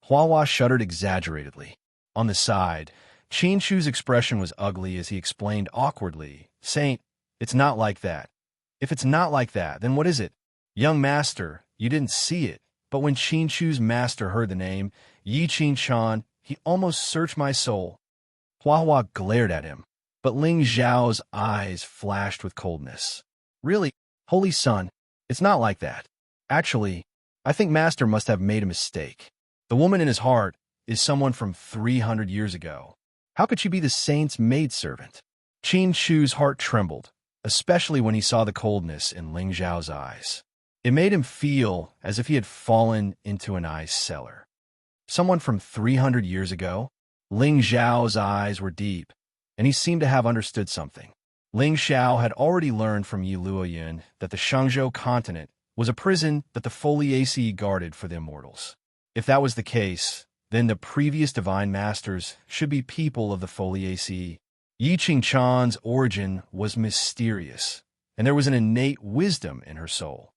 Hua shuddered exaggeratedly. On the side, Qin Shu's expression was ugly as he explained awkwardly, saying, "It's not like that. If it's not like that, then what is it? Young master, you didn't see it." But when Qin Shu's master heard the name, Yi Qingchan, he almost searched my soul. Hua glared at him, but Ling Zhao's eyes flashed with coldness. Really, holy son, it's not like that. Actually, I think master must have made a mistake. The woman in his heart is someone from 300 years ago. How could she be the saint's maidservant? Qin Shu's heart trembled, especially when he saw the coldness in Ling Zhao's eyes. It made him feel as if he had fallen into an ice cellar. Someone from 300 years ago? Ling Zhao's eyes were deep, and he seemed to have understood something. Ling Xiao had already learned from Yi Luoyun that the Shangzhou continent was a prison that the Foliaceae guarded for the immortals. If that was the case, then the previous divine masters should be people of the Foliaceae. Yi Qingchan's origin was mysterious, and there was an innate wisdom in her soul.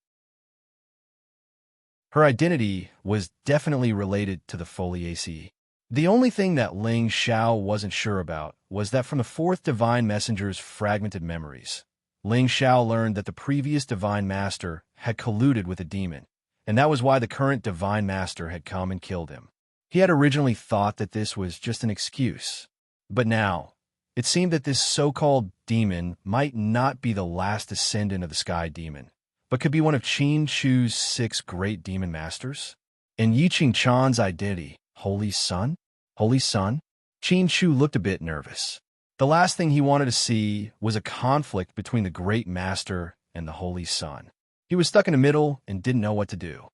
Her identity was definitely related to the Foliaceae. The only thing that Ling Xiao wasn't sure about was that from the fourth divine messenger's fragmented memories, Ling Xiao learned that the previous divine master had colluded with a demon, and that was why the current divine master had come and killed him. He had originally thought that this was just an excuse, but now it seemed that this so-called demon might not be the last descendant of the sky demon, but could be one of Qin Shu's 6 great demon masters. And Yi Qingchan's identity, Holy Sun? Holy Sun? Qin Shu looked a bit nervous. The last thing he wanted to see was a conflict between the great master and the Holy Sun. He was stuck in the middle and didn't know what to do.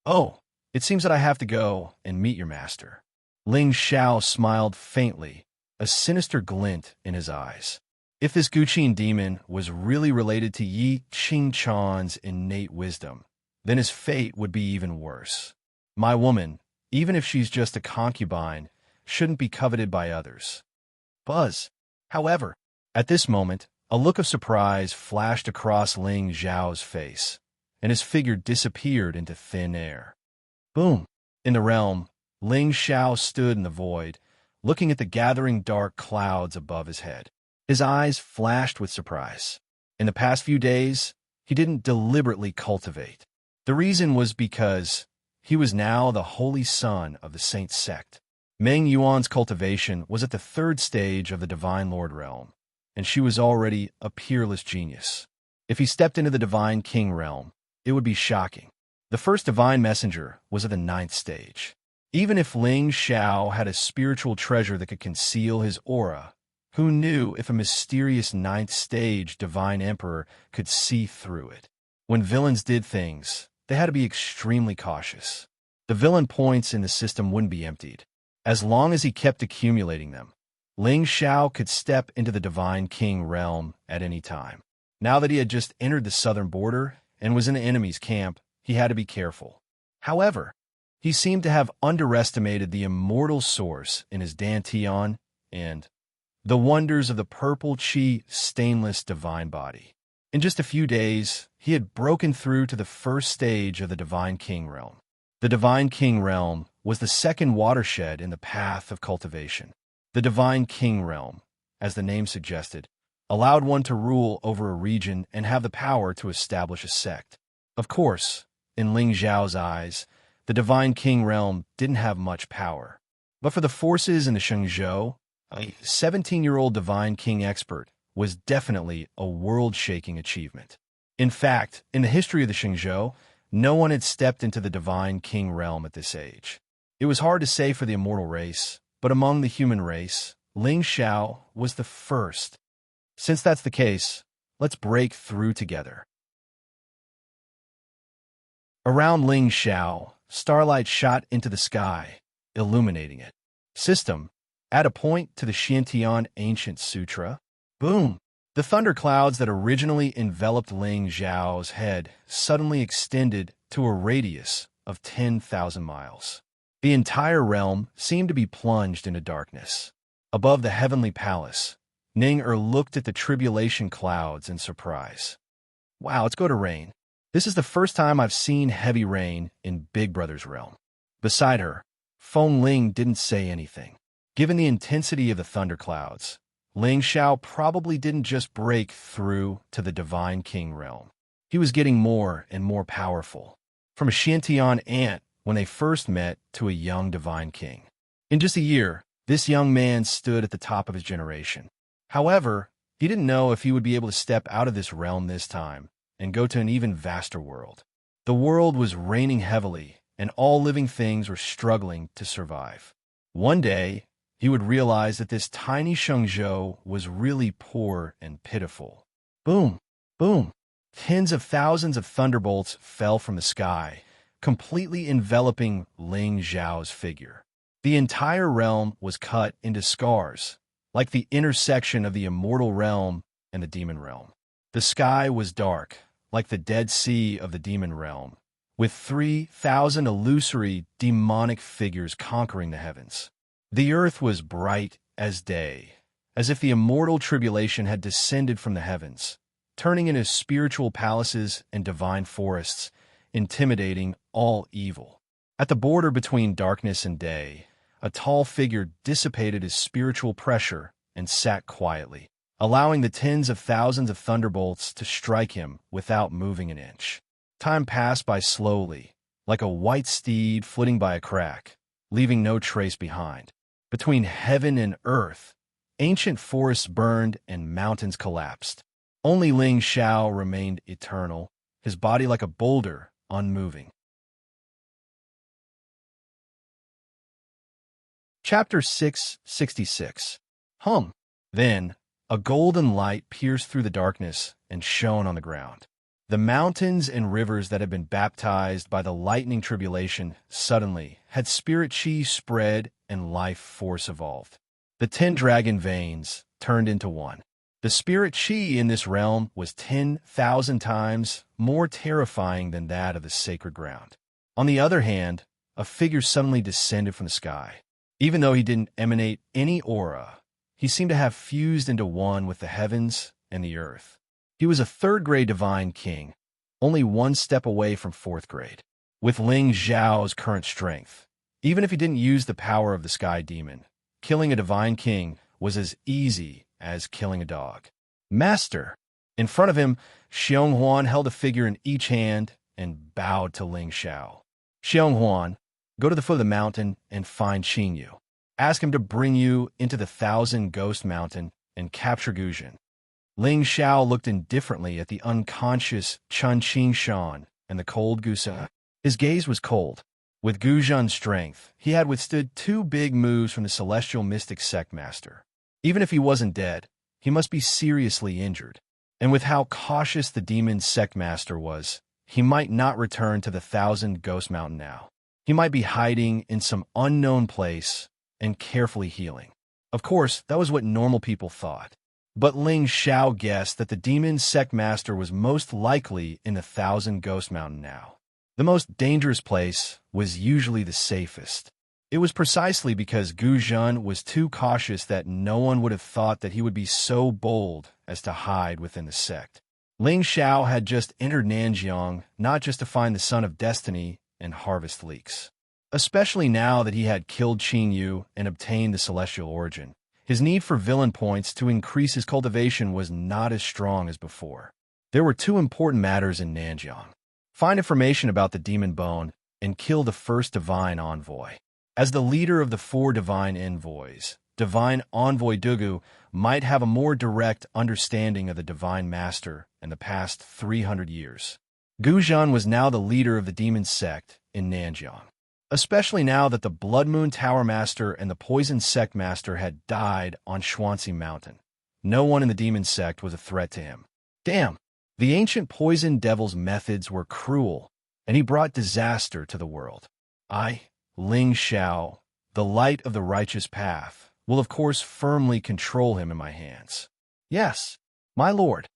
"Oh, it seems that I have to go and meet your master." Ling Xiao smiled faintly, a sinister glint in his eyes. If this Guqin demon was really related to Yi Qingchan's innate wisdom, then his fate would be even worse. My woman, even if she's just a concubine, shouldn't be coveted by others. Buzz. However, at this moment, a look of surprise flashed across Ling Zhao's face, and his figure disappeared into thin air. Boom! In the realm, Ling Xiao stood in the void, looking at the gathering dark clouds above his head. His eyes flashed with surprise. In the past few days, he didn't deliberately cultivate. The reason was because he was now the holy son of the Saint sect. Meng Yuan's cultivation was at the 3rd stage of the Divine Lord realm, and she was already a peerless genius. If he stepped into the Divine King realm, it would be shocking. The first divine messenger was at the 9th stage. Even if Ling Xiao had a spiritual treasure that could conceal his aura, who knew if a mysterious 9th stage divine emperor could see through it? When villains did things, they had to be extremely cautious. The villain points in the system wouldn't be emptied. As long as he kept accumulating them, Ling Xiao could step into the Divine King realm at any time. Now that he had just entered the southern border and was in the enemy's camp, he had to be careful. However, he seemed to have underestimated the immortal source in his dantian and the wonders of the purple qi stainless divine body. In just a few days, he had broken through to the 1st stage of the Divine King realm. The Divine King realm was the 2nd watershed in the path of cultivation. The Divine King realm, as the name suggested, allowed one to rule over a region and have the power to establish a sect. Of course, in Ling Zhao's eyes, the Divine King realm didn't have much power. But for the forces in the Shangzhou, a 17-year-old Divine King expert was definitely a world-shaking achievement. In fact, in the history of the Shangzhou, no one had stepped into the Divine King realm at this age. It was hard to say for the immortal race, but among the human race, Ling Xiao was the first. Since that's the case, let's break through together. Around Ling Xiao, starlight shot into the sky, illuminating it. System, add a point to the Xiantian Ancient Sutra. Boom! The thunderclouds that originally enveloped Ling Xiao's head suddenly extended to a radius of 10,000 miles. The entire realm seemed to be plunged into darkness. Above the heavenly palace, Ning-Er looked at the tribulation clouds in surprise. Wow, it's going to rain. This is the first time I've seen heavy rain in Big Brother's realm. Beside her, Feng Ling didn't say anything. Given the intensity of the thunderclouds, Ling Xiao probably didn't just break through to the Divine King realm. He was getting more and more powerful. From a Shantian ant when they first met to a young Divine King. In just a year, this young man stood at the top of his generation. However, he didn't know if he would be able to step out of this realm this time and go to an even vaster world. The world was raining heavily, and all living things were struggling to survive. One day, he would realize that this tiny Shengzhou was really poor and pitiful. Boom! Boom! Tens of thousands of thunderbolts fell from the sky, completely enveloping Ling Xiao's figure. The entire realm was cut into scars, like the intersection of the immortal realm and the demon realm. The sky was dark, like the Dead Sea of the demon realm, with 3,000 illusory demonic figures conquering the heavens. The earth was bright as day, as if the immortal tribulation had descended from the heavens, turning into spiritual palaces and divine forests, intimidating all evil. At the border between darkness and day, a tall figure dissipated his spiritual pressure and sat quietly, allowing the tens of thousands of thunderbolts to strike him without moving an inch. Time passed by slowly, like a white steed flitting by a crack, leaving no trace behind. Between heaven and earth, ancient forests burned and mountains collapsed. Only Ling Xiao remained eternal, his body like a boulder, unmoving. Chapter 666. Then, a golden light pierced through the darkness and shone on the ground. The mountains and rivers that had been baptized by the lightning tribulation suddenly had spirit chi spread and life force evolved. The 10 dragon veins turned into one. The spirit chi in this realm was 10,000 times more terrifying than that of the sacred ground. On the other hand, a figure suddenly descended from the sky. Even though he didn't emanate any aura, he seemed to have fused into one with the heavens and the earth. He was a third-grade divine king, only one step away from fourth grade. With Ling Xiao's current strength, even if he didn't use the power of the sky demon, killing a divine king was as easy as killing a dog. Master! In front of him, Xiong Huan held a figure in each hand and bowed to Ling Xiao. Xiong Huan, go to the foot of the mountain and find Qing Yu. Ask him to bring you into the 1,000 Ghost Mountain and capture Guzhan. Ling Xiao looked indifferently at the unconscious Chun Qingshan and the cold Guzhan. His gaze was cold. With Guzhan's strength, he had withstood 2 big moves from the celestial mystic sect master. Even if he wasn't dead, he must be seriously injured. And with how cautious the demon sect master was, he might not return to the 1,000 Ghost Mountain now. He might be hiding in some unknown place and carefully healing. Of course, that was what normal people thought. But Ling Xiao guessed that the demon sect master was most likely in the 1,000 Ghost Mountain now. The most dangerous place was usually the safest. It was precisely because Guzhan was too cautious that no one would have thought that he would be so bold as to hide within the sect. Ling Xiao had just entered Nanjiang not just to find the Son of Destiny and harvest leeks. Especially now that he had killed Qing Yu and obtained the celestial origin. His need for villain points to increase his cultivation was not as strong as before. There were 2 important matters in Nanjiang. Find information about the demon bone and kill the first divine envoy. As the leader of the 4 divine envoys, Divine Envoy Dugu might have a more direct understanding of the Divine Master in the past 300 years. Guzhan was now the leader of the demon sect in Nanjiang. Especially now that the Blood Moon Tower Master and the Poison Sect Master had died on Xuanxi Mountain. No one in the demon sect was a threat to him. Damn, the ancient poison devil's methods were cruel, and he brought disaster to the world. I, Ling Xiao, the light of the righteous path, will of course firmly control him in my hands. Yes, My lord.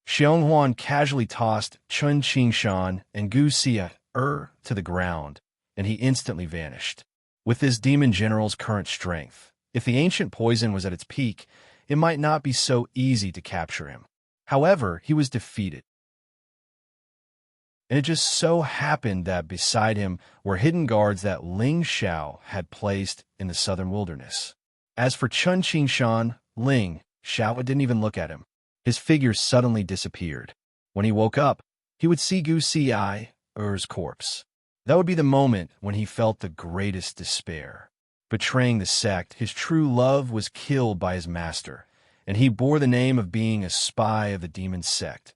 Xionghuan casually tossed Chun Qingshan and Gu Xia to the ground, and he instantly vanished. With this demon general's current strength, if the ancient poison was at its peak, it might not be so easy to capture him. However, he was defeated. And it just so happened that beside him were hidden guards that Ling Xiao had placed in the southern wilderness. As for Chun Qingshan, Ling Xiao didn't even look at him. His figure suddenly disappeared. When he woke up, he would see Gu Si's corpse. That would be the moment when he felt the greatest despair. Betraying the sect, his true love was killed by his master, and he bore the name of being a spy of the demon sect.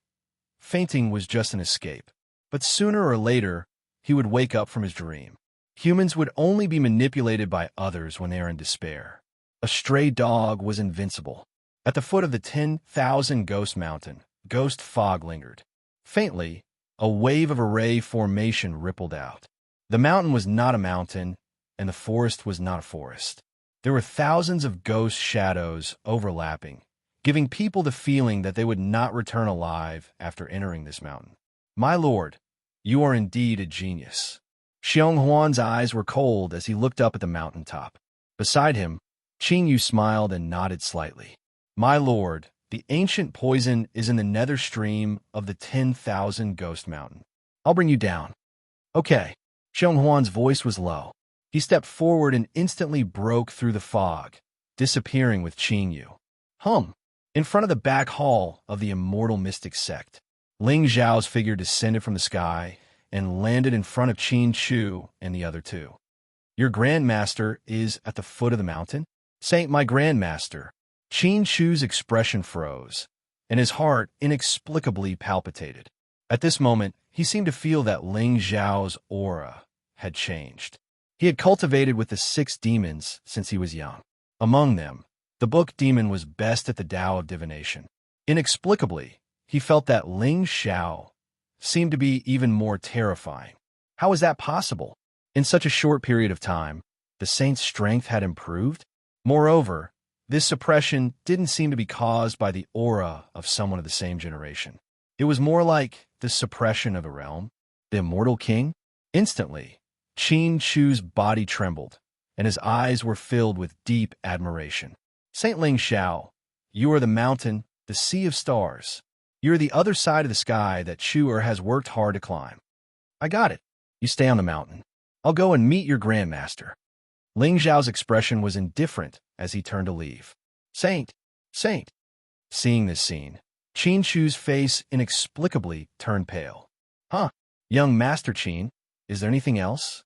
Fainting was just an escape, but sooner or later, he would wake up from his dream. Humans would only be manipulated by others when they are in despair. A stray dog was invincible. At the foot of the 10,000 Ghost Mountain, ghost fog lingered. Faintly, a wave of array formation rippled out. The mountain was not a mountain, and the forest was not a forest. There were thousands of ghost shadows overlapping, giving people the feeling that they would not return alive after entering this mountain. My lord, you are indeed a genius. Xionghuan's eyes were cold as he looked up at the mountaintop. Beside him, Qing Yu smiled and nodded slightly. My lord, the ancient poison is in the nether stream of the 10,000 Ghost Mountain. I'll bring you down. Okay. Xionghuan's voice was low. He stepped forward and instantly broke through the fog, disappearing with Qing Yu. In front of the back hall of the immortal mystic sect, Ling Zhao's figure descended from the sky and landed in front of Qin Chu and the other two. Your grandmaster is at the foot of the mountain? Saint, my grandmaster. Qin Chu's expression froze, and his heart inexplicably palpitated. At this moment, he seemed to feel that Ling Zhao's aura had changed. He had cultivated with the 6 demons since he was young. Among them, the book demon was best at the Tao of divination. Inexplicably, he felt that Ling Xiao seemed to be even more terrifying. How was that possible? In such a short period of time, the saint's strength had improved? Moreover, this suppression didn't seem to be caused by the aura of someone of the same generation. It was more like the suppression of a realm, the immortal king. Instantly, Qin Chu's body trembled, and his eyes were filled with deep admiration. Saint Ling Xiao, you are the mountain, the sea of stars. You're the other side of the sky that Chu has worked hard to climb. I got it. You stay on the mountain. I'll go and meet your grandmaster. Ling Zhao's expression was indifferent as he turned to leave. Saint! Seeing this scene, Qin Chu's face inexplicably turned pale. Young Master Qin, is there anything else?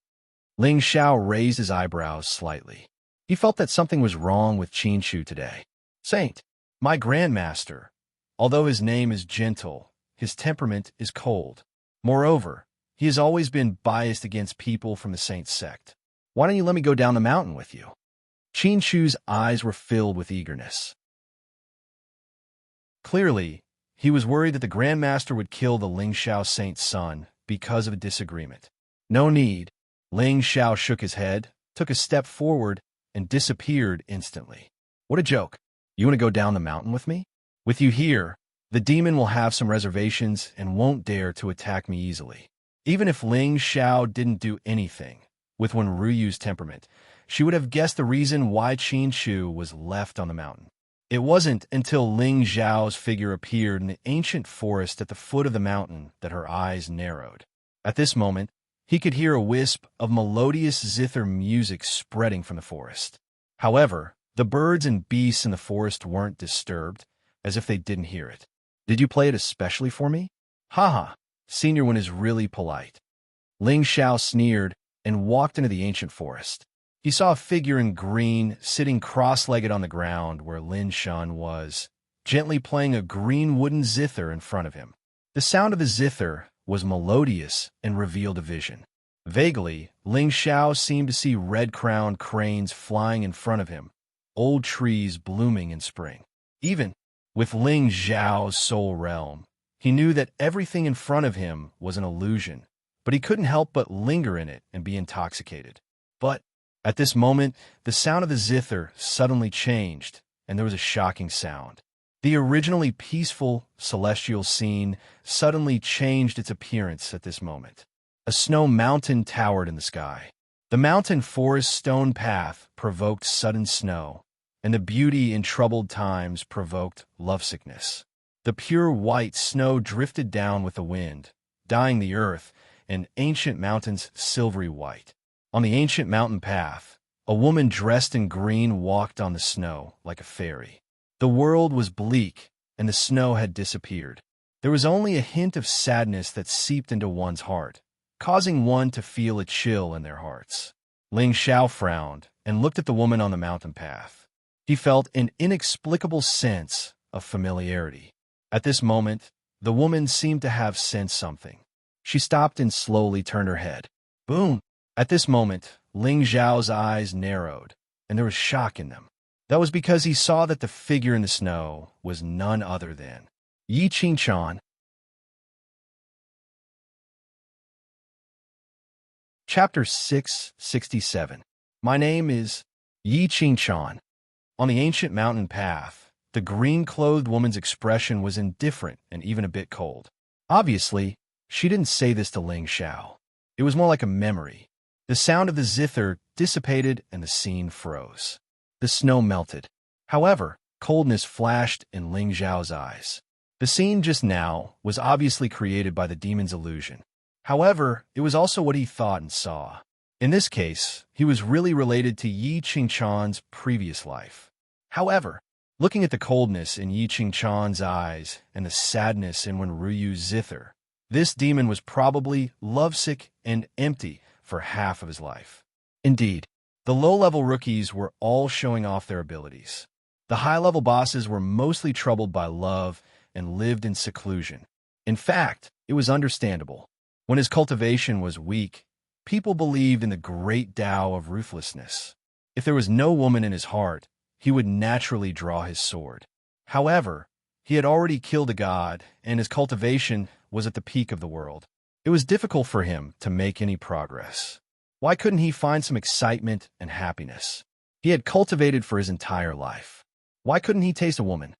Ling Xiao raised his eyebrows slightly. He felt that something was wrong with Qin Chu today. Saint, my grandmaster. Although his name is gentle, his temperament is cold. Moreover, he has always been biased against people from the Saint sect. Why don't you let me go down the mountain with you? Qin Chu's eyes were filled with eagerness. Clearly, he was worried that the Grandmaster would kill the Ling Xiao Saint's son because of a disagreement. No need. Ling Xiao shook his head, took a step forward, and disappeared instantly. What a joke. You want to go down the mountain with me? With you here, the demon will have some reservations and won't dare to attack me easily. Even if Ling Xiao didn't do anything, with Wenruyu's temperament, she would have guessed the reason why Qin Chu was left on the mountain. It wasn't until Ling Zhao's figure appeared in the ancient forest at the foot of the mountain that her eyes narrowed. At this moment, he could hear a wisp of melodious zither music spreading from the forest. However, the birds and beasts in the forest weren't disturbed, as if they didn't hear it. Did you play it especially for me? Haha, Senior One is really polite. Ling Xiao sneered and walked into the ancient forest. He saw a figure in green sitting cross-legged on the ground where Lin Shan was, gently playing a green wooden zither in front of him. The sound of the zither was melodious and revealed a vision. Vaguely, Ling Xiao seemed to see red-crowned cranes flying in front of him, old trees blooming in spring. Even with Ling Zhao's soul realm, he knew that everything in front of him was an illusion, but he couldn't help but linger in it and be intoxicated. But at this moment, the sound of the zither suddenly changed, and there was a shocking sound. The originally peaceful, celestial scene suddenly changed its appearance at this moment. A snow mountain towered in the sky. The mountain forest stone path provoked sudden snow, and the beauty in troubled times provoked lovesickness. The pure white snow drifted down with the wind, dyeing the earth and ancient mountains silvery white. On the ancient mountain path, a woman dressed in green walked on the snow like a fairy. The world was bleak, and the snow had disappeared. There was only a hint of sadness that seeped into one's heart, causing one to feel a chill in their hearts. Ling Xiao frowned and looked at the woman on the mountain path. He felt an inexplicable sense of familiarity. At this moment, the woman seemed to have sensed something. She stopped and slowly turned her head. Boom! At this moment, Ling Xiao's eyes narrowed, and there was shock in them. That was because he saw that the figure in the snow was none other than Yi Qingchuan. Chapter 667. My name is Yi Qingchuan. On the ancient mountain path, the green-clothed woman's expression was indifferent and even a bit cold. Obviously, she didn't say this to Ling Xiao. It was more like a memory. The sound of the zither dissipated and the scene froze. The snow melted. However, coldness flashed in Ling Xiao's eyes. The scene just now was obviously created by the demon's illusion. However, it was also what he thought and saw. In this case, he was really related to Yi Qingchuan's previous life. However, looking at the coldness in Yi Qingchuan's eyes and the sadness in Wenruyu's zither, this demon was probably lovesick and empty for half of his life. Indeed, the low-level rookies were all showing off their abilities. The high-level bosses were mostly troubled by love and lived in seclusion. In fact, it was understandable. When his cultivation was weak, people believed in the great Tao of ruthlessness. If there was no woman in his heart, he would naturally draw his sword. However, he had already killed a god, and his cultivation was at the peak of the world. It was difficult for him to make any progress. Why couldn't he find some excitement and happiness? He had cultivated for his entire life. Why couldn't he taste a woman?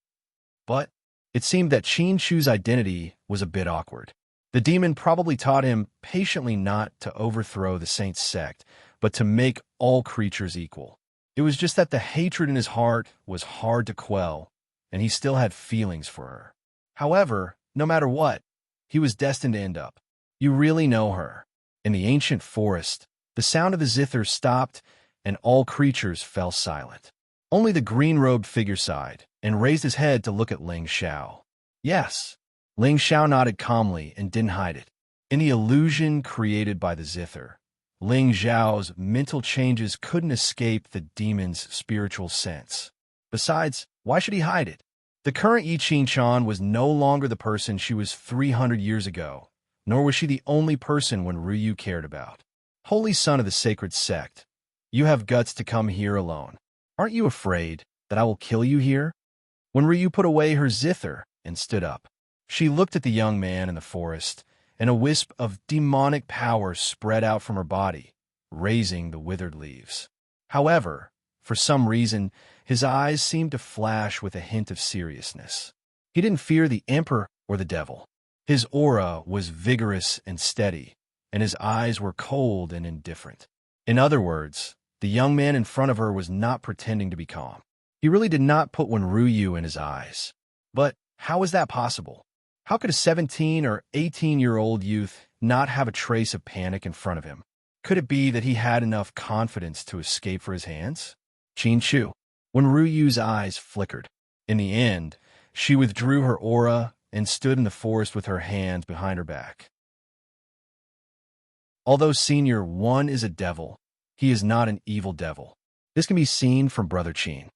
But it seemed that Qin Shu's identity was a bit awkward. The demon probably taught him patiently not to overthrow the saint's sect, but to make all creatures equal. It was just that the hatred in his heart was hard to quell, and he still had feelings for her. However, no matter what, he was destined to end up. You really know her. In the ancient forest, the sound of the zither stopped, and all creatures fell silent. Only the green-robed figure sighed and raised his head to look at Ling Xiao. Yes, Ling Xiao nodded calmly and didn't hide it. In the illusion created by the zither, Ling Xiao's mental changes couldn't escape the demon's spiritual sense. Besides, why should he hide it? The current Yi Qingchuan was no longer the person she was 300 years ago, nor was she the only person Wenryu cared about. Holy son of the sacred sect, you have guts to come here alone. Aren't you afraid that I will kill you here? Wenryu put away her zither and stood up. She looked at the young man in the forest, and a wisp of demonic power spread out from her body, raising the withered leaves. However, for some reason, his eyes seemed to flash with a hint of seriousness. He didn't fear the emperor or the devil. His aura was vigorous and steady, and his eyes were cold and indifferent. In other words, the young man in front of her was not pretending to be calm. He really did not put Wenryu in his eyes. But how is that possible? How could a 17 or 18-year-old youth not have a trace of panic in front of him? Could it be that he had enough confidence to escape for his hands? Qin Shu. Wenruyu's eyes flickered. In the end, she withdrew her aura and stood in the forest with her hands behind her back. Although Senior One is a devil, he is not an evil devil. This can be seen from Brother Qin.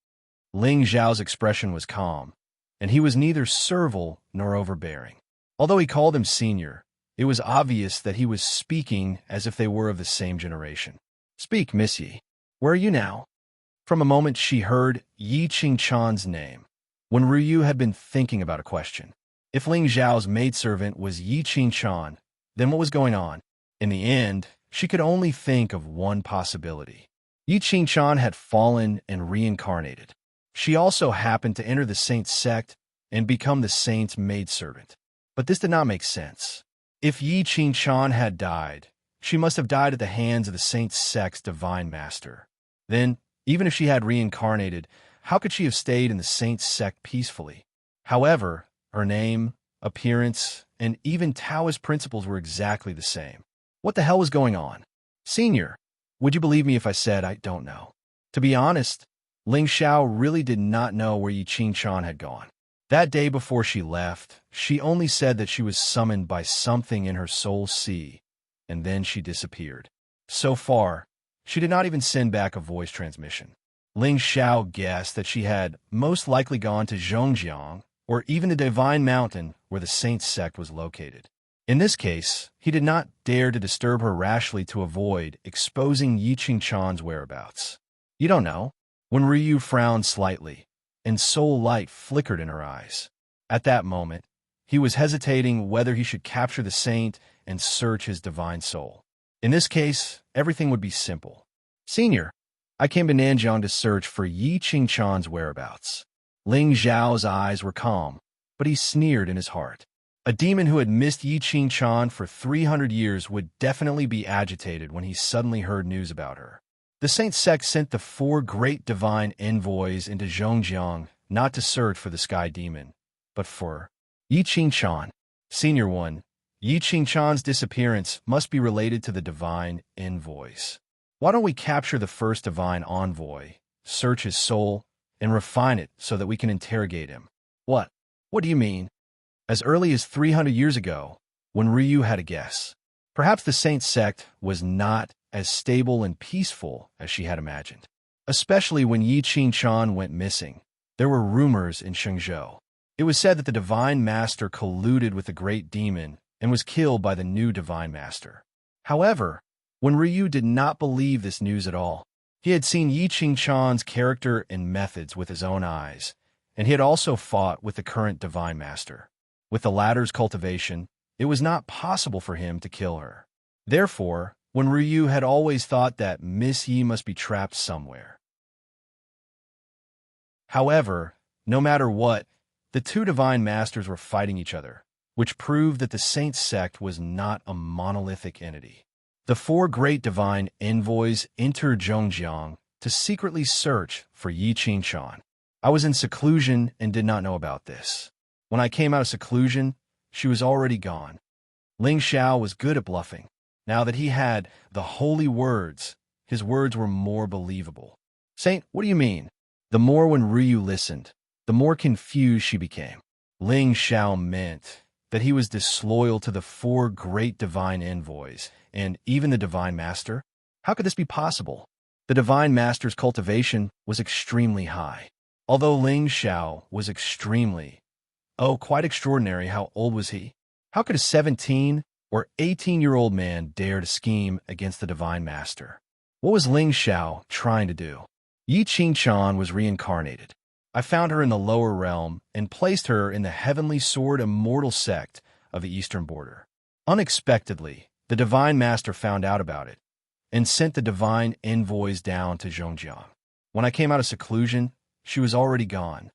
Ling Xiao's expression was calm, and he was neither servile nor overbearing. Although he called him senior, it was obvious that he was speaking as if they were of the same generation. Speak, Miss Yi. Where are you now? From a moment she heard Yi Qingchuan's name. Wenryu had been thinking about a question. If Ling Xiao's maidservant was Yi Qingchuan, then what was going on? In the end, she could only think of one possibility. Yi Qingchuan had fallen and reincarnated. She also happened to enter the saint sect and become the saint's maidservant. But this did not make sense. If Yi Qingchuan had died, she must have died at the hands of the saint's sect's divine master. Then, even if she had reincarnated, how could she have stayed in the saint's sect peacefully? However, her name, appearance, and even Taoist principles were exactly the same. What the hell was going on? Senior, would you believe me if I said I don't know? To be honest, Ling Xiao really did not know where Yi Qingchuan had gone. That day before she left, she only said that she was summoned by something in her soul sea, and then she disappeared. So far, she did not even send back a voice transmission. Ling Xiao guessed that she had most likely gone to Zhongjiang, or even the Divine Mountain where the Saint sect was located. In this case, he did not dare to disturb her rashly to avoid exposing Yi Qingchuan's whereabouts. You don't know. When Ryu frowned slightly, and soul light flickered in her eyes. At that moment, he was hesitating whether he should capture the saint and search his divine soul. In this case, everything would be simple. Senior, I came to Nanjiang to search for Yi Qingchuan's whereabouts. Ling Zhao's eyes were calm, but he sneered in his heart. A demon who had missed Yi Qingchuan for 300 years would definitely be agitated when he suddenly heard news about her. The Saint sect sent the 4 great divine envoys into Zhongjiang not to search for the sky demon, but for Yi Qingchuan. Senior one, Yi Qingchuan's disappearance must be related to the divine envoys. Why don't we capture the first divine envoy, search his soul, and refine it so that we can interrogate him? What? What do you mean? As early as 300 years ago, when Ryu had a guess. Perhaps the Saint sect was not as stable and peaceful as she had imagined. Especially when Yi Qingchuan went missing, there were rumors in Shenzhou. It was said that the Divine Master colluded with the Great Demon and was killed by the new Divine Master. However, when Ryu did not believe this news at all, he had seen Yi Qingchuan's character and methods with his own eyes, and he had also fought with the current Divine Master. With the latter's cultivation, it was not possible for him to kill her. Therefore, when Ryu had always thought that Miss Yi must be trapped somewhere. However, no matter what, the 2 divine masters were fighting each other, which proved that the Saint sect was not a monolithic entity. The 4 great divine envoys entered Zhongjiang to secretly search for Yi Qingchuan. I was in seclusion and did not know about this. When I came out of seclusion, she was already gone. Ling Xiao was good at bluffing. Now that he had the holy words, his words were more believable. Saint, what do you mean? The more when Ryu listened, the more confused she became. Ling Xiao meant that he was disloyal to the 4 great divine envoys, and even the Divine Master? How could this be possible? The Divine Master's cultivation was extremely high. Although Ling Xiao was quite extraordinary. How old was he? How could a 17 or 18-year-old man dare to scheme against the Divine Master? What was Ling Xiao trying to do? Yi Qingchuan was reincarnated. I found her in the lower realm and placed her in the Heavenly Sword Immortal sect of the Eastern Border. Unexpectedly, the Divine Master found out about it and sent the divine envoys down to Zhongjiang. When I came out of seclusion, she was already gone.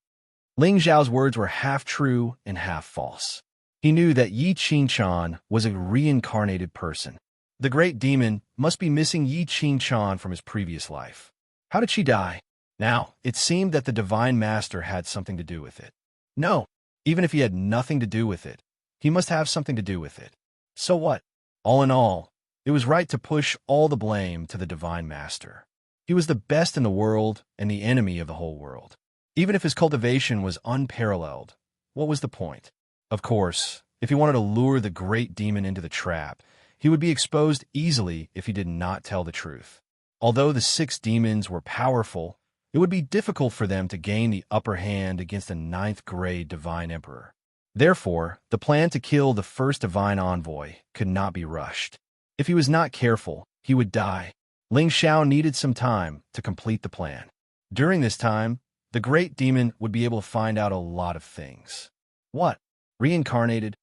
Ling Zhao's words were half true and half false. He knew that Yi Qingchuan was a reincarnated person. The great demon must be missing Yi Qingchuan from his previous life. How did she die? Now, it seemed that the Divine Master had something to do with it. No, even if he had nothing to do with it, he must have something to do with it. So what? All in all, it was right to push all the blame to the Divine Master. He was the best in the world and the enemy of the whole world. Even if his cultivation was unparalleled, what was the point? Of course, if he wanted to lure the great demon into the trap, he would be exposed easily if he did not tell the truth. Although the 6 demons were powerful, it would be difficult for them to gain the upper hand against the 9th-grade Divine Emperor. Therefore, the plan to kill the first divine envoy could not be rushed. If he was not careful, he would die. Ling Xiao needed some time to complete the plan. During this time, the great demon would be able to find out a lot of things. What? Reincarnated?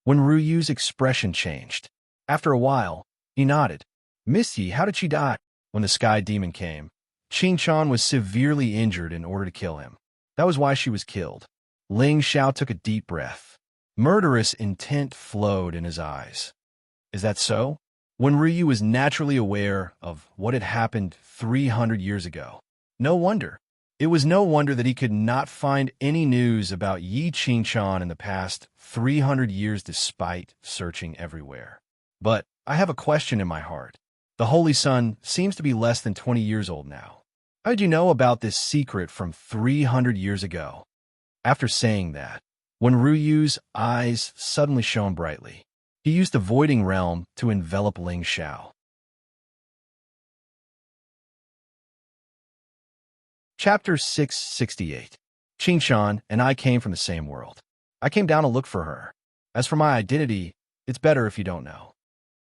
When Ryu's expression changed. After a while, he nodded. Misty, how did she die? When the sky demon came, Qingchuan was severely injured in order to kill him. That was why she was killed. Ling Xiao took a deep breath. Murderous intent flowed in his eyes. Is that so? When Ryu was naturally aware of what had happened 300 years ago. No wonder. It was no wonder that he could not find any news about Yi Qingchan in the past 300 years despite searching everywhere. But I have a question in my heart. The Holy Sun seems to be less than 20 years old now. How did you know about this secret from 300 years ago? After saying that, when Ryu's eyes suddenly shone brightly, he used the voiding realm to envelop Ling Xiao. Chapter 668. Qingchan and I came from the same world. I came down to look for her. As for my identity, it's better if you don't know.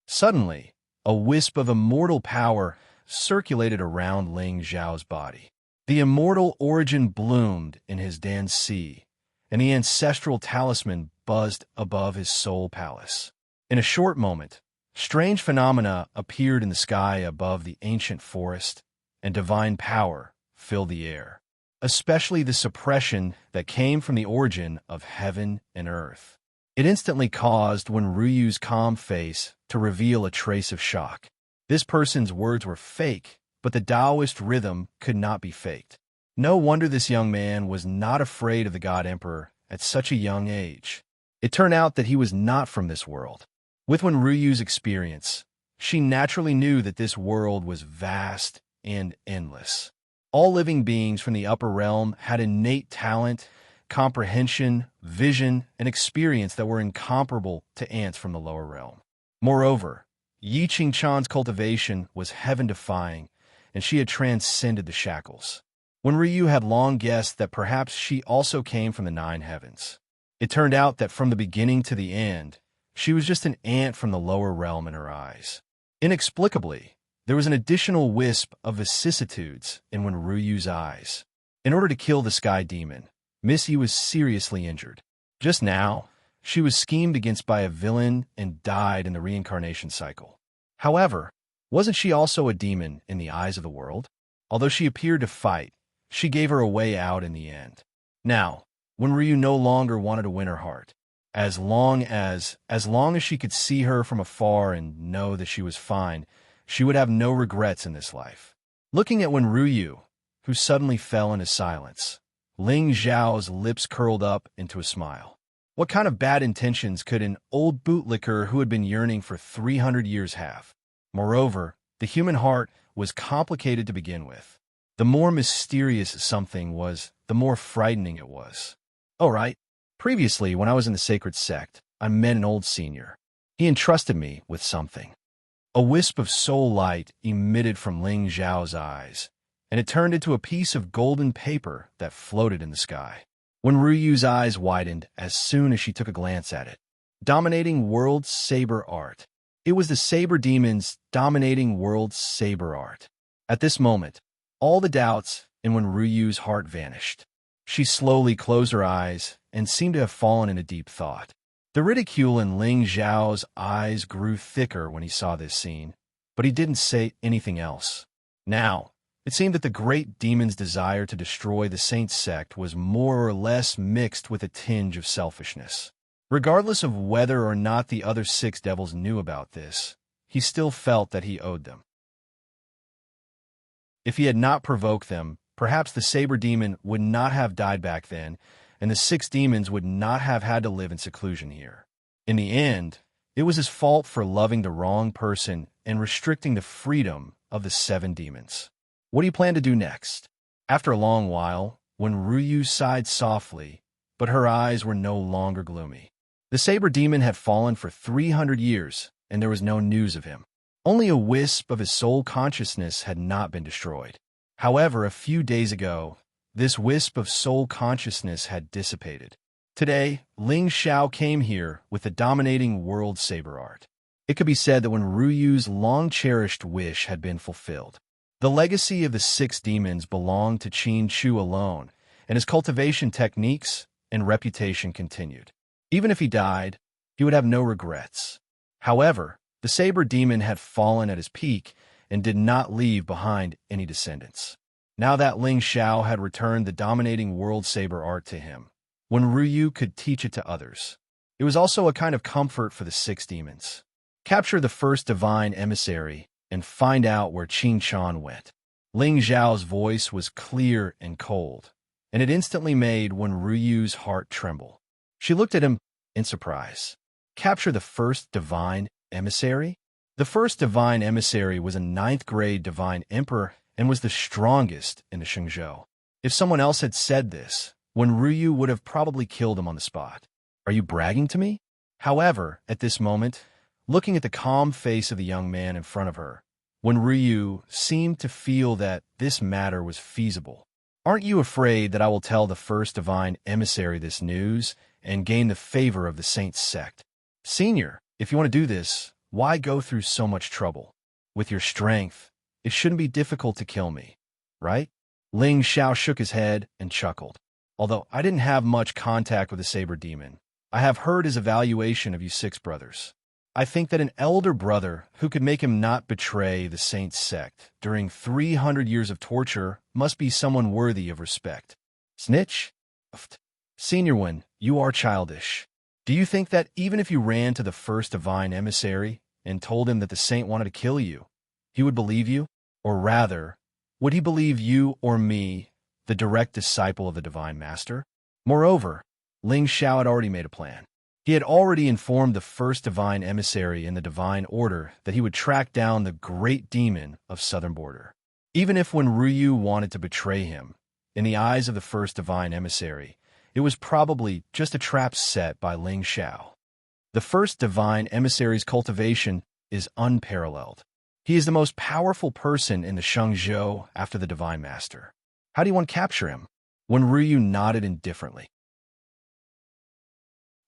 Suddenly, a wisp of immortal power circulated around Ling Xiao's body. The immortal origin bloomed in his Danxi, and the ancestral talisman buzzed above his soul palace. In a short moment, strange phenomena appeared in the sky above the ancient forest, and divine power filled the air, especially the suppression that came from the origin of heaven and earth. It instantly caused when Ryu's calm face to reveal a trace of shock. This person's words were fake, but the Taoist rhythm could not be faked. No wonder this young man was not afraid of the God Emperor at such a young age. It turned out that he was not from this world. With when Ryu's experience, she naturally knew that this world was vast and endless. All living beings from the upper realm had innate talent, comprehension, vision, and experience that were incomparable to ants from the lower realm. Moreover, Yi Qingchan's cultivation was heaven-defying, and she had transcended the shackles. When Ryu had long guessed that perhaps she also came from the nine heavens. It turned out that from the beginning to the end, she was just an ant from the lower realm in her eyes. Inexplicably, there was an additional wisp of vicissitudes in when Ryu's eyes. In order to kill the sky demon, Misty was seriously injured. Just now, she was schemed against by a villain and died in the reincarnation cycle. However, wasn't she also a demon in the eyes of the world? Although she appeared to fight, she gave her a way out in the end. Now, when Ryu no longer wanted to win her heart, as long as she could see her from afar and know that she was fine, she would have no regrets in this life. Looking at when Ryu, who suddenly fell into silence, Ling Xiao's lips curled up into a smile. What kind of bad intentions could an old bootlicker who had been yearning for 300 years have? Moreover, the human heart was complicated to begin with. The more mysterious something was, the more frightening it was. Oh, right. Previously, when I was in the sacred sect, I met an old senior. He entrusted me with something. A wisp of soul light emitted from Ling Xiao's eyes, and it turned into a piece of golden paper that floated in the sky. When Ryu's eyes widened as soon as she took a glance at it. Dominating world saber art. It was the saber demon's dominating world saber art. At this moment, all the doubts in when Ryu's heart vanished. She slowly closed her eyes and seemed to have fallen into deep thought. The ridicule in Ling Xiao's eyes grew thicker when he saw this scene, but he didn't say anything else. Now, it seemed that the great demon's desire to destroy the Saint sect was more or less mixed with a tinge of selfishness. Regardless of whether or not the other 6 devils knew about this, he still felt that he owed them. If he had not provoked them, perhaps the saber demon would not have died back then, and the 6 demons would not have had to live in seclusion here. In the end, it was his fault for loving the wrong person and restricting the freedom of the 7 demons. What do you plan to do next? After a long while, when Ryu sighed softly, but her eyes were no longer gloomy. The saber demon had fallen for 300 years, and there was no news of him. Only a wisp of his soul consciousness had not been destroyed. However, a few days ago, this wisp of soul consciousness had dissipated. Today, Ling Xiao came here with the dominating world saber art. It could be said that when Ryu's long-cherished wish had been fulfilled. The legacy of the 6 demons belonged to Qin Chu alone, and his cultivation techniques and reputation continued. Even if he died, he would have no regrets. However, the saber demon had fallen at his peak and did not leave behind any descendants. Now that Ling Xiao had returned the dominating world saber art to him, when Ryu could teach it to others. It was also a kind of comfort for the six demons. Capture the first divine emissary and find out where Qin Shan went. Ling Zhao's voice was clear and cold, and it instantly made Wen Ryu's heart tremble. She looked at him in surprise. Capture the first divine emissary? The first divine emissary was a ninth-grade divine emperor and was the strongest in the Shenzhou. If someone else had said this, Wen Ryu would have probably killed him on the spot. Are you bragging to me? However, at this moment, looking at the calm face of the young man in front of her, Wen Ryu seemed to feel that this matter was feasible. Aren't you afraid that I will tell the first divine emissary this news and gain the favor of the Saint's sect? Senior, if you want to do this, why go through so much trouble? With your strength, it shouldn't be difficult to kill me, right? Ling Xiao shook his head and chuckled. Although I didn't have much contact with the saber demon, I have heard his evaluation of you six brothers. I think that an elder brother who could make him not betray the Saint's sect during 300 years of torture must be someone worthy of respect. Snitch? Senior one, you are childish. Do you think that even if you ran to the first divine emissary and told him that the Saint wanted to kill you, he would believe you? Or rather, would he believe you or me, the direct disciple of the Divine Master? Moreover, Ling Xiao had already made a plan. He had already informed the first divine emissary in the Divine Order that he would track down the great demon of Southern Border. Even if when Ryu wanted to betray him, in the eyes of the first divine emissary, it was probably just a trap set by Ling Xiao. The first divine emissary's cultivation is unparalleled. He is the most powerful person in the Shenzhou after the Divine Master. How do you want to capture him? When Ryu nodded indifferently.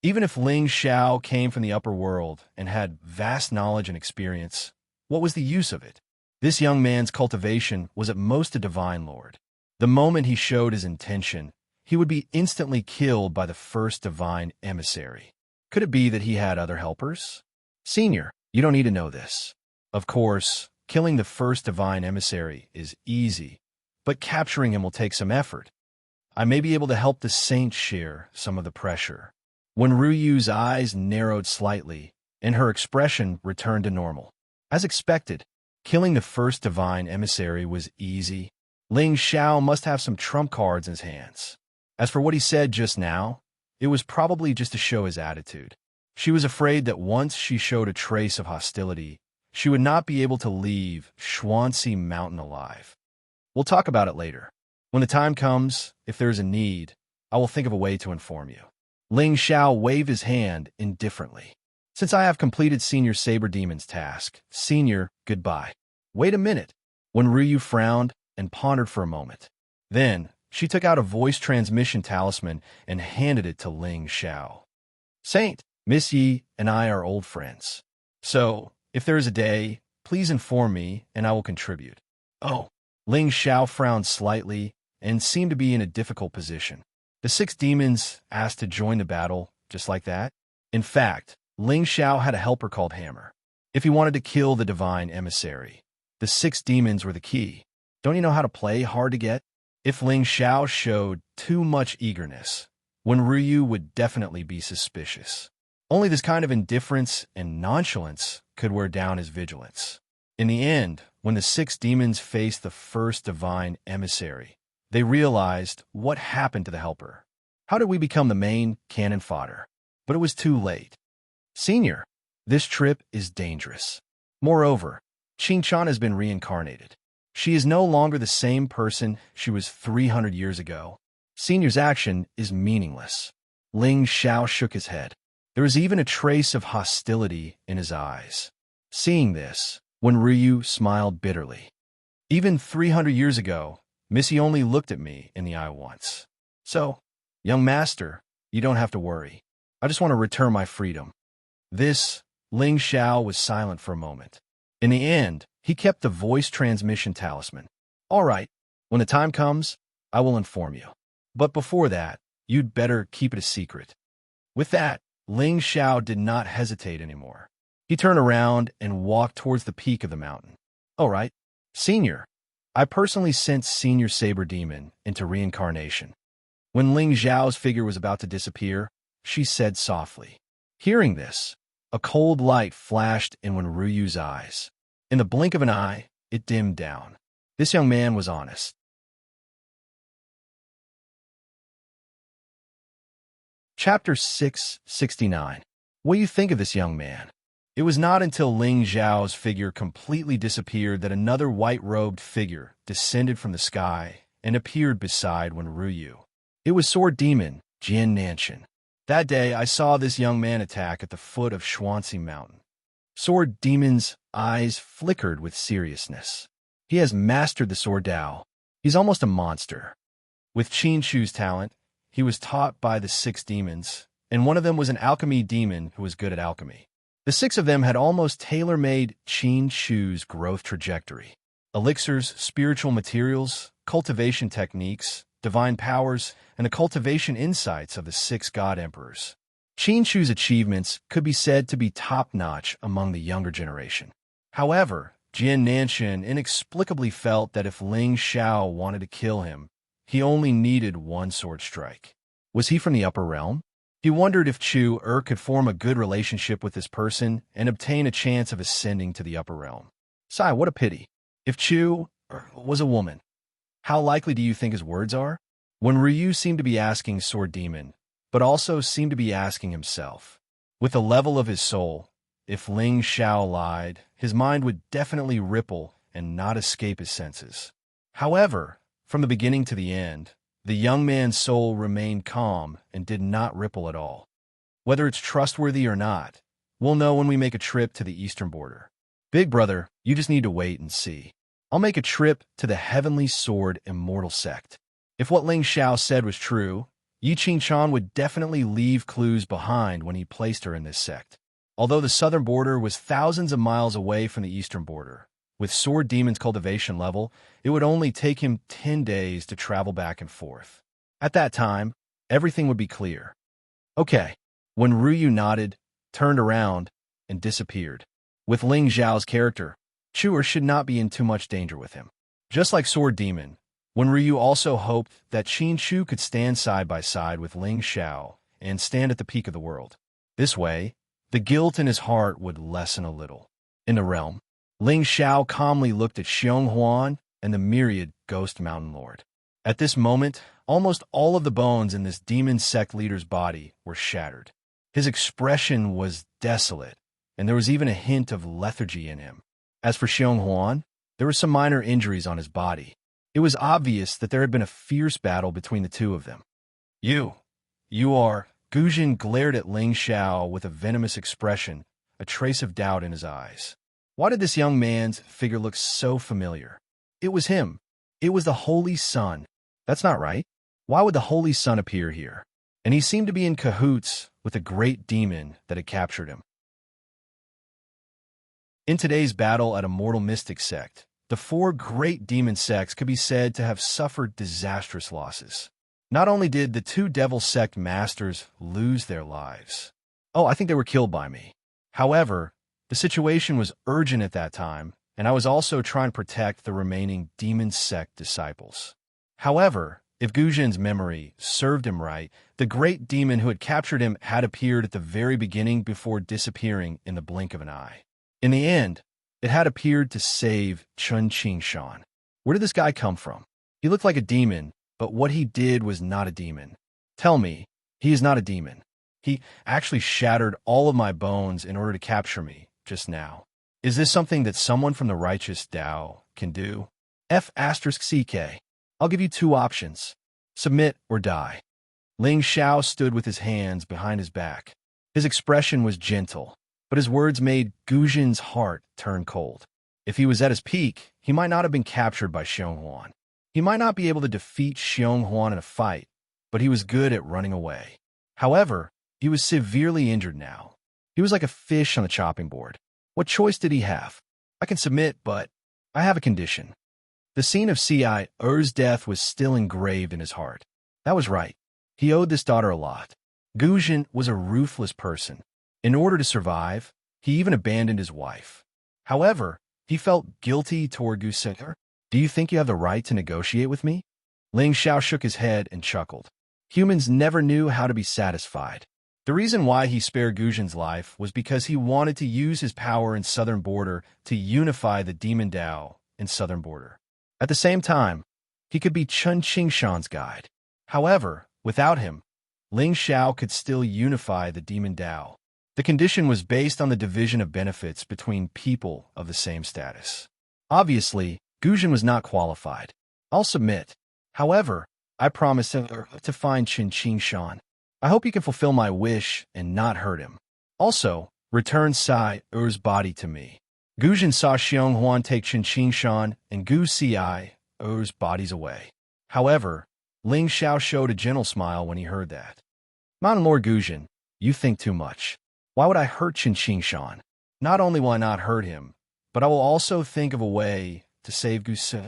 Even if Ling Xiao came from the upper world and had vast knowledge and experience, what was the use of it? This young man's cultivation was at most a divine lord. The moment he showed his intention, he would be instantly killed by the first divine emissary. Could it be that he had other helpers? Senior, you don't need to know this. Of course, killing the first divine emissary is easy, but capturing him will take some effort. I may be able to help the Saint share some of the pressure. When Ryu's eyes narrowed slightly, and her expression returned to normal. As expected, killing the first divine emissary was easy. Ling Xiao must have some trump cards in his hands. As for what he said just now, it was probably just to show his attitude. She was afraid that once she showed a trace of hostility, she would not be able to leave Xuanxi Mountain alive. We'll talk about it later. When the time comes, if there is a need, I will think of a way to inform you. Ling Xiao waved his hand indifferently. Since I have completed Senior Saber Demon's task, Senior, goodbye. Wait a minute. When Ryu frowned and pondered for a moment. Then, she took out a voice transmission talisman and handed it to Ling Xiao. Saint, Miss Yi and I are old friends. So, if there is a day, please inform me and I will contribute. Oh, Ling Xiao frowned slightly and seemed to be in a difficult position. The six demons asked to join the battle just like that. In fact, Ling Xiao had a helper called Hammer. If he wanted to kill the divine emissary, the six demons were the key. Don't you know how to play hard to get? If Ling Xiao showed too much eagerness, Wen Ryu would definitely be suspicious. Only this kind of indifference and nonchalance could wear down his vigilance. In the end, when the six demons faced the first divine emissary, they realized what happened to the helper. How did we become the main cannon fodder? But it was too late. Senior, this trip is dangerous. Moreover, Qin Shan has been reincarnated. She is no longer the same person she was 300 years ago. Senior's action is meaningless. Ling Xiao shook his head. There was even a trace of hostility in his eyes. Seeing this, Wen Ryu smiled bitterly. Even 300 years ago, Missy only looked at me in the eye once. So, young master, you don't have to worry. I just want to return my freedom. Ling Xiao was silent for a moment. In the end, he kept the voice transmission talisman. All right, when the time comes, I will inform you. But before that, you'd better keep it a secret. With that, Ling Xiao did not hesitate anymore. He turned around and walked towards the peak of the mountain. All right, Senior, I personally sent Senior Saber Demon into reincarnation. When Ling Zhao's figure was about to disappear, she said softly. Hearing this, a cold light flashed in Wenruyu's eyes. In the blink of an eye, it dimmed down. This young man was honest. Chapter 669. What do you think of this young man? It was not until Ling Zhao's figure completely disappeared that another white-robed figure descended from the sky and appeared beside Wenryu. It was Sword Demon, Jian Nanshan. That day, I saw this young man attack at the foot of Xuanxi Mountain. Sword Demon's eyes flickered with seriousness. He has mastered the Sword Dao. He's almost a monster. With Qin Shu's talent, he was taught by the 6 demons, and one of them was an alchemy demon who was good at alchemy. The 6 of them had almost tailor-made Qin Shu's growth trajectory. Elixirs, spiritual materials, cultivation techniques, divine powers, and the cultivation insights of the 6 god emperors. Qin Shu's achievements could be said to be top-notch among the younger generation. However, Jian Nanshan inexplicably felt that if Ling Xiao wanted to kill him, he only needed one sword strike. Was he from the upper realm? He wondered if Chu could form a good relationship with this person and obtain a chance of ascending to the upper realm. Sigh, what a pity. If Chu was a woman, how likely do you think his words are? When Ryu seemed to be asking Sword Demon, but also seemed to be asking himself. With the level of his soul, if Ling Xiao lied, his mind would definitely ripple and not escape his senses. However, from the beginning to the end, the young man's soul remained calm and did not ripple at all. Whether it's trustworthy or not, we'll know when we make a trip to the eastern border. Big brother, you just need to wait and see. I'll make a trip to the Heavenly Sword Immortal Sect. If what Ling Xiao said was true, Yi Qingchan would definitely leave clues behind when he placed her in this sect. Although the southern border was thousands of miles away from the eastern border, with Sword Demon's cultivation level, it would only take him 10 days to travel back and forth. At that time, everything would be clear. Okay. When Ryu nodded, turned around, and disappeared. With Ling Zhao's character, Chuer should not be in too much danger with him. Just like Sword Demon, when Ryu also hoped that Qin Shu could stand side by side with Ling Xiao and stand at the peak of the world. This way, the guilt in his heart would lessen a little. In the realm, Ling Xiao calmly looked at Xiong Huan and the myriad Ghost Mountain Lord. At this moment, almost all of the bones in this demon sect leader's body were shattered. His expression was desolate, and there was even a hint of lethargy in him. As for Xiong Huan, there were some minor injuries on his body. It was obvious that there had been a fierce battle between the two of them. You are... Guzhin glared at Ling Xiao with a venomous expression, a trace of doubt in his eyes. Why did this young man's figure look so familiar? It was him. It was the Holy Sun. That's not right. Why would the Holy Sun appear here? And he seemed to be in cahoots with the great demon that had captured him. In today's battle at Immortal Mystic Sect, the 4 great demon sects could be said to have suffered disastrous losses. Not only did the 2 Devil Sect masters lose their lives. Oh, I think they were killed by me. However, the situation was urgent at that time, and I was also trying to protect the remaining Demon Sect disciples. However, if Guzhin's memory served him right, the great demon who had captured him had appeared at the very beginning before disappearing in the blink of an eye. In the end, it had appeared to save Chun Qingshan. Where did this guy come from? He looked like a demon, but what he did was not a demon. Tell me, he is not a demon. He actually shattered all of my bones in order to capture me just now. Is this something that someone from the righteous Dao can do? F*CK. I'll give you 2 options. Submit or die. Ling Xiao stood with his hands behind his back. His expression was gentle, but his words made Guzhin's heart turn cold. If he was at his peak, he might not have been captured by Xiong Huan. He might not be able to defeat Xiong Huan in a fight, but he was good at running away. However, he was severely injured now. He was like a fish on the chopping board. What choice did he have? I can submit, but I have a condition. The scene of Ci's death was still engraved in his heart. That was right. He owed this daughter a lot. Guzhin was a ruthless person. In order to survive, he even abandoned his wife. However, he felt guilty toward Guzhin. Do you think you have the right to negotiate with me? Ling Xiao shook his head and chuckled. Humans never knew how to be satisfied. The reason why he spared Guzhen's life was because he wanted to use his power in Southern Border to unify the demon Tao in Southern Border. At the same time, he could be Chun Qingshan's guide. However, without him, Ling Xiao could still unify the demon Tao. The condition was based on the division of benefits between people of the same status. Obviously, Guzhen was not qualified. I'll submit. However, I promise to find Chun Qingshan. I hope you can fulfill my wish and not hurt him. Also, return Sai Er's body to me. Guzhen saw Xiong Huan take Chun Qingshan and Gu Ci Er's bodies away. However, Ling Xiao showed a gentle smile when he heard that. Mon Lord Guzhen, you think too much. Why would I hurt Chun Qingshan? Not only will I not hurt him, but I will also think of a way to save Gu Si.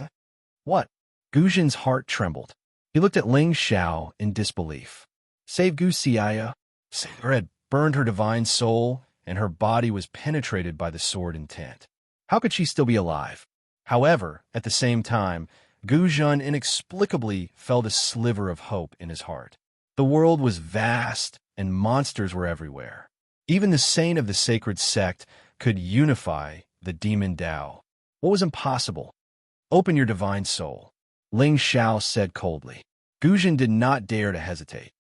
What? Guzhen's heart trembled. He looked at Ling Xiao in disbelief. Save Gu Xia. Her had burned her divine soul, and her body was penetrated by the sword intent. How could she still be alive? However, at the same time, Guzhen inexplicably felt a sliver of hope in his heart. The world was vast, and monsters were everywhere. Even the saint of the sacred sect could unify the demon Tao. What was impossible? Open your divine soul, Ling Xiao said coldly. Guzhen did not dare to hesitate.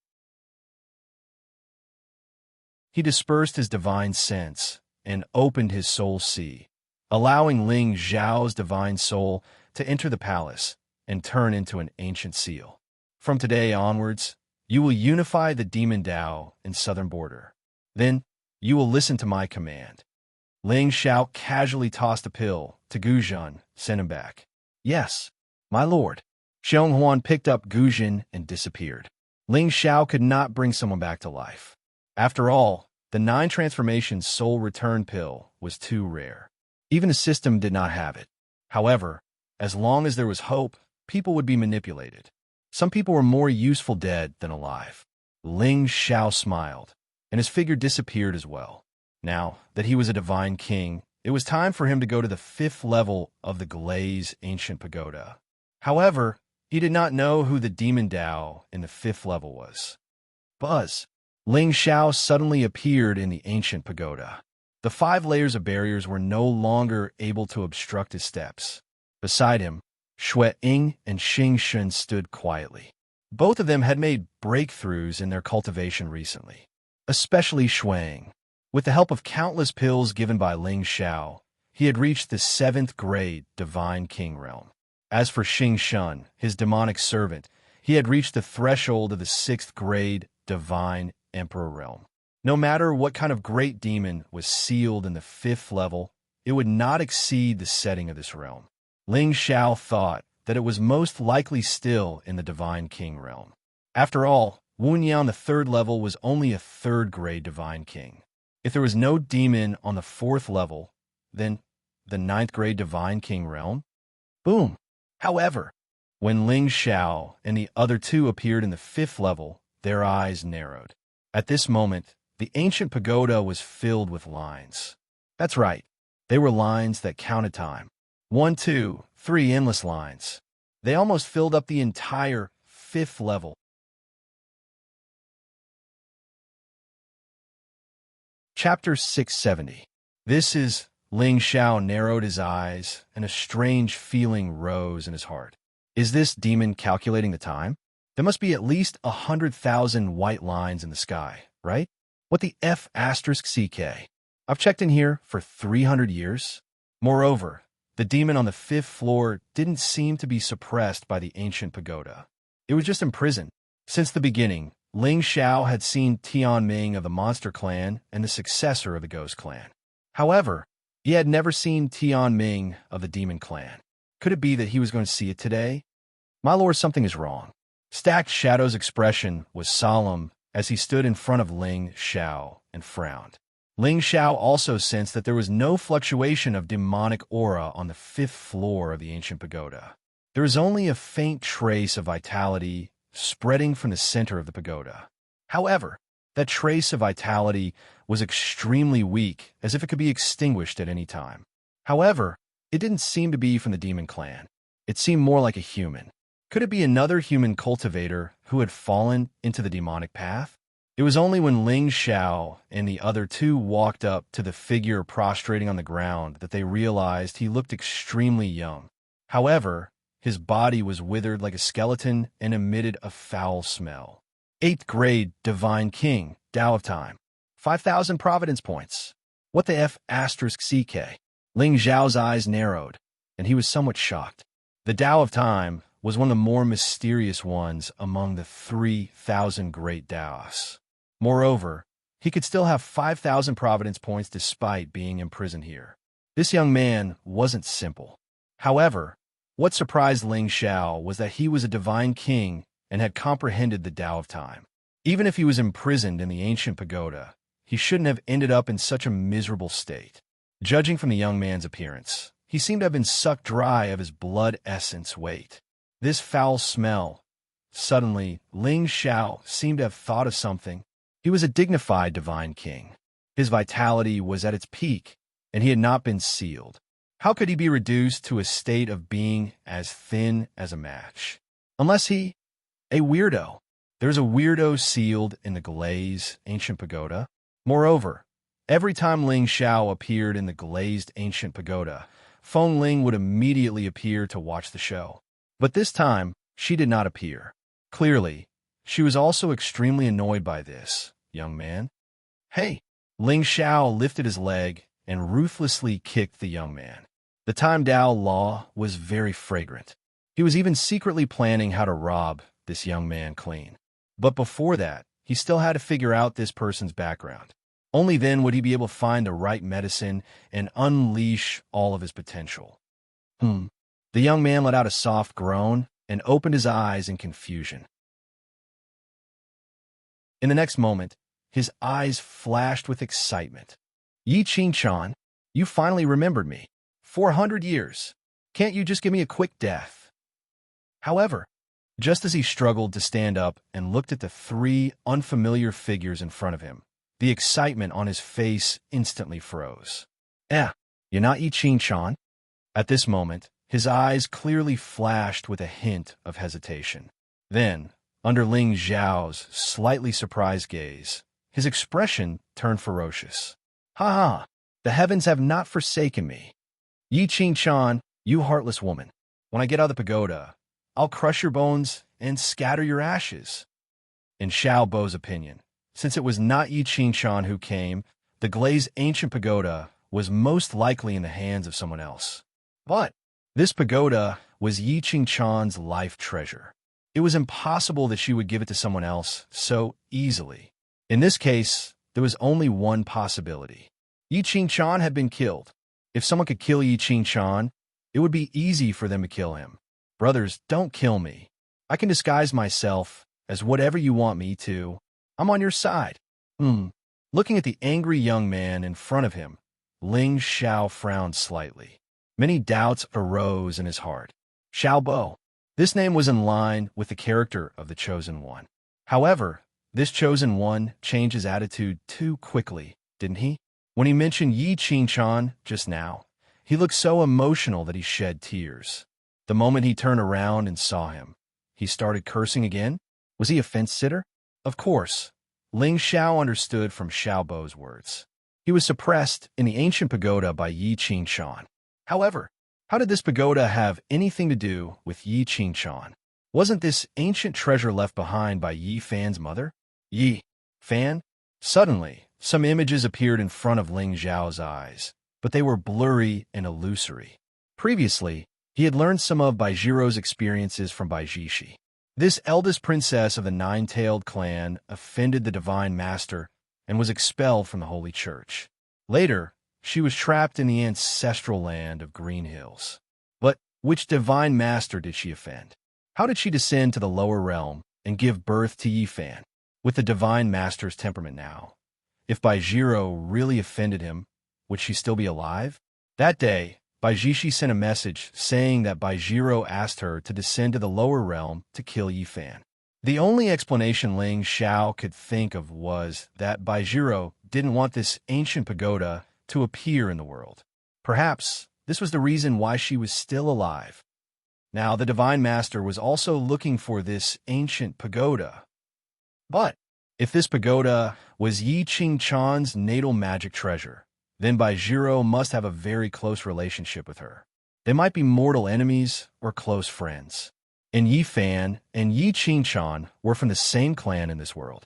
He dispersed his divine sense and opened his soul sea, allowing Ling Xiao's divine soul to enter the palace and turn into an ancient seal. From today onwards, you will unify the demon Tao in Southern Border. Then, you will listen to my command. Ling Xiao casually tossed a pill to Guzhen, sent him back. Yes, my lord. Xiong Huan picked up Guzhen and disappeared. Ling Xiao could not bring someone back to life. After all, the 9 transformations soul return pill was too rare. Even the system did not have it. However, as long as there was hope, people would be manipulated. Some people were more useful dead than alive. Ling Xiao smiled, and his figure disappeared as well. Now that he was a divine king, it was time for him to go to the 5th level of the Glaze Ancient Pagoda. However, he did not know who the demon Tao in the 5th level was. Buzz! Ling Xiao suddenly appeared in the Ancient Pagoda. The 5 layers of barriers were no longer able to obstruct his steps. Beside him, Xue Ying and Xing Shun stood quietly. Both of them had made breakthroughs in their cultivation recently, especially Xue Ying. With the help of countless pills given by Ling Xiao, he had reached the 7th grade Divine King realm. As for Xing Shun, his demonic servant, he had reached the threshold of the 6th grade Divine Emperor realm. No matter what kind of great demon was sealed in the 5th level, it would not exceed the setting of this realm. Ling Xiao thought that it was most likely still in the Divine King realm. After all, Wu Nian the 3rd level was only a 3rd grade Divine King. If there was no demon on the 4th level, then the 9th grade Divine King realm? Boom! However, when Ling Xiao and the other 2 appeared in the 5th level, their eyes narrowed. At this moment, the ancient pagoda was filled with lines. That's right, they were lines that counted time. 1, 2, 3 endless lines. They almost filled up the entire 5th level. Chapter 670. This is Ling Xiao narrowed his eyes, and a strange feeling rose in his heart. Is this demon calculating the time? There must be at least 100,000 white lines in the sky, right? What the F asterisk CK? I've checked in here for 300 years. Moreover, the demon on the 5th floor didn't seem to be suppressed by the ancient pagoda. It was just imprisoned. Since the beginning, Ling Xiao had seen Tian Ming of the Monster Clan and the successor of the Ghost Clan. However, he had never seen Tian Ming of the Demon Clan. Could it be that he was going to see it today? My lord, something is wrong. Stacked Shadow's expression was solemn as he stood in front of Ling Xiao and frowned. Ling Xiao also sensed that there was no fluctuation of demonic aura on the 5th floor of the ancient pagoda. There was only a faint trace of vitality spreading from the center of the pagoda. However, that trace of vitality was extremely weak, as if it could be extinguished at any time. However, it didn't seem to be from the demon clan. It seemed more like a human. Could it be another human cultivator who had fallen into the demonic path? It was only when Ling Xiao and the other two walked up to the figure prostrating on the ground that they realized he looked extremely young. However, his body was withered like a skeleton and emitted a foul smell. 8th grade Divine King, Tao of Time. 5,000 Providence points. What the F asterisk CK? Ling Xiao's eyes narrowed, and he was somewhat shocked. The Tao of Time was one of the more mysterious ones among the 3,000 great Taoists. Moreover, he could still have 5,000 Providence points despite being imprisoned here. This young man wasn't simple. However, what surprised Ling Xiao was that he was a divine king and had comprehended the Tao of Time. Even if he was imprisoned in the ancient pagoda, he shouldn't have ended up in such a miserable state. Judging from the young man's appearance, he seemed to have been sucked dry of his blood essence weight. This foul smell. Suddenly, Ling Xiao seemed to have thought of something. He was a dignified divine king. His vitality was at its peak, and he had not been sealed. How could he be reduced to a state of being as thin as a match? Unless a weirdo. There's a weirdo sealed in the glazed ancient pagoda. Moreover, every time Ling Xiao appeared in the glazed ancient pagoda, Feng Ling would immediately appear to watch the show. But this time, she did not appear. Clearly, she was also extremely annoyed by this, young man. Hey! Ling Xiao lifted his leg and ruthlessly kicked the young man. The Time Dao law was very fragrant. He was even secretly planning how to rob this young man clean. But before that, he still had to figure out this person's background. Only then would he be able to find the right medicine and unleash all of his potential. The young man let out a soft groan and opened his eyes in confusion. In the next moment, his eyes flashed with excitement. Yi Qingchan, you finally remembered me. 400 years. Can't you just give me a quick death? However, just as he struggled to stand up and looked at the 3 unfamiliar figures in front of him, the excitement on his face instantly froze. You're not Yi Qingchan? At this moment, his eyes clearly flashed with a hint of hesitation. Then, under Ling Xiao's slightly surprised gaze, his expression turned ferocious. Ha! The heavens have not forsaken me. Yi Qingchan, you heartless woman. When I get out of the pagoda, I'll crush your bones and scatter your ashes. In Xiao Bo's opinion, since it was not Yi Qingchan who came, the glazed ancient pagoda was most likely in the hands of someone else. But this pagoda was Yi Qingchan's life treasure. It was impossible that she would give it to someone else so easily. In this case, there was only one possibility. Yi Qingchan had been killed. If someone could kill Yi Qingchan, it would be easy for them to kill him. Brothers, don't kill me. I can disguise myself as whatever you want me to. I'm on your side. Looking at the angry young man in front of him, Ling Xiao frowned slightly. Many doubts arose in his heart. Xiao Bo. This name was in line with the character of the Chosen One. However, this Chosen One changed his attitude too quickly, didn't he? When he mentioned Yi Qingchan just now, he looked so emotional that he shed tears. The moment he turned around and saw him, he started cursing again. Was he a fence-sitter? Of course. Ling Xiao understood from Xiao Bo's words. He was suppressed in the ancient pagoda by Yi Qingchan. However, how did this pagoda have anything to do with Yi Qingchan? Wasn't this ancient treasure left behind by Yi Fan's mother? Yi Fan? Suddenly, some images appeared in front of Ling Xiao's eyes, but they were blurry and illusory. Previously, he had learned some of Baijiro's experiences from Baijishi. This eldest princess of the nine-tailed clan offended the divine master and was expelled from the Holy Church. Later, she was trapped in the ancestral land of Green Hills. But which divine master did she offend? How did she descend to the lower realm and give birth to Yi Fan? With the divine master's temperament now, if Baijiro really offended him, would she still be alive? That day, Baijishi sent a message saying that Baijiro asked her to descend to the lower realm to kill Yi Fan. The only explanation Ling Xiao could think of was that Baijiro didn't want this ancient pagoda to appear in the world. Perhaps this was the reason why she was still alive. Now, the Divine Master was also looking for this ancient pagoda. But if this pagoda was Yi Qing-chan's natal magic treasure, then Baizhiro must have a very close relationship with her. They might be mortal enemies or close friends. And Yi Fan and Yi Qing-chan were from the same clan in this world.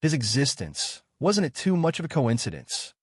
His existence, wasn't it too much of a coincidence?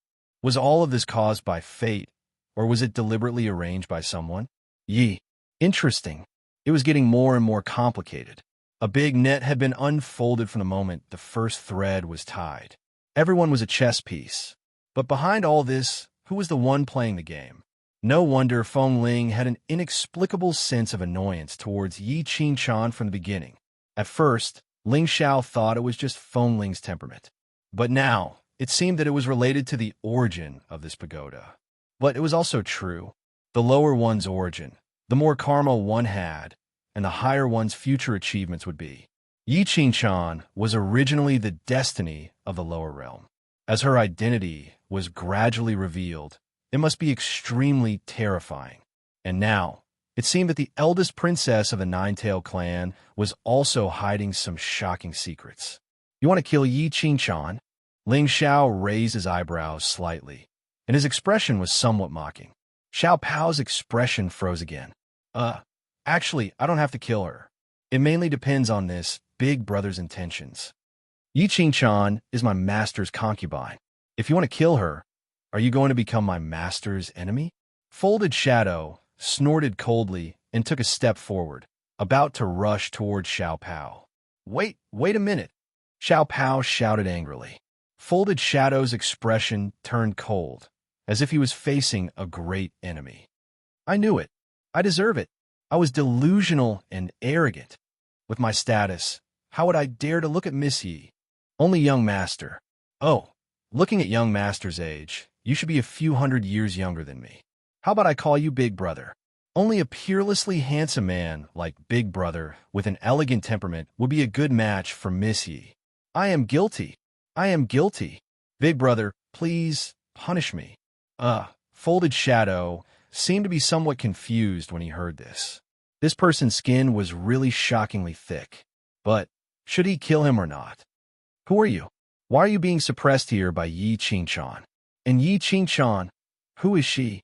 Was all of this caused by fate, or was it deliberately arranged by someone? Yi. Interesting. It was getting more and more complicated. A big net had been unfolded from the moment the first thread was tied. Everyone was a chess piece. But behind all this, who was the one playing the game? No wonder Feng Ling had an inexplicable sense of annoyance towards Yi Qing-chan from the beginning. At first, Ling Xiao thought it was just Feng Ling's temperament. But now, it seemed that it was related to the origin of this pagoda. But it was also true. The lower one's origin, the more karma one had, and the higher one's future achievements would be. Yi Qing-chan was originally the destiny of the lower realm. As her identity was gradually revealed, it must be extremely terrifying. And now, it seemed that the eldest princess of the Nine-Tailed clan was also hiding some shocking secrets. You want to kill Yi Qing-chan? Ling Xiao raised his eyebrows slightly, and his expression was somewhat mocking. Xiao Pao's expression froze again. Actually, I don't have to kill her. It mainly depends on this big brother's intentions. Yi Qing-chan is my master's concubine. If you want to kill her, are you going to become my master's enemy? Folded Shadow snorted coldly and took a step forward, about to rush toward Xiao Pao. Wait a minute, Xiao Pao shouted angrily. Folded Shadow's expression turned cold, as if he was facing a great enemy. I knew it. I deserve it. I was delusional and arrogant. With my status, how would I dare to look at Miss Yi? Only young master. Oh, looking at young master's age, you should be a few hundred years younger than me. How about I call you Big Brother? Only a peerlessly handsome man like Big Brother with an elegant temperament would be a good match for Miss Yi. I am guilty. I am guilty. Big Brother, please punish me. Folded Shadow seemed to be somewhat confused when he heard this. This person's skin was really shockingly thick. But should he kill him or not? Who are you? Why are you being suppressed here by Yi Qing-chan? And Yi Qing-chan, who is she?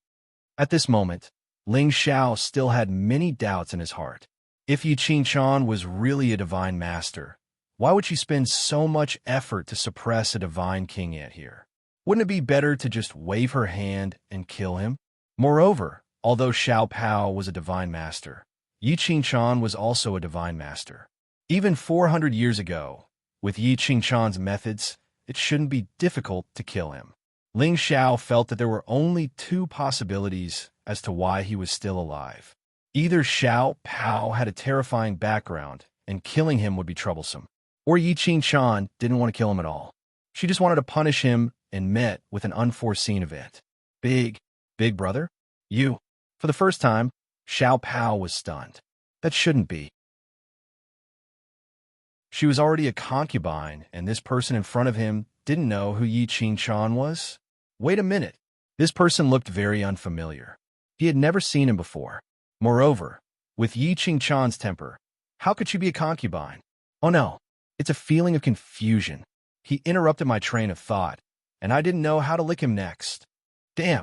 At this moment, Ling Xiao still had many doubts in his heart. If Yi Qing-chan was really a divine master, why would she spend so much effort to suppress a divine king ant here? Wouldn't it be better to just wave her hand and kill him? Moreover, although Xiao Pao was a divine master, Yi Qing-chan was also a divine master. Even 400 years ago, with Yi Qing-chan's methods, it shouldn't be difficult to kill him. Ling Xiao felt that there were only two possibilities as to why he was still alive. Either Xiao Pao had a terrifying background, and killing him would be troublesome, or Yi Qing-chan didn't want to kill him at all. She just wanted to punish him and met with an unforeseen event. Big Brother? You. For the first time, Xiao Pao was stunned. That shouldn't be. She was already a concubine, and this person in front of him didn't know who Yi Qing-chan was? Wait a minute. This person looked very unfamiliar. He had never seen him before. Moreover, with Yi Qing-chan's temper, how could she be a concubine? Oh no, it's a feeling of confusion. He interrupted my train of thought, and I didn't know how to lick him next. Damn.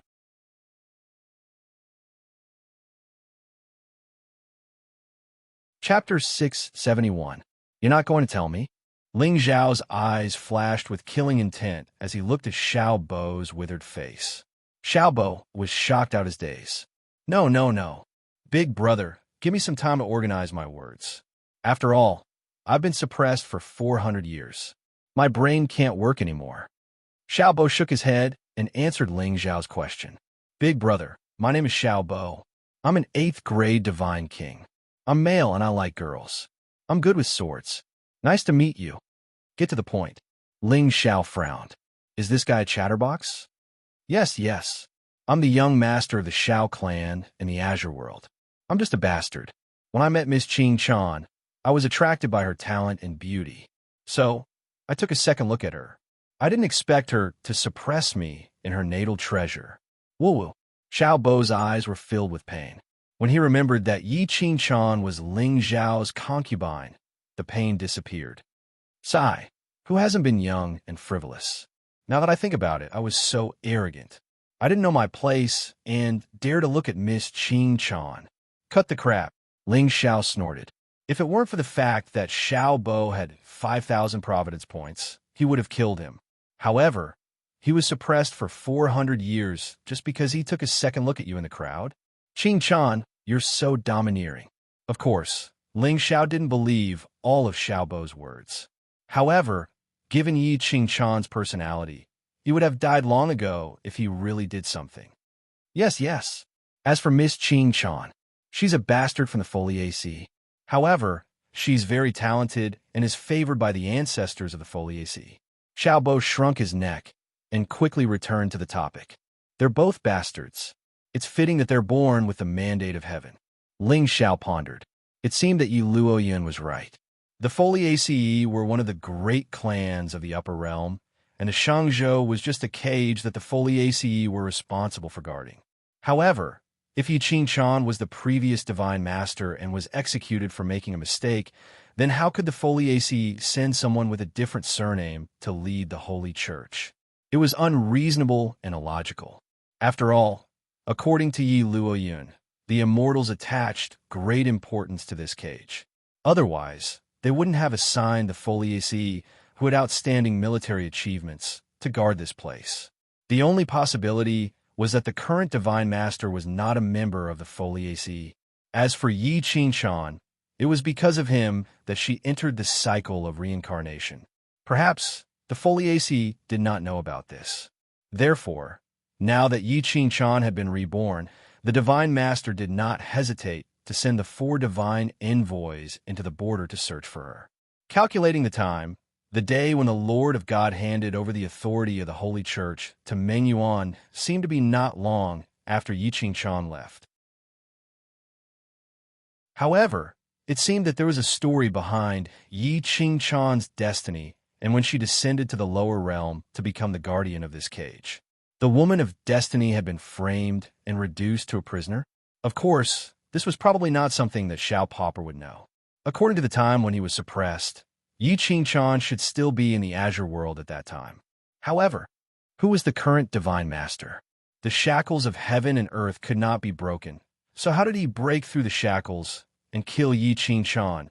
Chapter 671. You're not going to tell me? Ling Zhao's eyes flashed with killing intent as he looked at Xiao Bo's withered face. Xiao Bo was shocked out his days. No. Big Brother, give me some time to organize my words. After all, I've been suppressed for 400 years. My brain can't work anymore. Xiao Bo shook his head and answered Ling Zhao's question. Big Brother, my name is Xiao Bo. I'm an 8th grade divine king. I'm male and I like girls. I'm good with swords. Nice to meet you. Get to the point. Ling Xiao frowned. Is this guy a chatterbox? Yes. I'm the young master of the Xiao clan in the Azure world. I'm just a bastard. When I met Miss Qing-chan, I was attracted by her talent and beauty. So, I took a second look at her. I didn't expect her to suppress me in her natal treasure. Woo-woo. Xiao Bo's eyes were filled with pain. When he remembered that Yi Qingchuan was Ling Zhao's concubine, the pain disappeared. Sigh, who hasn't been young and frivolous? Now that I think about it, I was so arrogant. I didn't know my place and dare to look at Miss Qingchuan. Cut the crap, Ling Xiao snorted. If it weren't for the fact that Xiao Bo had 5,000 Providence points, he would have killed him. However, he was suppressed for 400 years just because he took a second look at you in the crowd. Qingchuan, you're so domineering. Of course, Ling Xiao didn't believe all of Xiao Bo's words. However, given Yi Qingchuan's personality, he would have died long ago if he really did something. Yes. As for Miss Qingchuan, she's a bastard from the Foliaceae. However, she's very talented and is favored by the ancestors of the Foliaceae. Xiao Bo shrunk his neck and quickly returned to the topic. They're both bastards. It's fitting that they're born with the mandate of heaven. Ling Xiao pondered. It seemed that Yi Luoyun was right. The Foliaceae were one of the great clans of the upper realm, and the Shangzhou was just a cage that the Foliaceae were responsible for guarding. However, if Yi Qingchuan was the previous divine master and was executed for making a mistake, then how could the Foliaceae send someone with a different surname to lead the Holy Church? It was unreasonable and illogical. After all, according to Yi Luoyun, the immortals attached great importance to this cage. Otherwise, they wouldn't have assigned the Foliaceae, who had outstanding military achievements, to guard this place. The only possibility was that the current divine master was not a member of the Foliaceae. As for Yi Qingchuan, it was because of him that she entered the cycle of reincarnation. Perhaps the Foliaceae did not know about this. Therefore, now that Yi Qingchuan had been reborn, the divine master did not hesitate to send the 4 divine envoys into the border to search for her. Calculating the time, the day when the Lord of God handed over the authority of the Holy Church to Meng Yuan seemed to be not long after Yi Qingchuan left. However, it seemed that there was a story behind Yi Qingchuan's destiny and when she descended to the lower realm to become the guardian of this cage. The woman of destiny had been framed and reduced to a prisoner. Of course, this was probably not something that Xiao Popper would know. According to the time when he was suppressed, Yi Qingchuan should still be in the Azure world at that time. However, who was the current divine master? The shackles of heaven and earth could not be broken, so how did he break through the shackles and kill Yi Qingchuan,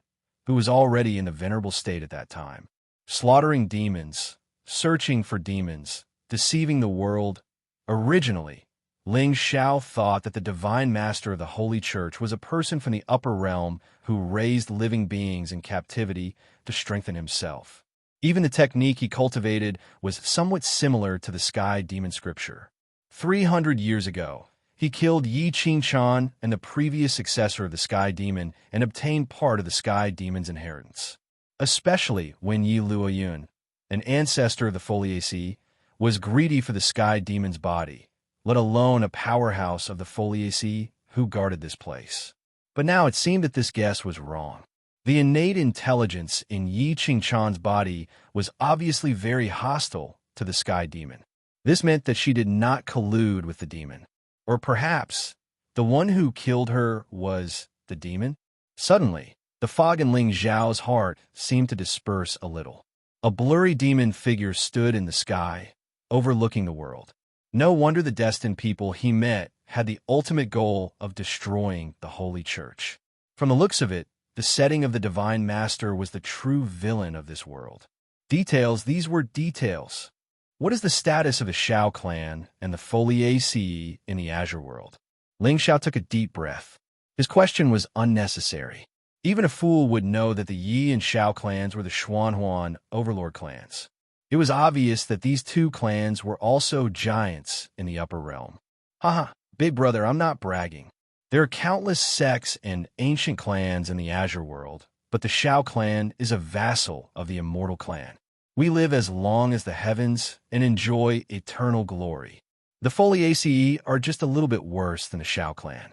who was already in the venerable state at that time? Slaughtering demons, searching for demons, deceiving the world. Originally, Ling Xiao thought that the divine master of the Holy Church was a person from the upper realm who raised living beings in captivity to strengthen himself. Even the technique he cultivated was somewhat similar to the sky demon scripture. 300 years ago, he killed Yi Qingchuan and the previous successor of the sky demon and obtained part of the sky demon's inheritance. Especially when Yi Luoyun, an ancestor of the Foliaceae, was greedy for the sky demon's body, let alone a powerhouse of the Foliaceae who guarded this place. But now it seemed that this guess was wrong. The innate intelligence in Yi Qingchuan's body was obviously very hostile to the sky demon. This meant that she did not collude with the demon. Or perhaps the one who killed her was the demon? Suddenly, the fog in Ling Zhao's heart seemed to disperse a little. A blurry demon figure stood in the sky, overlooking the world. No wonder the destined people he met had the ultimate goal of destroying the Holy Church. From the looks of it, the setting of the Divine Master was the true villain of this world. Details, these were details. What is the status of the Xiao clan and the Foliaceae in the Azure world? Ling Xiao took a deep breath. His question was unnecessary. Even a fool would know that the Yi and Xiao clans were the Xuanhuan overlord clans. It was obvious that these two clans were also giants in the upper realm. Haha, big brother, I'm not bragging. There are countless sects and ancient clans in the Azure world, but the Xiao clan is a vassal of the immortal clan. We live as long as the heavens and enjoy eternal glory. The Foliaceae are just a little bit worse than the Xiao clan.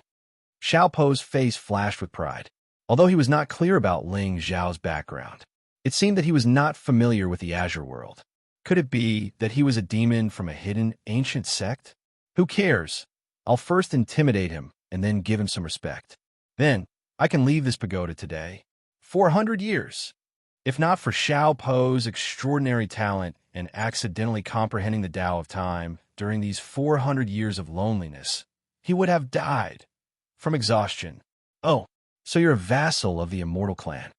Xiao Po's face flashed with pride. Although he was not clear about Ling Zhao's background, it seemed that he was not familiar with the Azure world. Could it be that he was a demon from a hidden ancient sect? Who cares? I'll first intimidate him and then give him some respect. Then, I can leave this pagoda today. 400 years. If not for Xiao Po's extraordinary talent and accidentally comprehending the Tao of time during these 400 years of loneliness, he would have died from exhaustion. Oh, so you're a vassal of the immortal clan.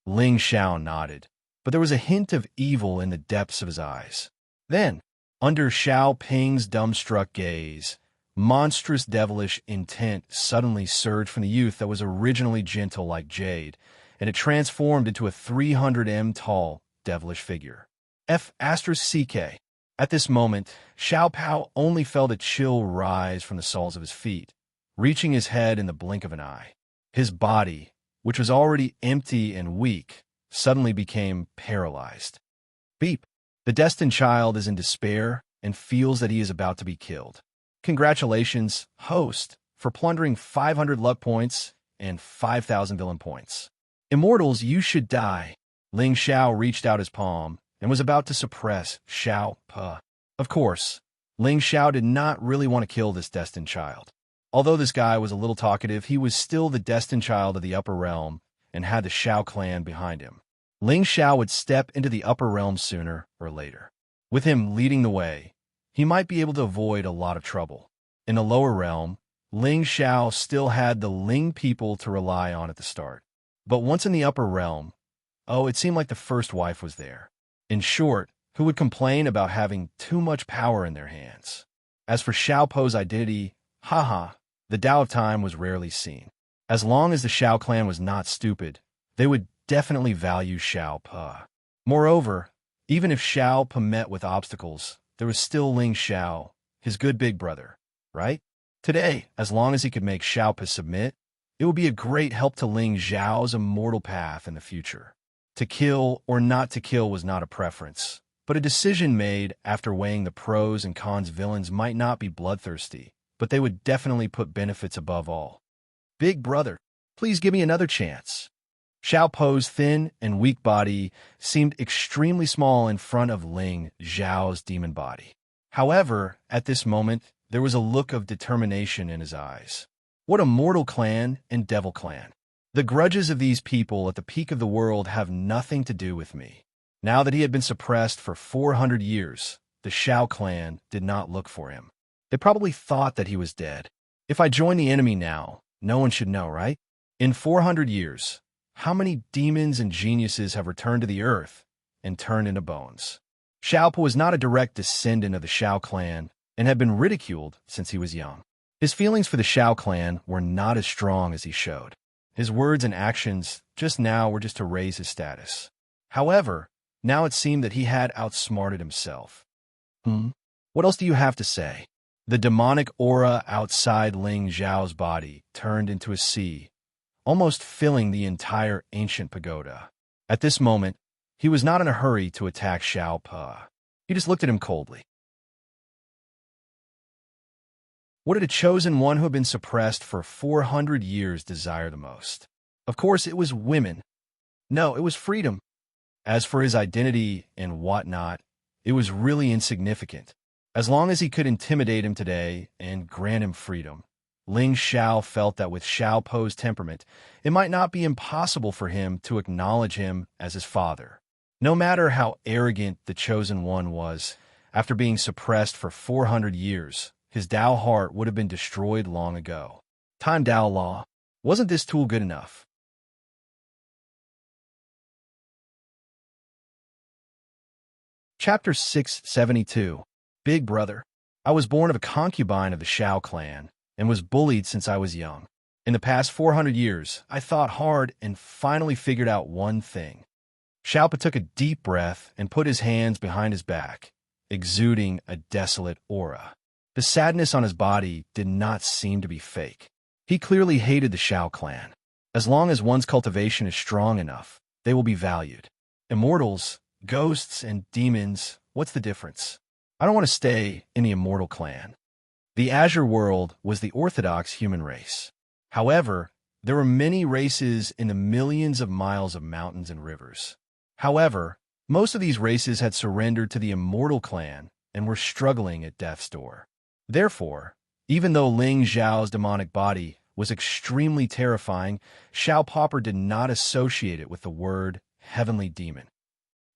Ling Xiao nodded, but there was a hint of evil in the depths of his eyes. Then, under Xiao Ping's dumbstruck gaze, monstrous devilish intent suddenly surged from the youth that was originally gentle like jade, and it transformed into a 300 tall, devilish figure. F***CK. At this moment, Xiao Pao only felt a chill rise from the soles of his feet, reaching his head in the blink of an eye. His body, which was already empty and weak, suddenly became paralyzed. Beep. The destined child is in despair and feels that he is about to be killed. Congratulations, host, for plundering 500 luck points and 5,000 villain points. Immortals, you should die. Ling Xiao reached out his palm and was about to suppress Xiao Pa. Of course, Ling Xiao did not really want to kill this destined child. Although this guy was a little talkative, he was still the destined child of the upper realm and had the Xiao clan behind him. Ling Xiao would step into the upper realm sooner or later. With him leading the way, he might be able to avoid a lot of trouble. In the lower realm, Ling Xiao still had the Ling people to rely on at the start. But once in the upper realm, it seemed like the first wife was there. In short, who would complain about having too much power in their hands? As for Xiao Po's identity, the Tao of Time was rarely seen. As long as the Xiao clan was not stupid, they would definitely value Xiao Pa. Moreover, even if Xiao Pa met with obstacles, there was still Ling Xiao, his good big brother, right? Today, as long as he could make Xiao Pa submit, it would be a great help to Ling Xiao's immortal path in the future. To kill or not to kill was not a preference, but a decision made after weighing the pros and cons. Villains might not be bloodthirsty, but they would definitely put benefits above all. Big brother, please give me another chance. Xiao Po's thin and weak body seemed extremely small in front of Ling Xiao's demon body. However, at this moment, there was a look of determination in his eyes. What a mortal clan and devil clan. The grudges of these people at the peak of the world have nothing to do with me. Now that he had been suppressed for 400 years, the Xiao clan did not look for him. They probably thought that he was dead. If I join the enemy now, no one should know, right? In 400 years, how many demons and geniuses have returned to the earth and turned into bones? Xiao Pa was not a direct descendant of the Xiao clan and had been ridiculed since he was young. His feelings for the Xiao clan were not as strong as he showed. His words and actions just now were just to raise his status. However, now it seemed that he had outsmarted himself. What else do you have to say? The demonic aura outside Ling Xiao's body turned into a sea, almost filling the entire ancient pagoda. At this moment, he was not in a hurry to attack Xiao Pa. He just looked at him coldly. What did a chosen one who had been suppressed for 400 years desire the most? Of course, it was women. No, it was freedom. As for his identity and whatnot, it was really insignificant. As long as he could intimidate him today and grant him freedom, Ling Xiao felt that with Xiao Po's temperament, it might not be impossible for him to acknowledge him as his father. No matter how arrogant the chosen one was, after being suppressed for 400 years, his Tao heart would have been destroyed long ago. Time Tao Law. Wasn't this tool good enough? Chapter 672. Big Brother. I was born of a concubine of the Xiao clan and was bullied since I was young. In the past 400 years, I thought hard and finally figured out one thing. Xiao Pa took a deep breath and put his hands behind his back, exuding a desolate aura. The sadness on his body did not seem to be fake. He clearly hated the Xiao clan. As long as one's cultivation is strong enough, they will be valued. Immortals, ghosts, and demons, what's the difference? I don't want to stay in the immortal clan. The Azure world was the orthodox human race. However, there were many races in the millions of miles of mountains and rivers. However, most of these races had surrendered to the immortal clan and were struggling at death's door. Therefore, Even though Ling Zhao's demonic body was extremely terrifying, Xiao Popper did not associate it with the word heavenly demon.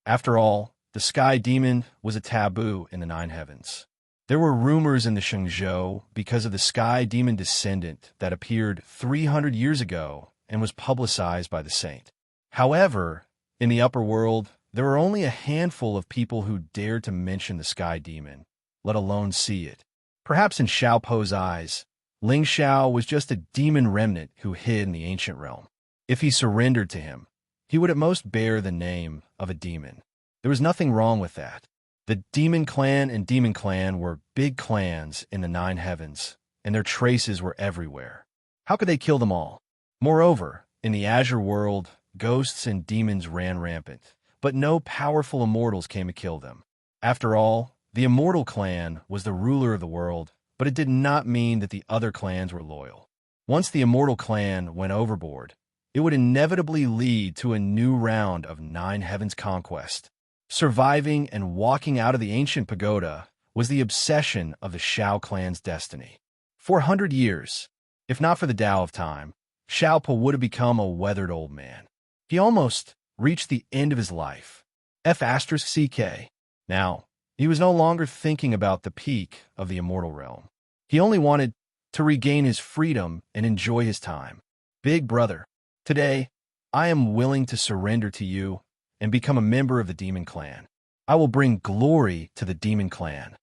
After all, the sky demon was a taboo in the Nine Heavens. There were rumors in the Shengzhou because of the sky demon descendant that appeared 300 years ago and was publicized by the saint. However, in the upper world, there were only a handful of people who dared to mention the sky demon, let alone see it. Perhaps in Xiao Po's eyes, Ling Xiao was just a demon remnant who hid in the ancient realm. If he surrendered to him, he would at most bear the name of a demon. There was nothing wrong with that. The Demon Clan and Demon Clan were big clans in the Nine Heavens, and their traces were everywhere. How could they kill them all? Moreover, in the Azure world, ghosts and demons ran rampant, but no powerful immortals came to kill them. After all, the Immortal Clan was the ruler of the world, but it did not mean that the other clans were loyal. Once the Immortal Clan went overboard, it would inevitably lead to a new round of Nine Heavens conquest. Surviving and walking out of the ancient pagoda was the obsession of the Xiao clan's destiny. For 100 years, if not for the Tao of Time, Xiao Po would have become a weathered old man. He almost reached the end of his life. F***ck. Now, he was no longer thinking about the peak of the immortal realm. He only wanted to regain his freedom and enjoy his time. Big brother, today, I am willing to surrender to you and become a member of the Demon Clan. I will bring glory to the Demon Clan.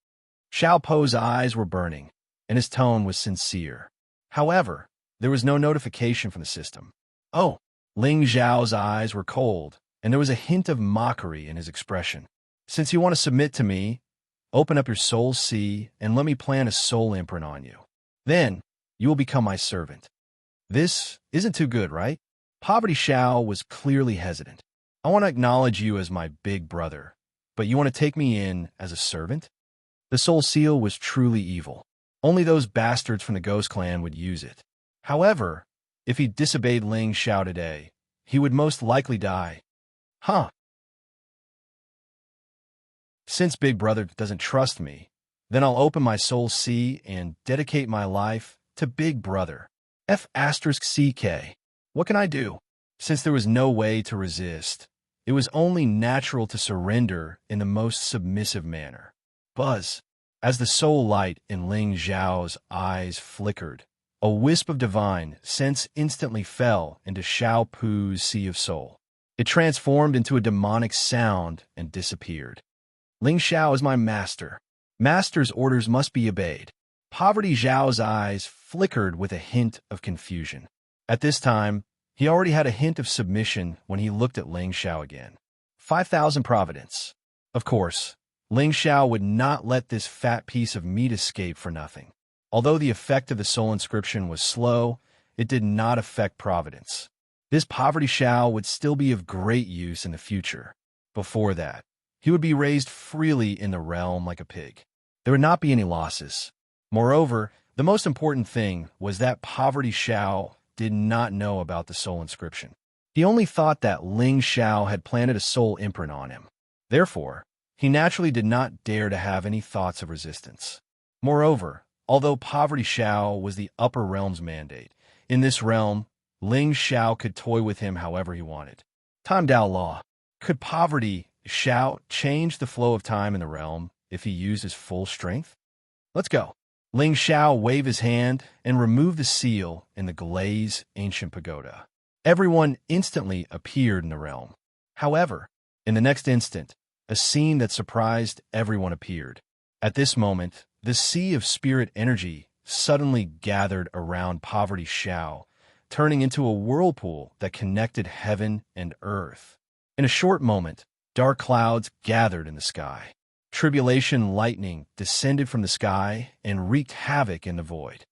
Xiao Po's eyes were burning, and his tone was sincere. However, there was no notification from the system. Oh, Ling Zhao's eyes were cold, and there was a hint of mockery in his expression. Since you want to submit to me, open up your soul sea and let me plant a soul imprint on you. Then, you will become my servant. This isn't too good, right? Poverty Xiao was clearly hesitant. I want to acknowledge you as my big brother, but you want to take me in as a servant? The soul seal was truly evil. Only those bastards from the Ghost Clan would use it. However, if he disobeyed Ling Xiao today, he would most likely die. Huh. Since Big Brother doesn't trust me, then I'll open my soul sea and dedicate my life to Big Brother. F***ck. What can I do? Since there was no way to resist, it was only natural to surrender in the most submissive manner. Buzz. As the soul light in Ling Zhao's eyes flickered, a wisp of divine sense instantly fell into Xiao Pu's sea of soul. It transformed into a demonic sound and disappeared. Ling Xiao is my master. Master's orders must be obeyed. Poverty Zhao's eyes flickered with a hint of confusion. At this time, he already had a hint of submission when he looked at Ling Xiao again. 5,000 providence. Of course, Ling Xiao would not let this fat piece of meat escape for nothing. Although the effect of the soul inscription was slow, it did not affect providence. This Poverty Xiao would still be of great use in the future. Before that, he would be raised freely in the realm like a pig. There would not be any losses. Moreover, the most important thing was that Poverty Xiao did not know about the soul inscription. He only thought that Ling Xiao had planted a soul imprint on him. Therefore, he naturally did not dare to have any thoughts of resistance. Moreover, although Poverty Xiao was the upper realm's mandate, in this realm, Ling Xiao could toy with him however he wanted. Time Dao Law. Could Poverty Xiao change the flow of time in the realm if he used his full strength? Let's go. Ling Xiao waved his hand and removed the seal in the Glaze ancient pagoda. Everyone instantly appeared in the realm. However, in the next instant, a scene that surprised everyone appeared. At this moment, the sea of spirit energy suddenly gathered around Poverty Xiao, turning into a whirlpool that connected heaven and earth. In a short moment, dark clouds gathered in the sky. Tribulation lightning descended from the sky and wreaked havoc in the void.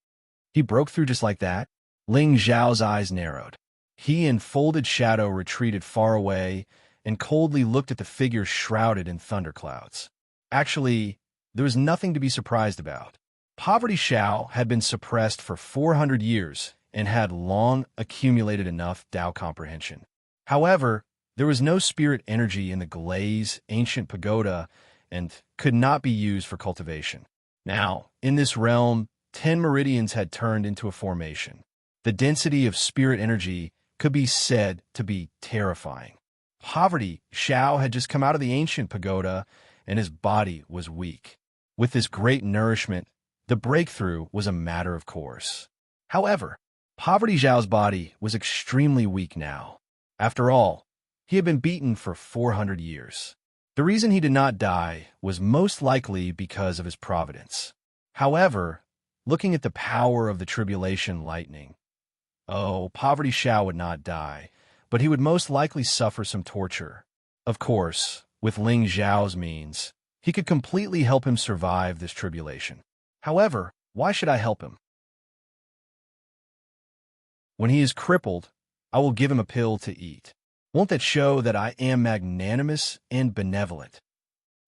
He broke through just like that? Ling Zhao's eyes narrowed. He in folded shadow retreated far away and coldly looked at the figure shrouded in thunderclouds. Actually, there was nothing to be surprised about. Poverty Xiao had been suppressed for 400 years and had long accumulated enough Tao comprehension. However, there was no spirit energy in the Glaze ancient pagoda and could not be used for cultivation. Now, in this realm, 10 meridians had turned into a formation. The density of spirit energy could be said to be terrifying. Poverty Xiao had just come out of the ancient pagoda, and his body was weak. With this great nourishment, the breakthrough was a matter of course. However, Poverty Xiao's body was extremely weak now. After all, he had been beaten for 400 years. The reason he did not die was most likely because of his providence. However, looking at the power of the tribulation lightning, Poverty Xiao would not die, but he would most likely suffer some torture. Of course, with Ling Xiao's means, he could completely help him survive this tribulation. However, why should I help him? When he is crippled, I will give him a pill to eat. Won't that show that I am magnanimous and benevolent?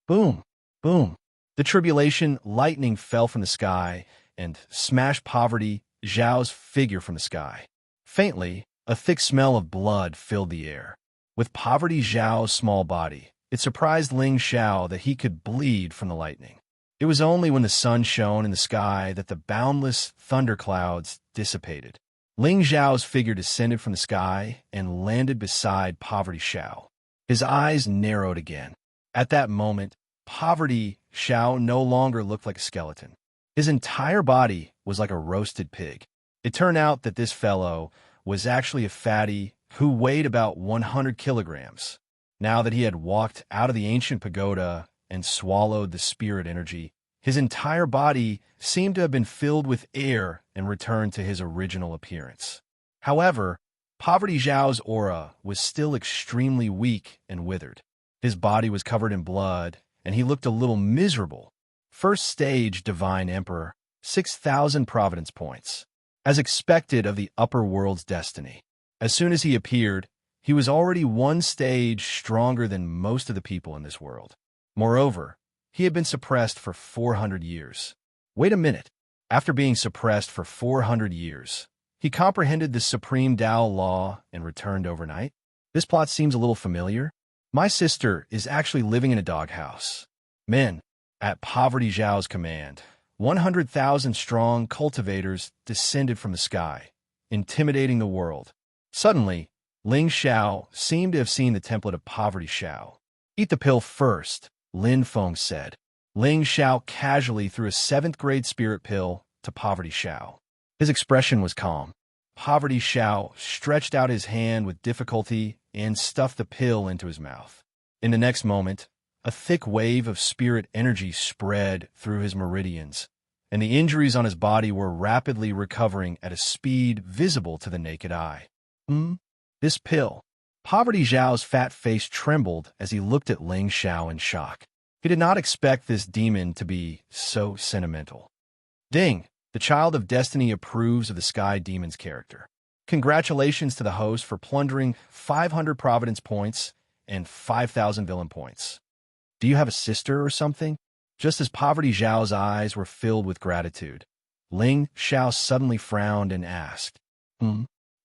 Boom, boom. The tribulation lightning fell from the sky and smashed Poverty Xiao's figure from the sky. Faintly, a thick smell of blood filled the air. With Poverty Xiao's small body, it surprised Ling Xiao that he could bleed from the lightning. It was only when the sun shone in the sky that the boundless thunderclouds dissipated. Ling Xiao's figure descended from the sky and landed beside Poverty Xiao. His eyes narrowed again. At that moment, Poverty Xiao no longer looked like a skeleton. His entire body was like a roasted pig. It turned out that this fellow was actually a fatty who weighed about 100 kilograms. Now that he had walked out of the ancient pagoda and swallowed the spirit energy, his entire body seemed to have been filled with air and returned to his original appearance. However, Poverty Xiao's aura was still extremely weak and withered. His body was covered in blood, and he looked a little miserable. First stage Divine Emperor, 6,000 Providence points. As expected of the upper world's destiny. As soon as he appeared, he was already one stage stronger than most of the people in this world. Moreover, he had been suppressed for 400 years. Wait a minute. After being suppressed for 400 years, he comprehended the supreme Tao law and returned overnight? This plot seems a little familiar. My sister is actually living in a doghouse. Men, at Poverty Xiao's command, 100,000 strong cultivators descended from the sky, intimidating the world. Suddenly, Ling Xiao seemed to have seen the template of Poverty Xiao. Eat the pill first, Lin Feng said. Ling Xiao casually threw a 7th grade spirit pill to Poverty Xiao. His expression was calm. Poverty Xiao stretched out his hand with difficulty and stuffed the pill into his mouth. In the next moment, a thick wave of spirit energy spread through his meridians, and the injuries on his body were rapidly recovering at a speed visible to the naked eye. This pill. Poverty Xiao's fat face trembled as he looked at Ling Xiao in shock. He did not expect this demon to be so sentimental. Ding! The Child of Destiny approves of the Sky Demon's character. Congratulations to the host for plundering 500 Providence points and 5,000 villain points. Do you have a sister or something? Just as Poverty Xiao's eyes were filled with gratitude, Ling Xiao suddenly frowned and asked,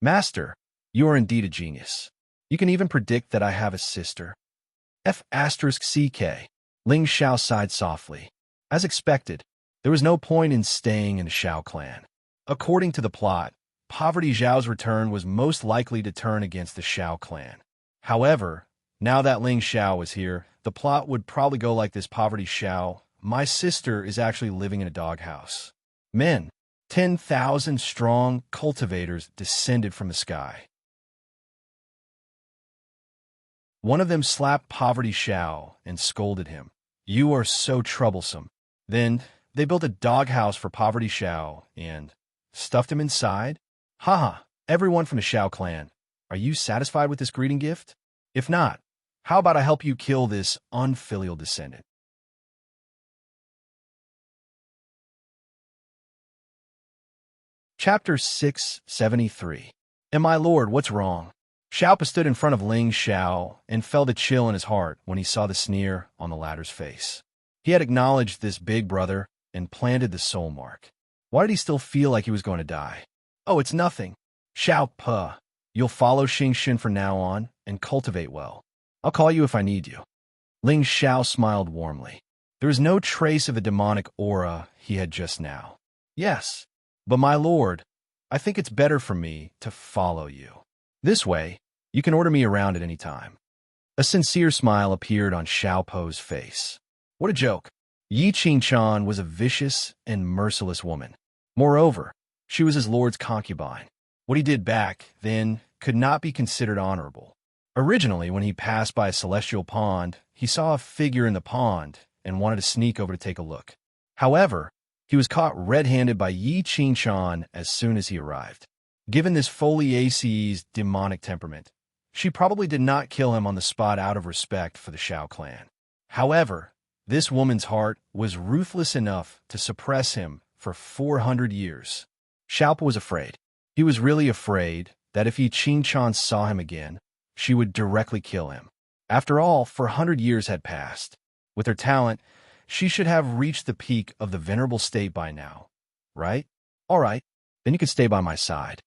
Master, you are indeed a genius. You can even predict that I have a sister. F***CK. Ling Xiao sighed softly. As expected, there was no point in staying in the Xiao clan. According to the plot, Poverty Xiao's return was most likely to turn against the Xiao clan. However, now that Ling Xiao was here, the plot would probably go like this. Poverty Xiao, my sister is actually living in a doghouse. Men, 10,000 strong cultivators descended from the sky. One of them slapped Poverty Xiao and scolded him. You are so troublesome. Then they built a doghouse for Poverty Xiao and stuffed him inside. Haha, everyone from the Xiao clan, are you satisfied with this greeting gift? If not, how about I help you kill this unfilial descendant? Chapter 673. And my lord, what's wrong? Xiaopa stood in front of Ling Xiao and felt a chill in his heart when he saw the sneer on the latter's face. He had acknowledged this big brother and planted the soul mark. Why did he still feel like he was going to die? Oh, it's nothing. Xiaopa, you'll follow Xingxin from now on and cultivate well. I'll call you if I need you. Ling Xiao smiled warmly. There was no trace of the demonic aura he had just now. Yes, but my lord, I think it's better for me to follow you. This way, you can order me around at any time. A sincere smile appeared on Xiao Po's face. What a joke. Yi Qingchan was a vicious and merciless woman. Moreover, she was his lord's concubine. What he did back then could not be considered honorable. Originally, when he passed by a celestial pond, he saw a figure in the pond and wanted to sneak over to take a look. However, he was caught red-handed by Yi Qingchan as soon as he arrived. Given this Foliace's demonic temperament, she probably did not kill him on the spot out of respect for the Shao clan. However, this woman's heart was ruthless enough to suppress him for 400 years. Xiaopo was afraid. He was really afraid that if Yi Qingchan saw him again, she would directly kill him. After all, 400 years had passed. With her talent, she should have reached the peak of the venerable state by now, right? All right, then you can stay by my side.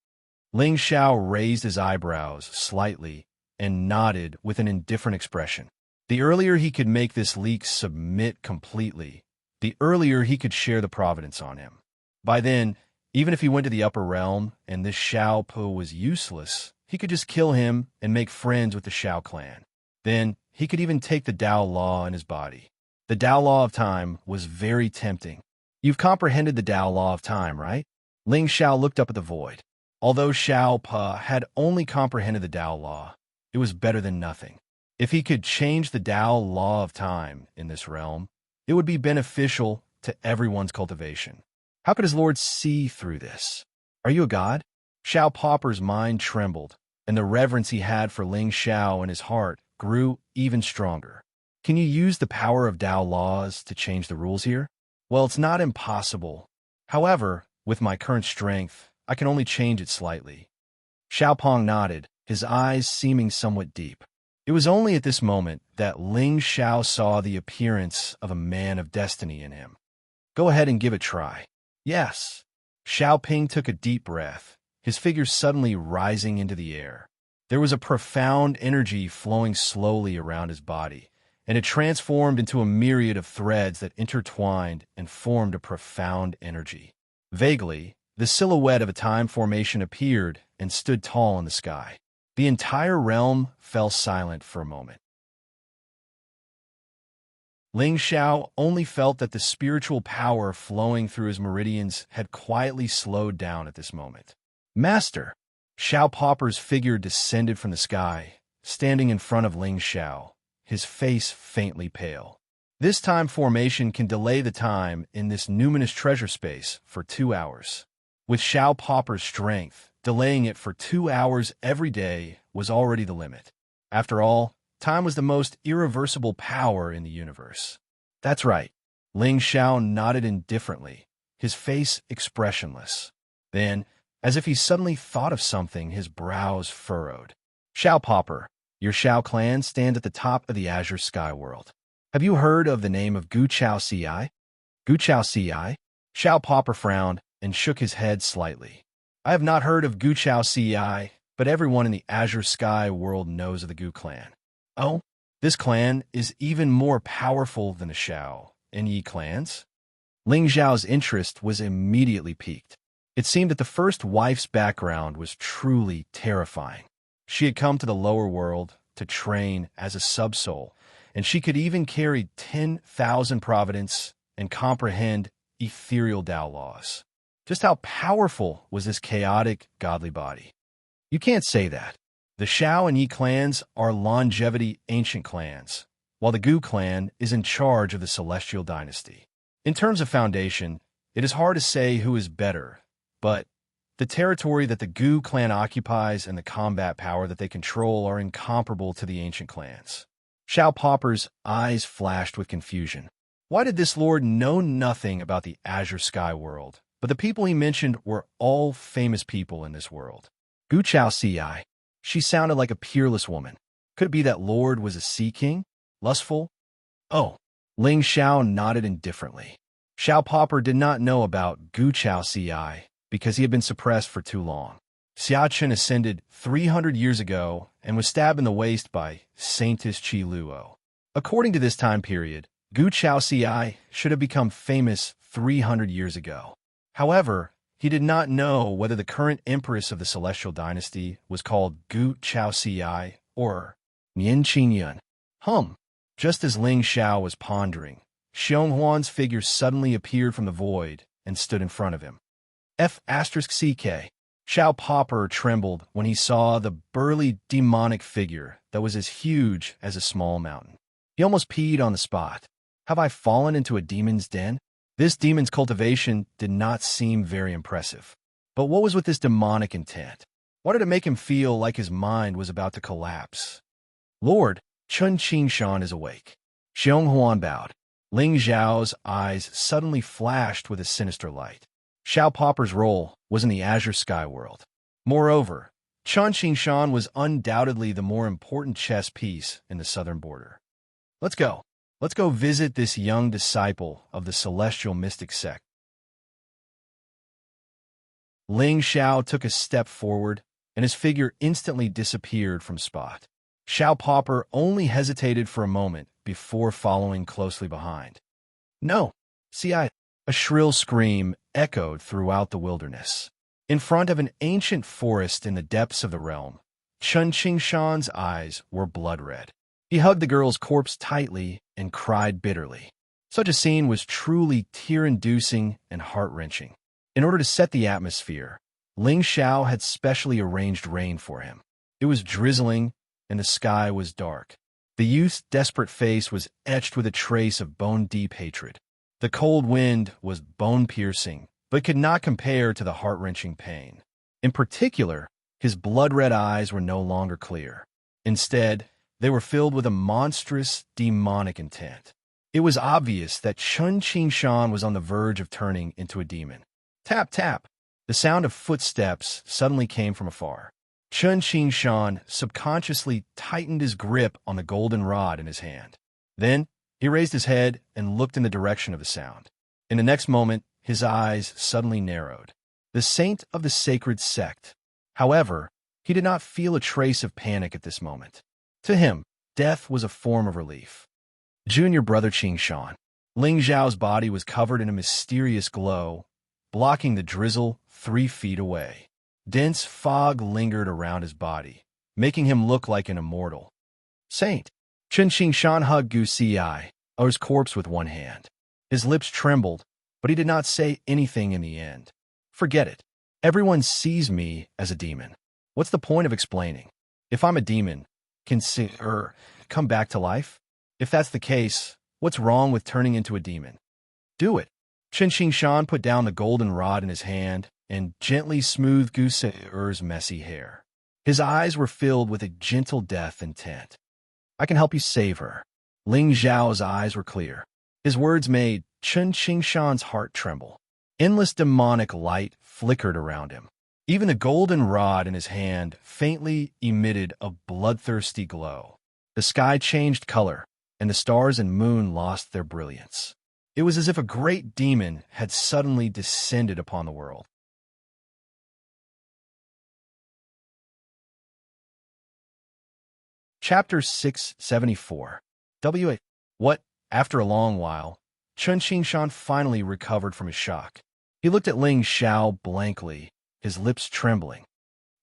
Ling Xiao raised his eyebrows slightly and nodded with an indifferent expression. The earlier he could make this leak submit completely, the earlier he could share the providence on him. By then, even if he went to the upper realm and this Xiao Po was useless, he could just kill him and make friends with the Xiao clan. Then, he could even take the Tao Law in his body. The Tao Law of Time was very tempting. You've comprehended the Tao Law of Time, right? Ling Xiao looked up at the void. Although Xiao Pa had only comprehended the Tao Law, it was better than nothing. If he could change the Tao Law of Time in this realm, it would be beneficial to everyone's cultivation. How could his lord see through this? Are you a god? Xiao Popper's mind trembled, and the reverence he had for Ling Xiao in his heart grew even stronger. Can you use the power of Tao laws to change the rules here? Well, it's not impossible. However, with my current strength, I can only change it slightly. Xiaopong nodded, his eyes seeming somewhat deep. It was only at this moment that Ling Xiao saw the appearance of a man of destiny in him. Go ahead and give it a try. Yes. Xiao Ping took a deep breath, his figure suddenly rising into the air. There was a profound energy flowing slowly around his body, and it transformed into a myriad of threads that intertwined and formed a profound energy. Vaguely, the silhouette of a time formation appeared and stood tall in the sky. The entire realm fell silent for a moment. Ling Xiao only felt that the spiritual power flowing through his meridians had quietly slowed down at this moment. Master! Xiao Popper's figure descended from the sky, standing in front of Ling Xiao, his face faintly pale. This time formation can delay the time in this numinous treasure space for 2 hours. With Xiao Popper's strength, delaying it for 2 hours every day was already the limit. After all, time was the most irreversible power in the universe. That's right. Ling Xiao nodded indifferently, his face expressionless. Then, as if he suddenly thought of something, his brows furrowed. Xiao Popper, your Xiao clan stands at the top of the azure sky world. Have you heard of the name of Gu Chao Ci? Gu Chao Ci? Xiao Popper frowned and shook his head slightly. I have not heard of Gu Chao Ci, but everyone in the azure sky world knows of the Gu clan. Oh, this clan is even more powerful than the Xiao and Yi clans? Ling Xiao's interest was immediately piqued. It seemed that the first wife's background was truly terrifying. She had come to the lower world to train as a subsoul, and she could even carry 10,000 providence and comprehend ethereal Tao laws. Just how powerful was this chaotic, godly body? You can't say that. The Xiao and Yi clans are longevity ancient clans, while the Gu clan is in charge of the celestial dynasty. In terms of foundation, it is hard to say who is better, but the territory that the Gu clan occupies and the combat power that they control are incomparable to the ancient clans. Xiao Popper's eyes flashed with confusion. Why did this lord know nothing about the azure sky world? But the people he mentioned were all famous people in this world. Gu Chao Ci. She sounded like a peerless woman. Could it be that lord was a sea king? Lustful? Oh. Ling Xiao nodded indifferently. Xiao Popper did not know about Gu Chao Ci because he had been suppressed for too long. Xia Chen ascended 300 years ago and was stabbed in the waist by Saintess Qi Luo. According to this time period, Gu Chao Ci should have become famous 300 years ago. However, he did not know whether the current empress of the celestial dynasty was called Gu Chao Ci or Nian Qingyun. Just as Ling Xiao was pondering, Xionghuan's figure suddenly appeared from the void and stood in front of him. F***CK. Xiao Popper trembled when he saw the burly demonic figure that was as huge as a small mountain. He almost peed on the spot. Have I fallen into a demon's den? This demon's cultivation did not seem very impressive. But what was with this demonic intent? Why did it make him feel like his mind was about to collapse? Lord, Chun Qingshan is awake. Xionghuan bowed. Ling Zhao's eyes suddenly flashed with a sinister light. Xiao Popper's role was in the Azure Sky world. Moreover, Chun Qingshan was undoubtedly the more important chess piece in the southern border. Let's go. Let's go visit this young disciple of the celestial mystic sect. Ling Xiao took a step forward, and his figure instantly disappeared from spot. Xiao Popper only hesitated for a moment before following closely behind. No, see, a shrill scream echoed throughout the wilderness. In front of an ancient forest in the depths of the realm, Chun Qingshan's eyes were blood-red. He hugged the girl's corpse tightly and cried bitterly. Such a scene was truly tear-inducing and heart-wrenching. In order to set the atmosphere, Ling Xiao had specially arranged rain for him. It was drizzling, and the sky was dark. The youth's desperate face was etched with a trace of bone-deep hatred. The cold wind was bone-piercing, but could not compare to the heart-wrenching pain. In particular, his blood-red eyes were no longer clear. Instead, they were filled with a monstrous, demonic intent. It was obvious that Chun Qingshan was on the verge of turning into a demon. Tap, tap. The sound of footsteps suddenly came from afar. Chun Qingshan subconsciously tightened his grip on the golden rod in his hand. Then, he raised his head and looked in the direction of the sound. In the next moment, his eyes suddenly narrowed. The saint of the sacred sect. However, he did not feel a trace of panic at this moment. To him, death was a form of relief. Junior brother Qingshan. Ling Zhao's body was covered in a mysterious glow, blocking the drizzle 3 feet away. Dense fog lingered around his body, making him look like an immortal. Saint. Chun Qingshan hugged Gu Ci's corpse with one hand. His lips trembled, but he did not say anything in the end. Forget it. Everyone sees me as a demon. What's the point of explaining? If I'm a demon, can come back to life? If that's the case, what's wrong with turning into a demon? Do it. Chun Qingshan put down the golden rod in his hand and gently smoothed Gu Ci's messy hair. His eyes were filled with a gentle death intent. I can help you save her. Ling Zhao's eyes were clear. His words made Chun Qingshan's heart tremble. Endless demonic light flickered around him. Even the golden rod in his hand faintly emitted a bloodthirsty glow. The sky changed color, and the stars and moon lost their brilliance. It was as if a great demon had suddenly descended upon the world. Chapter 674. W.A. What? After a long while, Chun Qingshan finally recovered from his shock. He looked at Ling Xiao blankly, his lips trembling.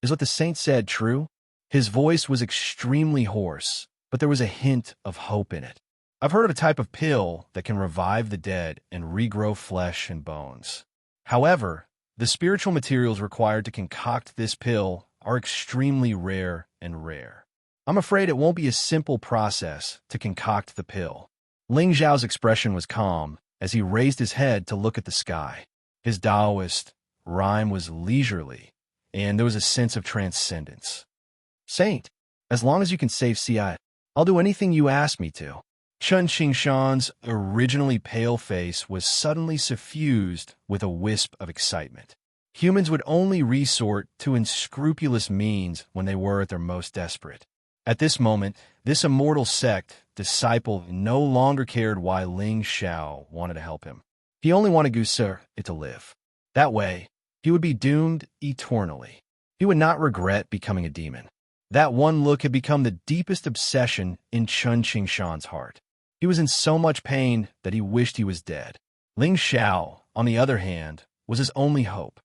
Is what the saint said true? His voice was extremely hoarse, but there was a hint of hope in it. I've heard of a type of pill that can revive the dead and regrow flesh and bones. However, the spiritual materials required to concoct this pill are extremely rare. I'm afraid it won't be a simple process to concoct the pill. Ling Zhao's expression was calm as he raised his head to look at the sky. His Taoist rhyme was leisurely, and there was a sense of transcendence. Saint, as long as you can save Ci, I'll do anything you ask me to. Chun Qingshan's originally pale face was suddenly suffused with a wisp of excitement. Humans would only resort to unscrupulous means when they were at their most desperate. At this moment, this immortal sect disciple no longer cared why Ling Xiao wanted to help him. He only wanted Gu Ci to live. That way, he would be doomed eternally. He would not regret becoming a demon. That one look had become the deepest obsession in Chun Qingshan's heart. He was in so much pain that he wished he was dead. Ling Xiao, on the other hand, was his only hope.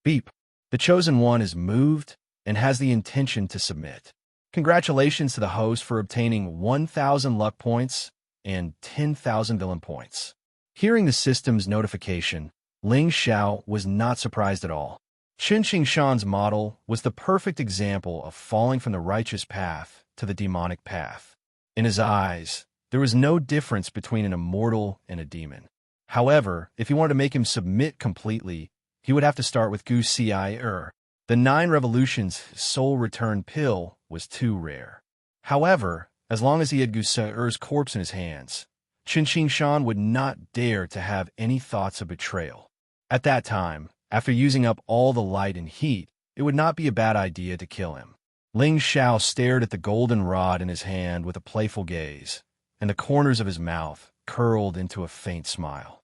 Beep. The chosen one is moved and has the intention to submit. Congratulations to the host for obtaining 1,000 luck points and 10,000 villain points. Hearing the system's notification, Ling Xiao was not surprised at all. Qin Qingshan's model was the perfect example of falling from the righteous path to the demonic path. In his eyes, there was no difference between an immortal and a demon. However, if he wanted to make him submit completely, he would have to start with Gu Xi. The 9 Revolutions soul return pill was too rare. However, as long as he had Gu Xi's corpse in his hands, Qin Qingshan would not dare to have any thoughts of betrayal. At that time, after using up all the light and heat, it would not be a bad idea to kill him. Ling Xiao stared at the golden rod in his hand with a playful gaze, and the corners of his mouth curled into a faint smile.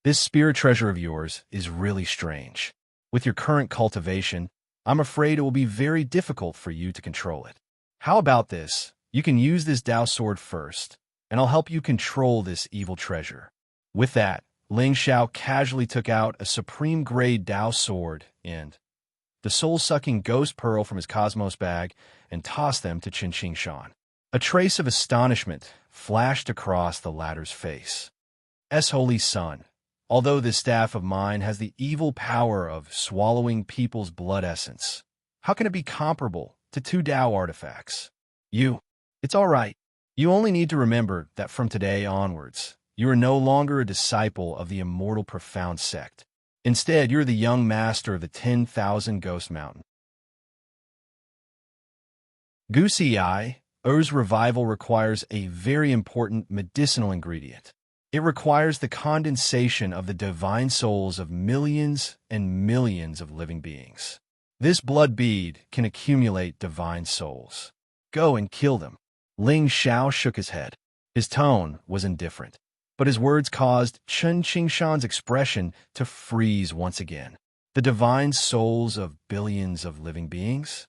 This spirit treasure of yours is really strange. With your current cultivation, I'm afraid it will be very difficult for you to control it. How about this? You can use this Dao sword first, and I'll help you control this evil treasure. With that, Ling Xiao casually took out a supreme-grade Dao sword and the soul-sucking ghost pearl from his cosmos bag and tossed them to Qin Qingshan. A trace of astonishment flashed across the latter's face. Holy Son, although this staff of mine has the evil power of swallowing people's blood essence, how can it be comparable to 2 Dao artifacts? It's all right. You only need to remember that from today onwards, you are no longer a disciple of the immortal profound sect. Instead, you're the young master of the 10,000 Ghost Mountain. Gu Xi's revival requires a very important medicinal ingredient. It requires the condensation of the divine souls of millions and millions of living beings. This blood bead can accumulate divine souls. Go and kill them. Ling Xiao shook his head. His tone was indifferent, but his words caused Qin Qingshan's expression to freeze once again. The divine souls of billions of living beings?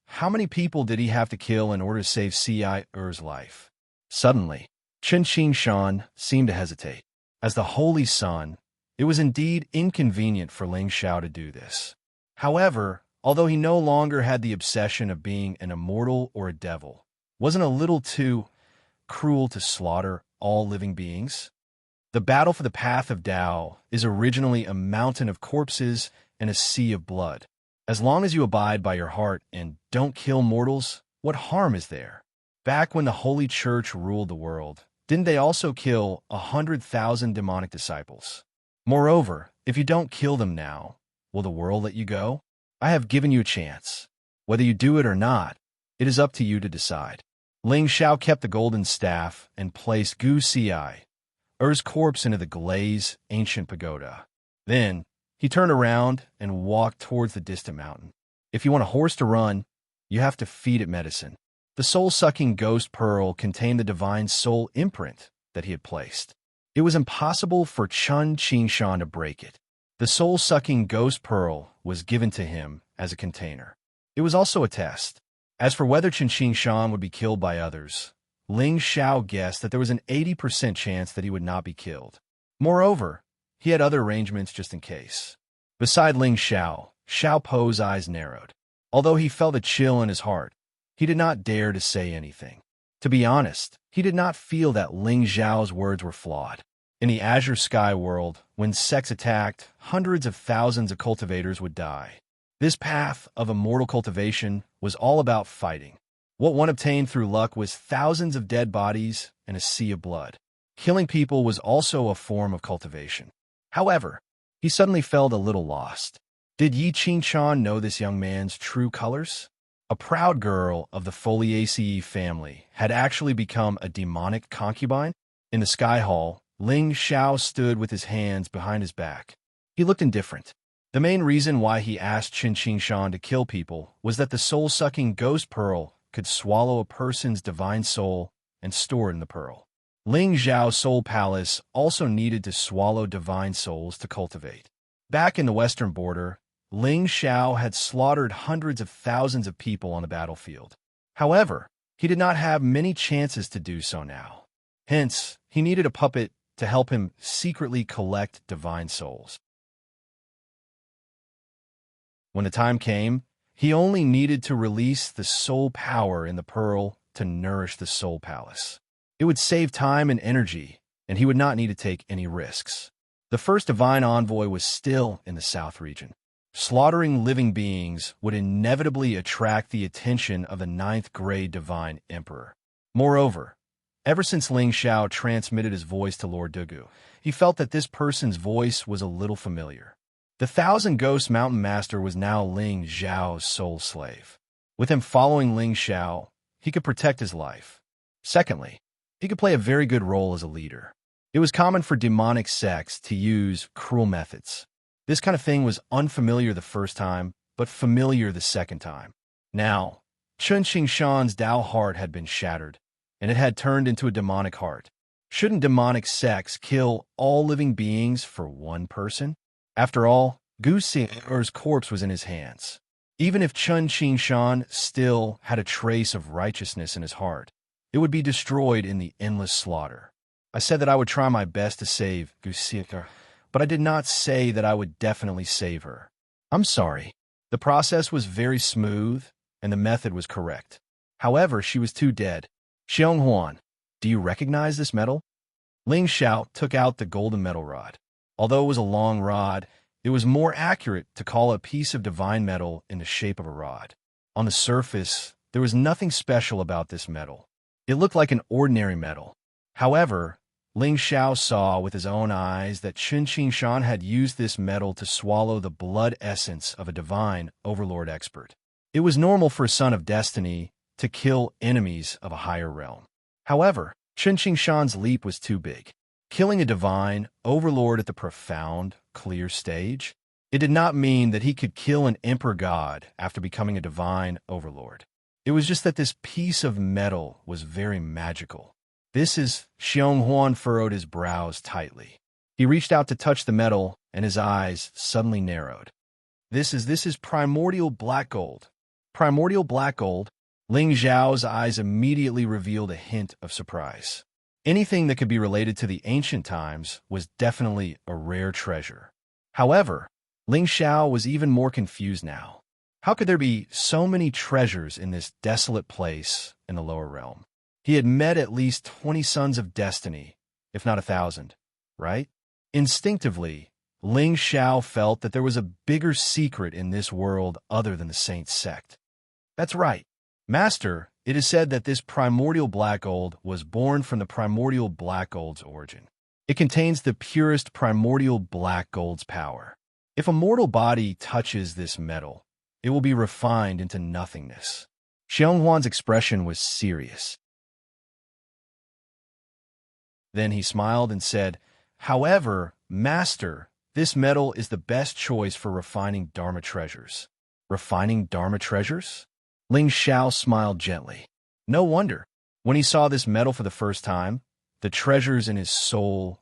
How many people did he have to kill in order to save Ci's life? Suddenly, Qin Qingshan seemed to hesitate. As the Holy Son, it was indeed inconvenient for Ling Xiao to do this. However, although he no longer had the obsession of being an immortal or a devil, wasn't a little too cruel to slaughter all living beings? The battle for the path of Tao is originally a mountain of corpses and a sea of blood. As long as you abide by your heart and don't kill mortals, what harm is there? Back when the Holy Church ruled the world, didn't they also kill 100,000 demonic disciples? Moreover, if you don't kill them now, will the world let you go? I have given you a chance. Whether you do it or not, it is up to you to decide. Ling Xiao kept the golden staff and placed Gu Xi's corpse into the glazed ancient pagoda. Then, he turned around and walked towards the distant mountain. If you want a horse to run, you have to feed it medicine. The soul-sucking ghost pearl contained the divine soul imprint that he had placed. It was impossible for Qin Qingshan to break it. The soul-sucking ghost pearl was given to him as a container. It was also a test. As for whether Qin Qingshan would be killed by others, Ling Xiao guessed that there was an 80% chance that he would not be killed. Moreover, he had other arrangements just in case. Beside Ling Xiao, Xiao Po's eyes narrowed. Although he felt a chill in his heart, he did not dare to say anything. To be honest, he did not feel that Ling Xiao's words were flawed. In the Azure Sky world, when sects attacked, hundreds of thousands of cultivators would die. This path of immortal cultivation was all about fighting. What one obtained through luck was thousands of dead bodies and a sea of blood. Killing people was also a form of cultivation. However, he suddenly felt a little lost. Did Yi Qingshan know this young man's true colors? A proud girl of the Foliaceae family had actually become a demonic concubine? In the Sky Hall, Ling Xiao stood with his hands behind his back. He looked indifferent. The main reason why he asked Qin Qingshan to kill people was that the soul-sucking ghost pearl could swallow a person's divine soul and store it in the pearl. Ling Xiao's soul palace also needed to swallow divine souls to cultivate. Back in the western border, Ling Xiao had slaughtered hundreds of thousands of people on the battlefield. However, he did not have many chances to do so now. Hence, he needed a puppet to help him secretly collect divine souls. When the time came, he only needed to release the soul power in the pearl to nourish the soul palace. It would save time and energy, and he would not need to take any risks. The first divine envoy was still in the South region. Slaughtering living beings would inevitably attract the attention of the ninth-grade divine emperor. Moreover, ever since Ling Xiao transmitted his voice to Lord Dugu, he felt that this person's voice was a little familiar. The Thousand Ghost Mountain Master was now Ling Xiao's sole slave. With him following Ling Xiao, he could protect his life. Secondly, he could play a very good role as a leader. It was common for demonic sects to use cruel methods. This kind of thing was unfamiliar the first time, but familiar the second time. Now, Chun Qingshan's Tao heart had been shattered, and it had turned into a demonic heart. Shouldn't demonic sects kill all living beings for one person? After all, Gu Xing'er's corpse was in his hands. Even if Chun Qingshan still had a trace of righteousness in his heart, it would be destroyed in the endless slaughter. I said that I would try my best to save Gu Xing'er, but I did not say that I would definitely save her. I'm sorry. The process was very smooth, and the method was correct. However, she was too dead. Xionghuan, do you recognize this metal? Ling Xiao took out the golden metal rod. Although it was a long rod, it was more accurate to call a piece of divine metal in the shape of a rod. On the surface, there was nothing special about this metal. It looked like an ordinary metal. However, Ling Xiao saw with his own eyes that Chun Qingshan had used this metal to swallow the blood essence of a divine overlord expert. It was normal for a son of destiny to kill enemies of a higher realm. However, Chun Qingshan's leap was too big. Killing a divine overlord at the profound, clear stage, it did not mean that he could kill an emperor god after becoming a divine overlord. It was just that this piece of metal was very magical. Xionghuan furrowed his brows tightly. He reached out to touch the metal, and his eyes suddenly narrowed. This is primordial black gold. Primordial black gold? Ling Xiao's eyes immediately revealed a hint of surprise. Anything that could be related to the ancient times was definitely a rare treasure. However, Ling Xiao was even more confused now. How could there be so many treasures in this desolate place in the lower realm? He had met at least 20 sons of destiny, if not 1,000, right? Instinctively, Ling Xiao felt that there was a bigger secret in this world other than the Saint sect. That's right. Master, it is said that this primordial black gold was born from the primordial black gold's origin. It contains the purest primordial black gold's power. If a mortal body touches this metal, it will be refined into nothingness. Xionghuan's expression was serious. Then he smiled and said, "However, Master, this metal is the best choice for refining Dharma treasures." Refining Dharma treasures? Ling Xiao smiled gently. No wonder. When he saw this metal for the first time, the treasures in his soul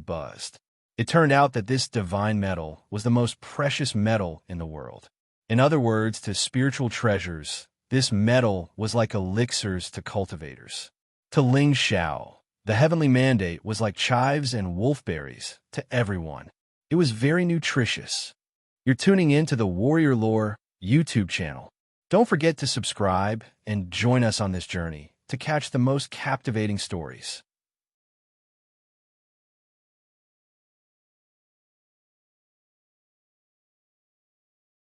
buzzed. It turned out that this divine metal was the most precious metal in the world. In other words, to spiritual treasures, this metal was like elixirs to cultivators. To Ling Xiao, the heavenly mandate was like chives and wolfberries to everyone. It was very nutritious. You're tuning in to the Warrior Lore YouTube channel. Don't forget to subscribe and join us on this journey to catch the most captivating stories.